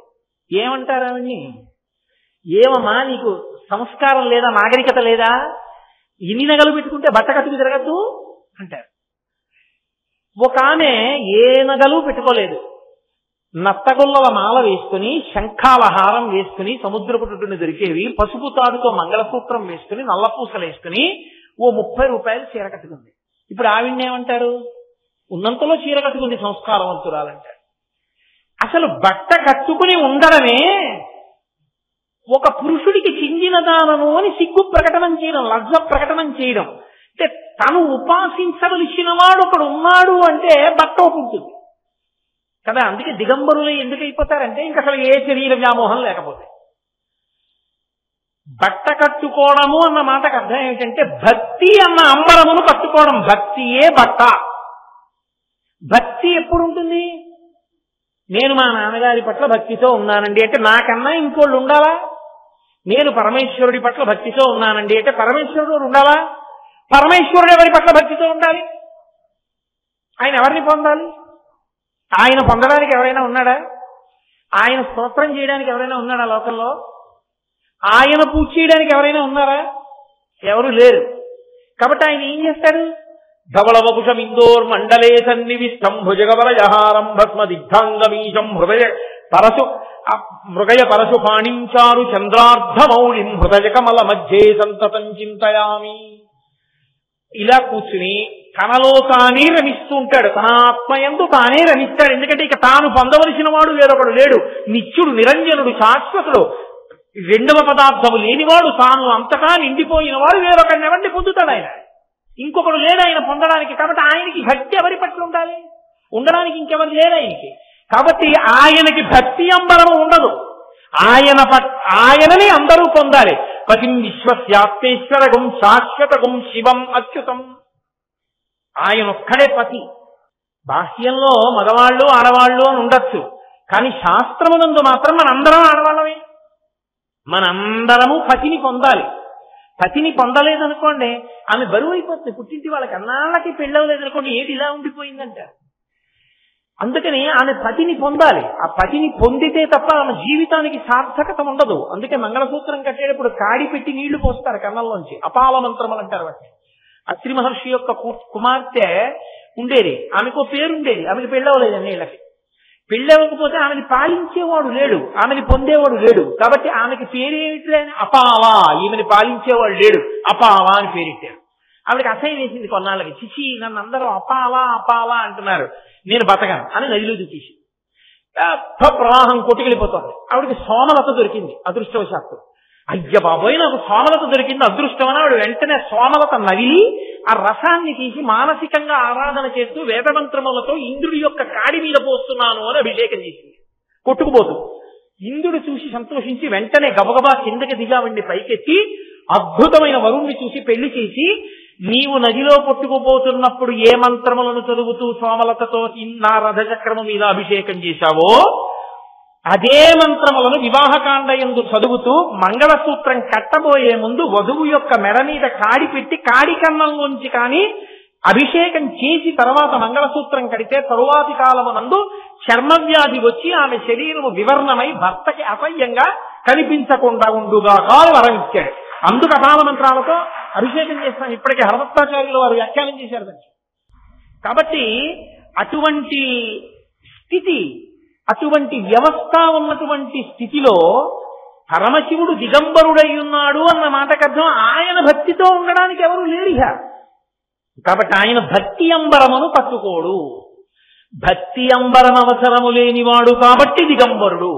[SPEAKER 1] ఏమంటారు ఆవిడ్ని? ఏమమ్మా నీకు సంస్కారం లేదా, నాగరికత లేదా, ఇన్ని నగలు పెట్టుకుంటే బట్ట కట్టుకు తిరగద్దు అంటారు. ఒక ఆమె ఏ నగలు పెట్టుకోలేదు, నత్తగొల్లల మాల వేసుకుని, శంఖాల హారం వేసుకుని, సముద్రపు చుట్టూని దొరికేవి, పసుపు తాడుతో మంగళసూత్రం వేసుకుని, నల్లపూసలు వేసుకుని ఓ 30 రూపాయలు చీర కట్టుకుంది. ఇప్పుడు ఆవిడ్నేమంటారు? ఉన్నంతలో చీర కట్టుకుంది, సంస్కారవంతురాలంటారు. అసలు బట్ట కట్టుకుని ఉండడమే ఒక పురుషుడికి చెందినదానము అని సిగ్గు ప్రకటనం చేయడం, లజ్జ ప్రకటనం చేయడం. అంటే తను ఉపాసించవలసిన వాడు ఒకడు ఉన్నాడు అంటే బట్ట ఉంటుంది కదా. అందుకే దిగంబరులు ఎందుకు అయిపోతారంటే ఇంక అసలు ఏ శరీర వ్యామోహం లేకపోతే. బట్ట కట్టుకోవడము అన్న మాటకు అర్థం ఏమిటంటే భక్తి అన్న అంబరమును కట్టుకోవడం. భక్తియే బట్ట. భక్తి ఎప్పుడు ఉంటుంది? నేను మా నాన్నగారి పట్ల భక్తితో ఉన్నానండి అంటే నాకన్నా ఇంకోళ్ళు ఉండాలా? నేను పరమేశ్వరుడి పట్ల భక్తితో ఉన్నానండి అంటే పరమేశ్వరుడు ఉండాలా? పరమేశ్వరుడు ఎవరి పట్ల భక్తితో ఉండాలి? ఆయన ఎవరిని పొందాలి? ఆయన పొందడానికి ఎవరైనా ఉన్నాడా? ఆయన స్తోత్రం చేయడానికి ఎవరైనా ఉన్నాడా లోకంలో? ఆయన పూజ చేయడానికి ఎవరైనా ఉన్నారా? ఎవరు లేరు. కాబట్టి ఆయన ఏం చేస్తాడు? ధవళవపుషం ఇందోర్ మండలే సన్నివిష్టం భుజగవరజహారం భస్మ దిగ్ధాంగమీశం మృగయ పరశు పాణించారు చంద్రార్ధమౌళిం హృదయ కమల మధ్యే సంతతం చింతయామి. ఇలా కూర్చుని తనలో తానే రమిస్తూ ఉంటాడు. తన ఆత్మయందు తానే రమిస్తాడు. ఎందుకంటే ఇక తాను పొందవలసిన వాడు వేరొకడు లేడు. నిత్యుడు, నిరంజనుడు, శాశ్వతుడు, రెండవ పదార్థము లేనివాడు, తాను అంతటా నిండిపోయిన వాడు వేరొకడిని ఎవరిని పొందుతాడు ఆయన? ఇంకొకడు లేడు ఆయన పొందడానికి. కాబట్టి ఆయనకి భక్తి ఎవరి పట్ల ఉండాలి? ఉండడానికి ఇంకెవరు లేరు ఆయనకి. కాబట్టి ఆయనకి భక్తి అంబరము ఉండదు. ఆయనని అందరూ పొందాలి. పతిం విశ్వస్యాత్మేశ్వరగం శాశ్వతగం శివం అచ్యుతం. ఆయనొక్కడే పతి. బాహ్యంలో మగవాళ్ళు ఆడవాళ్ళు అని ఉండొచ్చు, కానీ శాస్త్రమునందు మాత్రం మనందరం ఆడవాళ్ళమే. మనందరము పతిని పొందాలి. పతిని పొందలేదనుకోండి ఆమె బరువు అయిపోతుంది. పుట్టింటి వాళ్ళకి అన్నాళ్ళకి పెళ్ళవలేదనుకోండి, ఏది ఇలా ఉండిపోయిందంట. అందుకని ఆమె పతిని పొందాలి. ఆ పతిని పొందితే తప్ప ఆమె జీవితానికి సార్థకత ఉండదు. అందుకే మంగళసూత్రం కట్టేటప్పుడు కాడి పెట్టి నీళ్లు పోస్తారు కన్నంలోంచి. అపాల మంత్రములు అంటారు వాటిని. అత్రి మహర్షి యొక్క కుమార్తె ఉండేది, ఆమెకు పేరుండేది, ఆమెకు పెళ్ళవలేదు అన్నేళ్ళకి. పెళ్ళవకపోతే ఆమెని పాలించేవాడు లేడు, ఆమెని పొందేవాడు లేడు. కాబట్టి ఆమెకి పేరేమిటి? అపావా. ఈమెని పాలించేవాడు లేడు, అపావా అని పేరెట్టారు. ఆవిడకి అసహ్యం వేసింది కొన్నాళ్ళకి. చిచి, నన్ను అందరూ అపావా అపావా అంటున్నారు, నేను బతకను అని నదిలో దూకేసి ప్రవాహం కొట్టుకెళ్ళిపోతుంది. ఆవిడకి సోమలత దొరికింది అదృష్టవశాత్తు. అయ్య బాబోయ్, నాకు సోమలత దొరికింది అదృష్టం అని ఆవిడ వెంటనే సోమలత నవిలి ఆ రసాన్ని తీసి మానసికంగా ఆరాధన చేస్తూ వేదమంత్రములతో ఇంద్రుడి యొక్క కాడి మీద పోస్తున్నాను అని అభిషేకం చేసింది కొట్టుకుపోతూ. ఇంద్రుడు చూసి సంతోషించి వెంటనే గబగబా కిందకి దిగావండి పైకెత్తి అద్భుతమైన వరుణ్ణి చూసి పెళ్లి చేసి, నీవు నదిలో కొట్టుకుపోతున్నప్పుడు ఏ మంత్రములను చదువుతూ సోమలతతో నా రథచక్రము మీద అభిషేకం చేశావో అదే మంత్రములను వివాహకాండయందు చదువుతూ మంగళసూత్రం కట్టబోయే ముందు వధువు యొక్క మెడ మీద కాడి పెట్టి కాడి కన్నంలోంచి కానీ అభిషేకం చేసి తర్వాత మంగళసూత్రం కడితే తరువాతి కాలమునందు చర్మవ్యాధి వచ్చి ఆమె శరీరము వివర్ణమై భర్తకి అసహ్యంగా కనిపించకుండా ఉండుగా వరం ఇచ్చాడు. అందుకు అపాల మంత్రాలతో అభిషేకం చేస్తాం. ఇప్పటికీ హరదత్తాచార్యులు వారు వ్యాఖ్యానం చేశారు దాన్ని. కాబట్టి అటువంటి స్థితి, అటువంటి వ్యవస్థ ఉన్నటువంటి స్థితిలో పరమశివుడు దిగంబరుడై ఉన్నాడు అన్న మాటకు అర్థం ఆయన భక్తితో ఉండడానికి ఎవరు లేరిగా. కాబట్టి ఆయన భక్తి అంబరమును పట్టుకోడు. భక్తి అంబరం అవసరము లేనివాడు కాబట్టి దిగంబరుడు,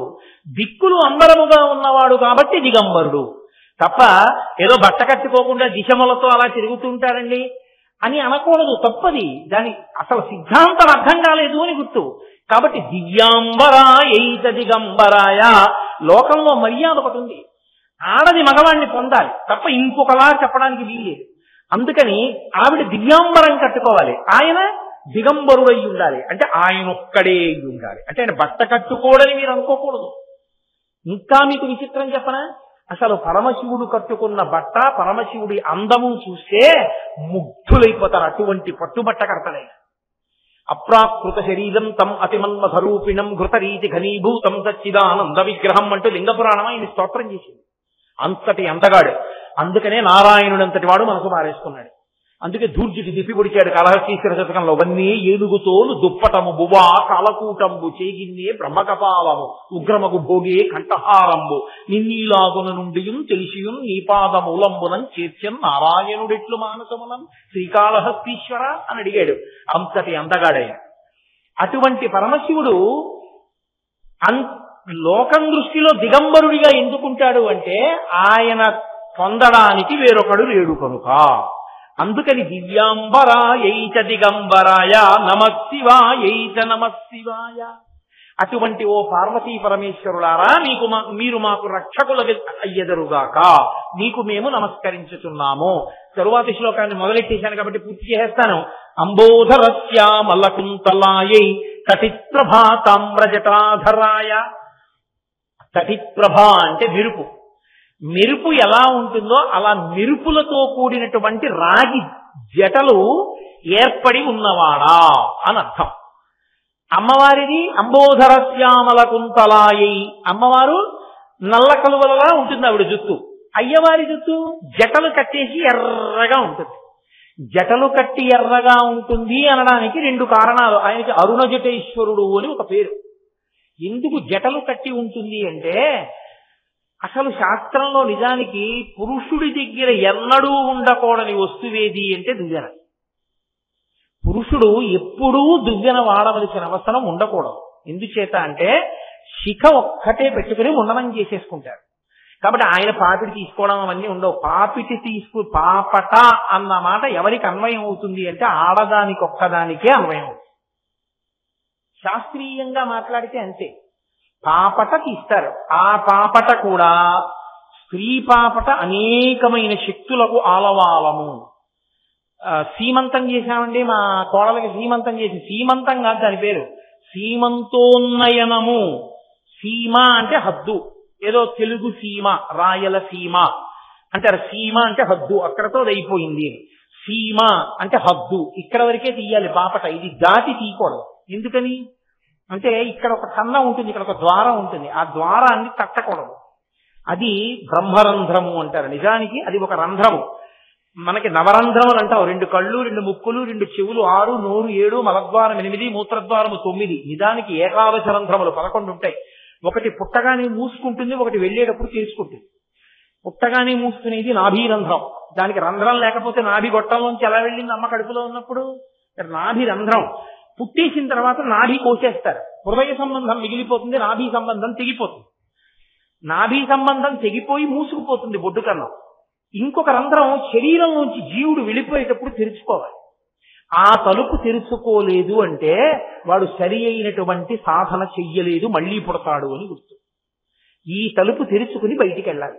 [SPEAKER 1] దిక్కులు అంబరముగా ఉన్నవాడు కాబట్టి దిగంబరుడు. తప్ప ఏదో బట్ట కట్టుకోకుండా దిశములతో అలా తిరుగుతుంటారండి అని అనకూడదు, తప్పది. దాని అసలు సిద్ధాంతం అర్థం కాలేదు అని గుర్తు. కాబట్టి దివ్యాంబరాయైత దిగంబరాయ లోకంలో మర్యాద ఒకటి ఉంది. ఆడది మగవాణ్ణి పొందాలి తప్ప ఇంకొకలా చెప్పడానికి వీల్లేదు. అందుకని ఆవిడ దివ్యాంబరం కట్టుకోవాలి, ఆయన దిగంబరుడై ఉండాలి. అంటే ఆయన ఒక్కడే ఉండాలి. అంటే ఆయన బట్ట కట్టుకోడని మీరు అనుకోకూడదు. ఇంకా మీకు విచిత్రం చెప్పనా, అసలు పరమశివుడు కట్టుకున్న బట్ట, పరమశివుడి అందము చూస్తే ముగ్ధులైపోతారు. అటువంటి పట్టుబట్ట కడతాడు. అప్రాకృత శరీరం తం అతిమన్మధరూపిణం ఘృతరీతి ఘనీభూతం సచ్చిదానంద విగ్రహం అంటూ లింగపురాణం ఆయన స్తోత్రం చేసింది. అంతటి అందగాడు. అందుకనే నారాయణుడంతటి వాడు మనసు మారేసుకున్నాడు. అందుకే దూర్జుకి దిప్పి పొడిచాడు కాళహస్తీశ్వర శతకంలో. వన్నీ ఏనుగుతోలు దుప్పటము బువా కాలకూటంబు చేగిన్నే బ్రహ్మకపాలము ఉగ్రమగు భోగే కంఠహారంబు నిన్నీలాగున నుండియుం తెలిసియుం నీపాదమూలంబునం చేర్చన్ నారాయణుడిట్లు మానసమునం శ్రీకాళహస్తీశ్వర అని అడిగాడు. అంతటి అందగాడైన అటువంటి పరమశివుడు లోకం దృష్టిలో దిగంబరుడిగా ఎందుకుంటాడు అంటే ఆయన పొందడానికి వేరొకడు లేడు కనుక. అందుకని దివ్యాంబరాయైచ దిగంబరాయ నమశివాయైచ నమశివాయ. అటువంటి ఓ పార్వతీ పరమేశ్వరులారా, మీరు మాకు రక్షకుల అయ్యెదరుగాక, మీకు మేము నమస్కరించుతున్నాము. తరువాతి శ్లోకాన్ని మొదలెట్టేశాను కాబట్టి పూర్తి చేస్తాను. అంబోధరస్యామలకుంతలాయై తటిప్రభాతామ్రజటాధరాయ. తటిప్రభ అంటే మెరుపు. మెరుపు ఎలా ఉంటుందో అలా మెరుపులతో కూడినటువంటి రాగి జటలు ఏర్పడి ఉన్నవాడా అని అర్థం. అమ్మవారిది అంబోధరశ్యామల కుంతలాయై, అమ్మవారు నల్ల కలువలలా ఉంటుంది ఆవిడ జుత్తు. అయ్యవారి జుత్తు జటలు కట్టేసి ఎర్రగా ఉంటుంది. జటలు కట్టి ఎర్రగా ఉంటుంది అనడానికి రెండు కారణాలు. ఆయనకి అరుణ జటేశ్వరుడు అని ఒక పేరు. ఎందుకు జటలు కట్టి ఉంటుంది అంటే, అసలు శాస్త్రంలో నిజానికి పురుషుడి దగ్గర ఎన్నడూ ఉండకూడని వస్తువేది అంటే దువ్వెన. పురుషుడు ఎప్పుడూ దువ్వెన వాడవలసిన అవసరం ఉండకూడదు. ఎందుచేత అంటే శిఖ ఒక్కటే పెట్టుకుని ఉండనం చేసేసుకుంటారు. కాబట్టి ఆయన పాపిడి తీసుకోవడం అవన్నీ ఉండవు. పాపట అన్న మాట ఎవరికి అన్వయం అవుతుంది అంటే ఆడదానికి ఒక్కదానికే అన్వయం అవుతుంది. శాస్త్రీయంగా మాట్లాడితే అంతే. పాపట తీస్తారు. ఆ పాపట కూడా స్త్రీ పాపట అనేకమైన శక్తులకు ఆలవాలము. సీమంతం చేశామండి, మా కోడలకి సీమంతం చేసి, సీమంతం కాదు దాని పేరు, సీమంతోన్నయనము. సీమ అంటే హద్దు, ఏదో తెలుగు సీమ, రాయల సీమ అంటారు. సీమ అంటే హద్దు, అక్కడతో అయిపోయింది. సీమ అంటే హద్దు, ఇక్కడ వరకే తీయాలి పాపట. ఇది దాటి తీయకూడదు. ఎందుకని అంటే ఇక్కడ ఒక కన్నం ఉంటుంది, ఇక్కడ ఒక ద్వారం ఉంటుంది. ఆ ద్వారాన్ని తట్టకూడదు. అది బ్రహ్మరంధ్రము అంటారు. నిజానికి అది ఒక రంధ్రము. మనకి నవరంధ్రములు అంటావు, 2 కళ్ళు, 2 ముక్కులు, 2 చెవులు, 6, నోరు 7, మలద్వారం 8, మూత్రద్వారము 9, నిజానికి ఏకాదశ రంధ్రములు 11 ఉంటాయి. ఒకటి పుట్టగానే మూసుకుంటుంది, ఒకటి వెళ్ళేటప్పుడు తీసుకుంటుంది. పుట్టగానే మూసుకునేది నాభీరంధ్రం. దానికి రంధ్రం లేకపోతే నాభి గొట్టంలోంచి ఎలా వెళ్ళింది అమ్మ కడుపులో ఉన్నప్పుడు? నాభి రంధ్రం. పుట్టేసిన తర్వాత నాభి కోసేస్తారు, హృదయ సంబంధం మిగిలిపోతుంది, నాభి సంబంధం తెగిపోతుంది. నాభి సంబంధం తెగిపోయి మూసుకుపోతుంది బొడ్డు కన్నం. ఇంకొక రంధ్రం శరీరంలోంచి జీవుడు వెళ్ళిపోయేటప్పుడు తెరుచుకోవాలి. ఆ తలుపు తెరుచుకోలేదు అంటే వాడు సరి అయినటువంటి సాధన చెయ్యలేదు, మళ్లీ పుడతాడు అని గుర్తు. ఈ తలుపు తెరుచుకుని బయటికి వెళ్ళాలి.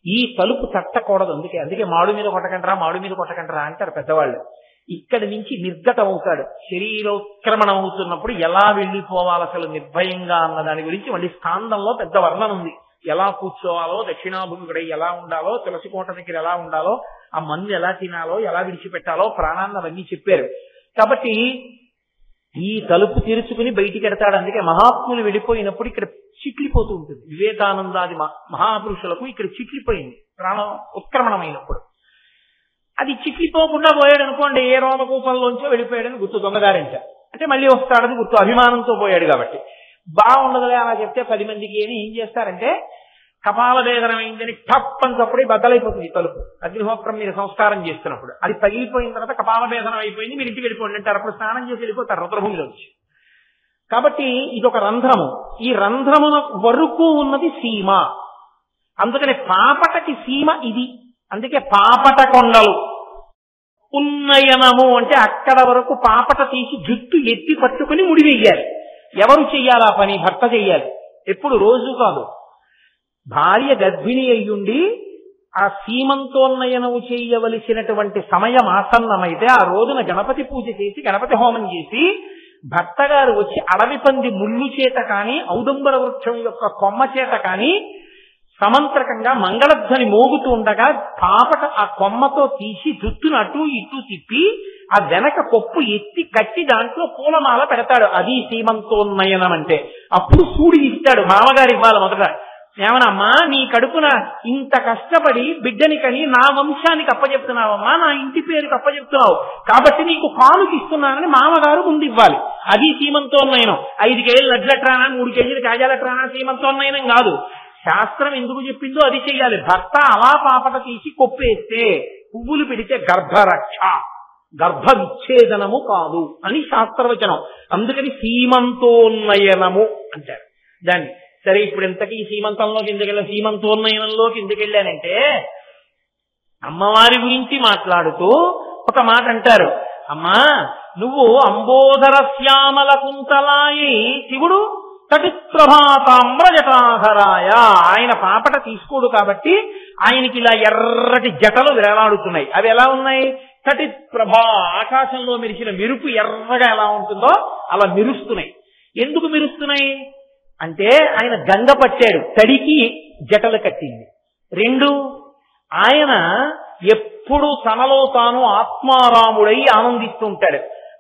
[SPEAKER 1] ఈ తలుపు తట్టకూడదు. అందుకే మాడు మీద కొట్టకంటరా అంటారు పెద్దవాళ్ళు. ఇక్కడి నుంచి నిర్గతం అవుతాడు. శరీరోత్క్రమణం అవుతున్నప్పుడు ఎలా వెళ్ళిపోవాలి అసలు నిర్భయంగా అన్న దాని గురించి మళ్ళీ స్కాందంలో పెద్ద వర్ణన ఉంది. ఎలా కూర్చోవాలో, దక్షిణాభిముఖుడై ఎలా ఉండాలో, తులసి కోట దగ్గర ఎలా ఉండాలో, ఆ మందు ఎలా తినాలో, ఎలా విడిచిపెట్టాలో, ప్రాణాన్ని అవన్నీ చెప్పారు. కాబట్టి ఈ తలుపు తెరుచుకుని బయటికి ఎడతాడు. అందుకే మహాత్ములు వెళ్ళిపోయినప్పుడు ఇక్కడ చిట్లిపోతూ ఉంటుంది. వివేకానందాది మహాపురుషులకు ఇక్కడ చిట్లిపోయింది ప్రాణం ఉత్క్రమణమైనప్పుడు. అది చిట్లిపోకుండా పోయాడు అనుకోండి, ఏ రోమకూపంలోంచో వెళ్ళిపోయాడని గుర్తు, దొంగదారించా అంటే మళ్ళీ వస్తాడని గుర్తు, అభిమానంతో పోయాడు కాబట్టి. బాగుండదులే అలా చెప్తే 10 మందికి అని ఏం చేస్తారంటే, కపాల వేదనమైందని టప్పని బద్దలైపోతుంది తలుపు. అగ్నిహోత్రం మీరు సంస్కారం చేస్తున్నప్పుడు అది పగిలిపోయిన తర్వాత కపాల వేదనం అయిపోయింది, మీరు ఇంటికి వెళ్ళిపోండి అంటారు. అప్పుడు స్నానం చేసి వెళ్ళిపోతారు రుద్రభూమిలోంచి. కాబట్టి ఇదొక రంధ్రము. ఈ రంధ్రమున వరకు ఉన్నది సీమ. అందుకని పాపటకి సీమ ఇది. అందుకే పాపట కొండలు. ఉన్నయనము అంటే అక్కడ వరకు పాపట తీసి జుట్టు ఎత్తి పట్టుకుని ముడివేయాలి. ఎవరు చెయ్యాలి ఆ పని? భర్త చెయ్యాలి. ఎప్పుడు? రోజు కాదు. భార్య గర్భిణి అయ్యుండి ఆ సీమంతోన్నయనము చేయవలసినటువంటి సమయం ఆసన్నమైతే ఆ రోజున గణపతి పూజ చేసి, గణపతి హోమం చేసి, భర్త గారు వచ్చి అడవి పంది ముళ్ళు చేత కానీ, ఔదంబర వృక్షం యొక్క కొమ్మ చేత కానీ సమంత్రకంగా మంగళధ్వని మోగుతూ ఉండగా పాపట ఆ కొమ్మతో తీసి జుట్టును అటు ఇటు తిప్పి ఆ వెనక కొప్పు ఎత్తి కట్టి దాంట్లో పూలమాల పెడతాడు. అది సీమంతోన్నయనం అంటే. అప్పుడు సూడి ఇస్తాడు. మామగారు ఇవ్వాలి మొదట. ఏమనమ్మా, నీ కడుపున ఇంత కష్టపడి బిడ్డని కని నా వంశానికి అప్పచెప్తున్నావమ్మా, నా ఇంటి పేరుకి అప్పచెప్తున్నావు కాబట్టి నీకు కానుక ఇస్తున్నానని మామగారు ముందు ఇవ్వాలి. అది సీమంతోన్నయనం. 5 కేజీలు లడ్లట్రానా, 3 కేజీలు కాజాలట్రానా సీమంతోన్నయనం కాదు. శాస్త్రం ఎందుకు చెప్పిందో అది చెయ్యాలి. భర్త అలా పాపట తీసి కొప్పేస్తే, పువ్వులు పెడితే గర్భరక్ష, గర్భ విచ్ఛేదనము కాదు అని శాస్త్రవచనం. అందుకని సీమంతోన్నయనము అంటారు దాన్ని. సరే, ఇప్పుడు ఇంతకీ సీమంతంలోకి ఎందుకెళ్ళా, సీమంతోన్నయనంలోకి ఎందుకెళ్ళానంటే, అమ్మవారి గురించి మాట్లాడుతూ ఒక మాట అంటారు. అమ్మా, నువ్వు అంబోధర శ్యామల కుంతలాయి శివుడు తటిప్రభాతామ్రజటాధరాయ. ఆయన పాపట తీసుకోడు కాబట్టి ఆయనకి ఇలా ఎర్రటి జటలు వేలాడుతున్నాయి. అవి ఎలా ఉన్నాయి? తటిప్రభా, ఆకాశంలో మెరిసిన మెరుపు ఎర్రగా ఎలా ఉంటుందో అలా మెరుస్తున్నాయి. ఎందుకు మెరుస్తున్నాయి అంటే ఆయన గంగ పట్టాడు, తడికి జటలు కట్టింది. 2, ఆయన ఎప్పుడు తనలో తాను ఆత్మారాముడై ఆనందిస్తుంటాడు.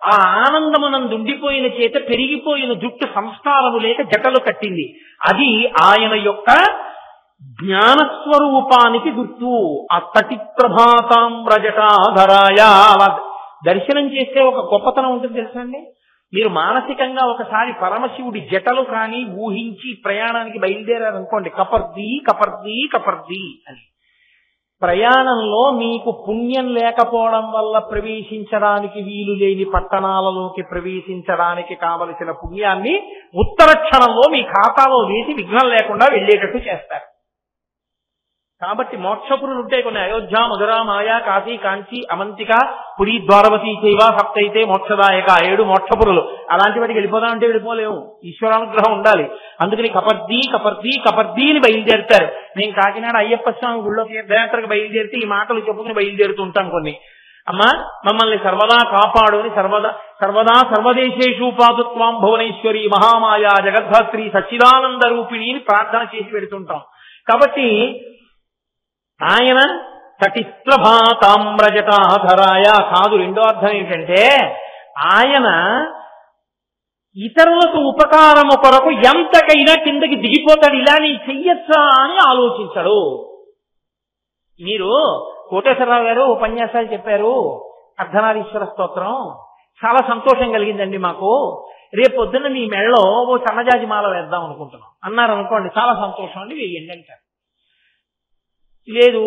[SPEAKER 1] ఆ ఆనందమునందుండిపోయిన చేత పెరిగిపోయిన జుట్టు సంస్కారము లేక జటలు కట్టింది. అది ఆయన యొక్క జ్ఞానస్వరూపానికి గుర్తు. ఆ తటిప్రభాతామ్రజటాధరాయ అలా దర్శనం చేస్తే ఒక గొప్పతనం ఉంటుంది తెలుసా అండి. మీరు మానసికంగా ఒకసారి పరమశివుడి జటలు కానీ ఊహించి ప్రయాణానికి బయలుదేరారనుకోండి, కపర్ది కపర్ది కపర్ది అని. ప్రయాణంలో మీకు పుణ్యం లేకపోవడం వల్ల ప్రవేశించడానికి వీలు లేని పట్టణాలలోకి ప్రవేశించడానికి కావలసిన పుణ్యాన్ని ఉత్తర క్షణంలో మీ ఖాతాలో వేసి విఘ్నం లేకుండా వెళ్లేటట్టు చేస్తారు. కాబట్టి మోక్షపురులు ఉంటాయి కొన్ని. అయోధ్య, మధుర, మాయా, కాశీ, కాంచి, అవంతిక, పురి, ద్వారవతి చైవ సప్తైతే మోక్షదాయక. 7 మోక్షపురులు. అలాంటి వాటికి వెళ్ళిపోదామంటే వెళ్ళిపోలేము, ఈశ్వరానుగ్రహం ఉండాలి. అందుకని కపర్ది కపర్ది కపర్ది అని బయలుదేరుతారు. నేను కాకినాడ అయ్యప్ప స్వామి గుళ్ళో తీర్థయాత్రకు బయలుదేరితే ఈ మాటలు చెప్పుకుని బయలుదేరుతుంటాం కొన్ని. అమ్మా, మమ్మల్ని సర్వదా కాపాడు అని సర్వదా సర్వదేశేషు పాదుత్వాం భువనేశ్వరి మహామాయా జగద్ధాత్రి సచ్చిదానంద రూపిణి అని ప్రార్థన చేసి పెడుతుంటాం. కాబట్టి ఆయన తటిప్రభాతామ్రజటాధరాయ కాదు. 2వ అర్థం ఏంటంటే, ఆయన ఇతరులకు ఉపకారము కొరకు ఎంతకైనా కిందకి దిగిపోతాడు. ఇలా నీ చెయ్యొచ్చా అని ఆలోచించడు. మీరు కోటేశ్వరరావు గారు ఉపన్యాసాలు చెప్పారు, అర్ధనారీశ్వర స్తోత్రం, చాలా సంతోషం కలిగిందండి మాకు, రేపు పొద్దున్న మీ మెడలో ఓ సన్నజాజి మాల వేద్దాం అనుకుంటున్నాం అన్నారు అనుకోండి, చాలా సంతోషం అండి, వేయండి అంటారు. లేదు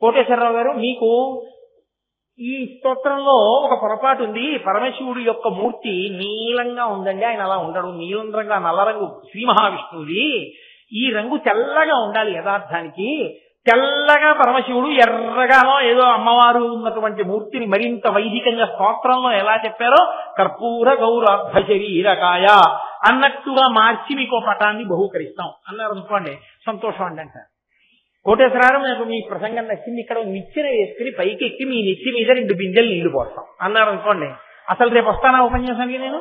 [SPEAKER 1] కోటేశ్వరరావు గారు, మీకు ఈ స్తోత్రంలో ఒక పొరపాటు ఉంది, పరమశివుడి యొక్క మూర్తి నీలంగా ఉందండి, ఆయన అలా ఉండడు, నీలం రంగు నల్ల రంగు శ్రీ మహావిష్ణువుది, ఈ రంగు తెల్లగా ఉండాలి యథార్థానికి, తెల్లగా పరమశివుడు ఎర్రగానో ఏదో అమ్మవారు ఉన్నటువంటి మూర్తిని మరింత వైదికంగా స్తోత్రంలో ఎలా చెప్పారో కర్పూర గౌరార్ధ శరీరకాయ అన్నట్టుగా మార్చి మీకు పటాన్ని బహూకరిస్తాం అన్నారు అనుకోండి, సంతోషం అండి అంటారు. కోటేశ్వరరావు నాకు మీ ప్రసంగం నచ్చింది, ఇక్కడ నిచ్చెన వేసుకుని పైకి ఎక్కి మీ నెత్తి మీద 2 బిందెలు నీళ్లు పోస్తాం అన్నారు అనుకోండి, అసలు రేపు వస్తానా ఉపన్యాసానికి నేను?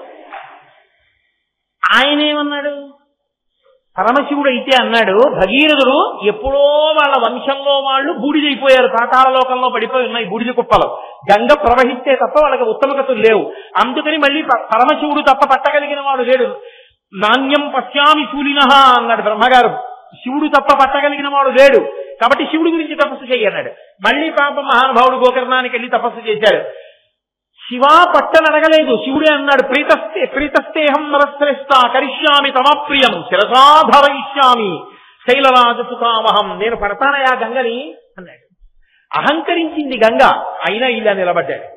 [SPEAKER 1] ఆయన ఏమన్నాడు? పరమశివుడు అయితే అన్నాడు, భగీరథుడు ఎప్పుడో వాళ్ళ వంశంలో వాళ్ళు బూడిదైపోయారు, పాతాళ లోకంలో పడిపోయి ఉన్నాయి బూడిద కుప్పలు, గంగ ప్రవహిస్తే తప్ప వాళ్ళకి ఉత్తమగతులు లేవు, అందుకని మళ్ళీ పరమశివుడు తప్ప పట్టగలిగిన వాడు లేడు. నాణ్యం పశ్యామి శూలినః అన్నాడు బ్రహ్మగారు, శివుడు తప్ప పట్టగలిగిన వాడు లేడు, కాబట్టి శివుడి గురించి తపస్సు చెయ్యన్నాడు. మళ్ళీ పాప మహానుభావుడు గోకర్ణానికి వెళ్ళి తపస్సు చేశాడు, శివా పట్టనడగలేదు, శివుడే అన్నాడు, ప్రీతస్తేహం నరశ్రేష్ట కరిష్యామి తమప్రియం శిరసాధరయిష్యామి శైలరాజసుతామహం, నేను పడతానయా గంగని అన్నాడు. అహంకరించింది గంగ, అయినా ఇలా నిలబడ్డాడు.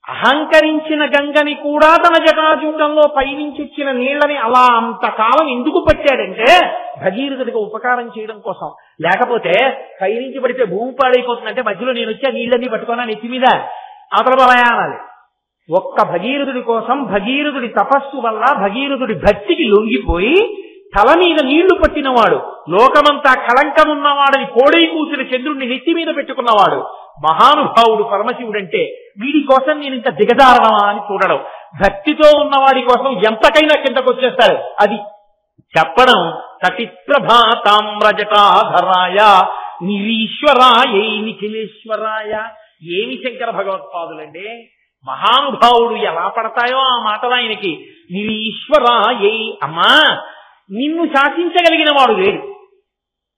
[SPEAKER 1] అహంకరించిన గంగని కూడా తన జటాజూటంలో పైనుంచి వచ్చిన నీళ్లని అలా అంతకాలం ఎందుకు పట్టాడంటే భగీరథుడికి ఉపకారం చేయడం కోసం, లేకపోతే పైనుంచి పడితే భూమి పాడైపోతుందంటే మధ్యలో నేను వచ్చి ఆ నీళ్ళన్నీ పట్టుకున్నా నెత్తి మీద అవతల బలయానాలి. ఒక్క భగీరథుడి కోసం, భగీరథుడి తపస్సు వల్ల, భగీరథుడి భక్తికి లొంగిపోయి తల మీద నీళ్లు పట్టినవాడు, లోకమంతా కళంకమున్నవాడని కోడై కూసిన చంద్రుడిని నెత్తి మీద పెట్టుకున్నవాడు మహానుభావుడు పరమశివుడంటే, వీడి కోసం నేను ఇంత దిగజారడమా అని చూడడం, భక్తితో ఉన్నవాడి కోసం ఎంతకైనా కిందకొచ్చేస్తారు. అది చెప్పడం సటిప్రభాతామ్రజటాధరాయ నిరీశ్వరాయ నిఖిలేశ్వరాయ. ఏమి శంకర భగవత్పాదులండి, మహానుభావుడు ఎలా పడతాయో ఆ మాటలు ఆయనకి. నిరీశ్వరాయ, అమ్మా నిన్ను శాసించగలిగిన వాడు లేడు.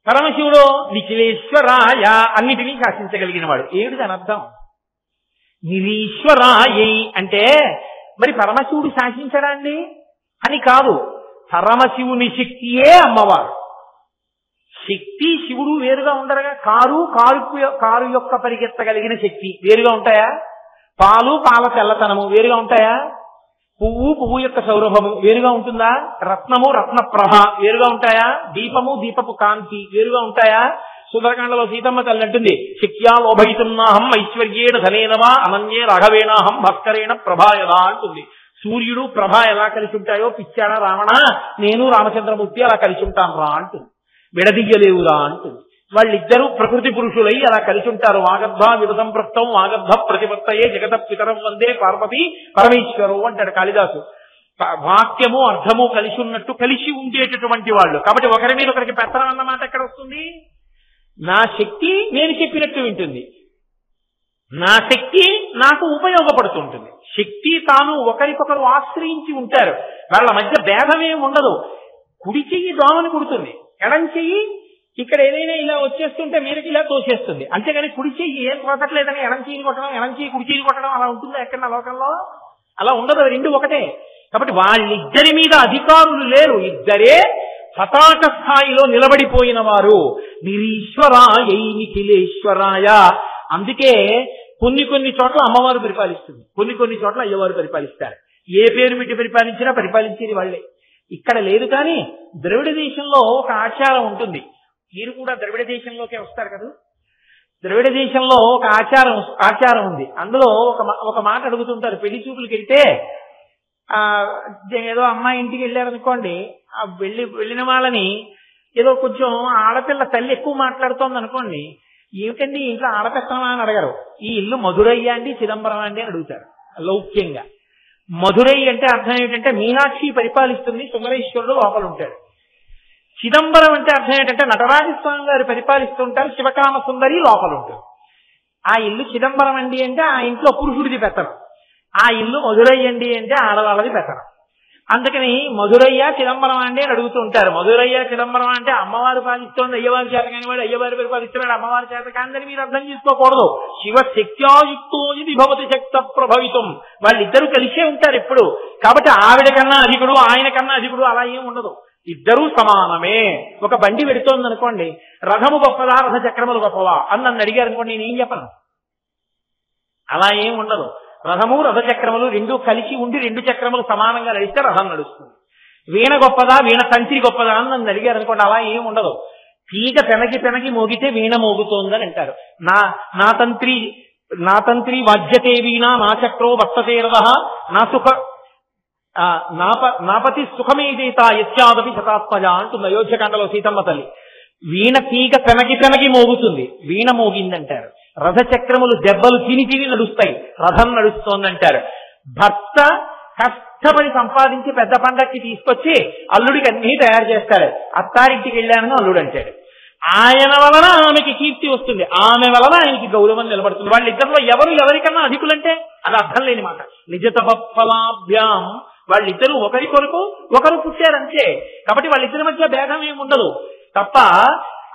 [SPEAKER 1] పరమశివుడు నిఖిలేశ్వరాయ, అన్నిటినీ శాసించగలిగిన వాడు. ఏడు దాని అర్థం? నిరీశ్వరాయ అంటే మరి పరమశివుడు శాసించడాన్ని అని కాదు, పరమశివుని శక్తియే అమ్మవారు. శక్తి శివుడు వేరుగా ఉండరుగా. కారు యొక్క పరిగెత్తగలిగిన శక్తి వేరుగా ఉంటాయా? పాలు పాల తెల్లతనము వేరుగా ఉంటాయా? పువ్వు యొక్క సౌరభము వేరుగా ఉంటుందా? రత్నము రత్న ప్రభ వేరుగా ఉంటాయా? దీపము దీపపు కాంతి వేరుగా ఉంటాయా? సుందరకాండలో సీతమ్మ తల్లి అంటుంది, శక్త్యా లోభయితున్నాహం ఐశ్వర్యేణ ధనేనవా అనన్యే రాఘవేణాహం భాస్కరేణ ప్రభాయదా అంటుంది. సూర్యుడు ప్రభ ఎలా కలిసి ఉంటాయో పిచ్చాడా రావణ, నేను రామచంద్రమూర్తి అలా కలిసి ఉంటాను రా అంటుంది. విడదీయలేవురా అంటుంది. వాళ్ళిద్దరూ ప్రకృతి పురుషులై అలా కలిసి ఉంటారు. వాగర్ధ వివసం ప్రస్థం వాగర్ధ ప్రతిపత్తయే జగత పితరం వందే పార్వతి పరమేశ్వరు అంటాడు కాళిదాసు. వాక్యము అర్థము కలిసి ఉన్నట్టు కలిసి ఉండేటటువంటి వాళ్ళు. కాబట్టి ఒకరి మీద ఒకరికి పెత్తనం అన్నమాట ఎక్కడ వస్తుంది? నా శక్తి నేను చెప్పినట్టు వింటుంది, నా శక్తి నాకు ఉపయోగపడుతుంటుంది. శక్తి తాను ఒకరికొకరు ఆశ్రయించి ఉంటారు, వాళ్ళ మధ్య భేదమేం ఉండదు. కుడి చెయ్యి దోమని కుడుతుంది, ఎడం చెయ్యి ఇక్కడ ఏదైనా ఇలా వచ్చేస్తుంటే మీదకి ఇలా తోసేస్తుంది. అంతేగాని కుడి చెయ్యి ఏం కొట్టట్లేదని ఎడం చెయ్యిని కొట్టడం, ఎడం చెయ్యి కుడి చెయ్యి కొట్టడం అలా ఉంటుందా ఎక్కడ లోకంలో? అలా ఉండదు, రెండు ఒకటే. కాబట్టి వాళ్ళిద్దరి మీద అధికారులు లేరు, ఇద్దరే పతాక స్థాయిలో నిలబడిపోయిన వారు. నిరీశ్వరాయ నిఖిలేశ్వరాయ. అందుకే కొన్ని చోట్ల అమ్మవారు పరిపాలిస్తుంది, కొన్ని చోట్ల అయ్యవారు పరిపాలిస్తారు. ఏ పేరు పెట్టి పరిపాలించినా పరిపాలించేది వాళ్లే. ఇక్కడ లేదు. కానీ ద్రవిడ దేశంలో ఒక ఆచారం ఉంటుంది. మీరు కూడా ద్రవిడ దేశంలోకే వస్తారు కదా. ద్రవిడ దేశంలో ఒక ఆచారం ఉంది. అందులో ఒక మాట అడుగుతుంటారు. పెళ్లి చూపులకు వెళ్తే ఏదో అమ్మాయి ఇంటికి వెళ్ళారనుకోండి, ఆ వెళ్ళిన వాళ్ళని ఏదో కొంచెం ఆడపిల్ల తల్లి ఎక్కువ మాట్లాడుతోంది అనుకోండి, ఏమిటండి ఇంట్లో ఆడపిల్లమా అని అడగరు. ఈ ఇల్లు మధురయ్య అండి చిదంబరం అండి అని అడుగుతారు లౌక్యంగా. మధురై అంటే అర్థం ఏంటంటే మీనాక్షి పరిపాలిస్తుంది, సుందరేశ్వరుడు లోపల ఉంటాడు. చిదంబరం అంటే అర్థం ఏంటంటే నటరాజస్వామి గారు పరిపాలిస్తుంటారు, శివకామ సుందరి లోపల ఉంటుంది. ఆ ఇల్లు చిదంబరం అండి అంటే ఆ ఇంట్లో పురుషుడిది పెత్తనం, ఆ ఇల్లు మధురై అండి అంటే ఆడవాళ్ళది పెత్తనం. అందుకని మధురయ్య చిదంబరం అంటే అని అడుగుతూ ఉంటారు. మధురయ్య చిదంబరం అంటే అమ్మవారు పాలిస్తోంది, అయ్యవారి చేత కాని వాడు అయ్యవారి పరిపాలిస్తున్నాడు, అమ్మవారి చేత కాదని మీరు అర్థం చేసుకోకూడదు. శివ శక్త్యాయుక్తో ఇది భవతి శక్త ప్రభవితం. వాళ్ళిద్దరూ కలిసే ఉంటారు ఎప్పుడు. కాబట్టి ఆవిడ కన్నా అధికుడు ఆయన కన్నా అధికుడు అలా ఏం ఉండదు, ఇద్దరూ సమానమే. ఒక బండి పెడుతోంది అనుకోండి, రథము గొప్పదా రథ చక్రములు గొప్పవా అని నన్ను అడిగారు అనుకోండి, నేనేం చెప్పను. అలా ఏం ఉండదు. రథము రథచక్రములు రెండూ కలిసి ఉండి రెండు చక్రములు సమానంగా నడిస్తే రథం నడుస్తుంది. వీణ గొప్పదా వీణ తంత్రి గొప్పదా అని నన్ను అడిగారు అనుకోండి, అలా ఏం ఉండదు. తీగ పెనగి మోగితే వీణ మోగుతోందని అంటారు. నా తంత్రి వాద్యతే వీణ నా చక్రో వర్తతే రథ నా సుఖ నాపతి సుఖమేదేత యస్యాదపి శతాత్మజ అంటుంది అయోధ్యకాండలో సీతమ్మ తల్లి. వీణ తీగ పెనగి మోగుతుంది, వీణ మోగిందంటారు. రథచక్రములు దెబ్బలు తిని నడుస్తాయి, రథం నడుస్తోందంటారు. భర్త కష్టపడి సంపాదించి పెద్ద పండక్కి తీసుకొచ్చి అల్లుడికి అన్ని తయారు చేస్తాడు. అత్తారింటికి వెళ్ళానని అల్లుడు అంటాడు. ఆయన వలన ఆమెకి కీర్తి వస్తుంది, ఆమె వలన ఆయనకి గౌరవం నిలబడుతుంది. వాళ్ళిద్దరిలో ఎవరికన్నా అధికులంటే అది అర్థం లేని మాట. నిజతపఫలాభ్యాం వాళ్ళిద్దరూ ఒకరి కొరకు ఒకరు పుట్టారంతే. కాబట్టి వాళ్ళిద్దరి మధ్య భేదం ఏమి ఉండదు తప్ప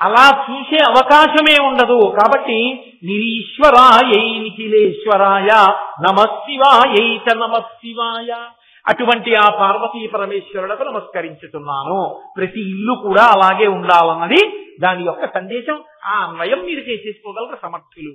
[SPEAKER 1] అలా చూసే అవకాశమే ఉండదు. కాబట్టి నిరీశ్వరాయై నిఖిలేశ్వరాయ నమశివాయై చ నమశివాయ అటువంటి ఆ పార్వతీ పరమేశ్వరులకు నమస్కరించుతున్నాను. ప్రతి ఇల్లు కూడా అలాగే ఉండాలన్నది దాని యొక్క సందేశం. ఆ అన్వయం మీరు చేసేసుకోగలరు సమర్థులు.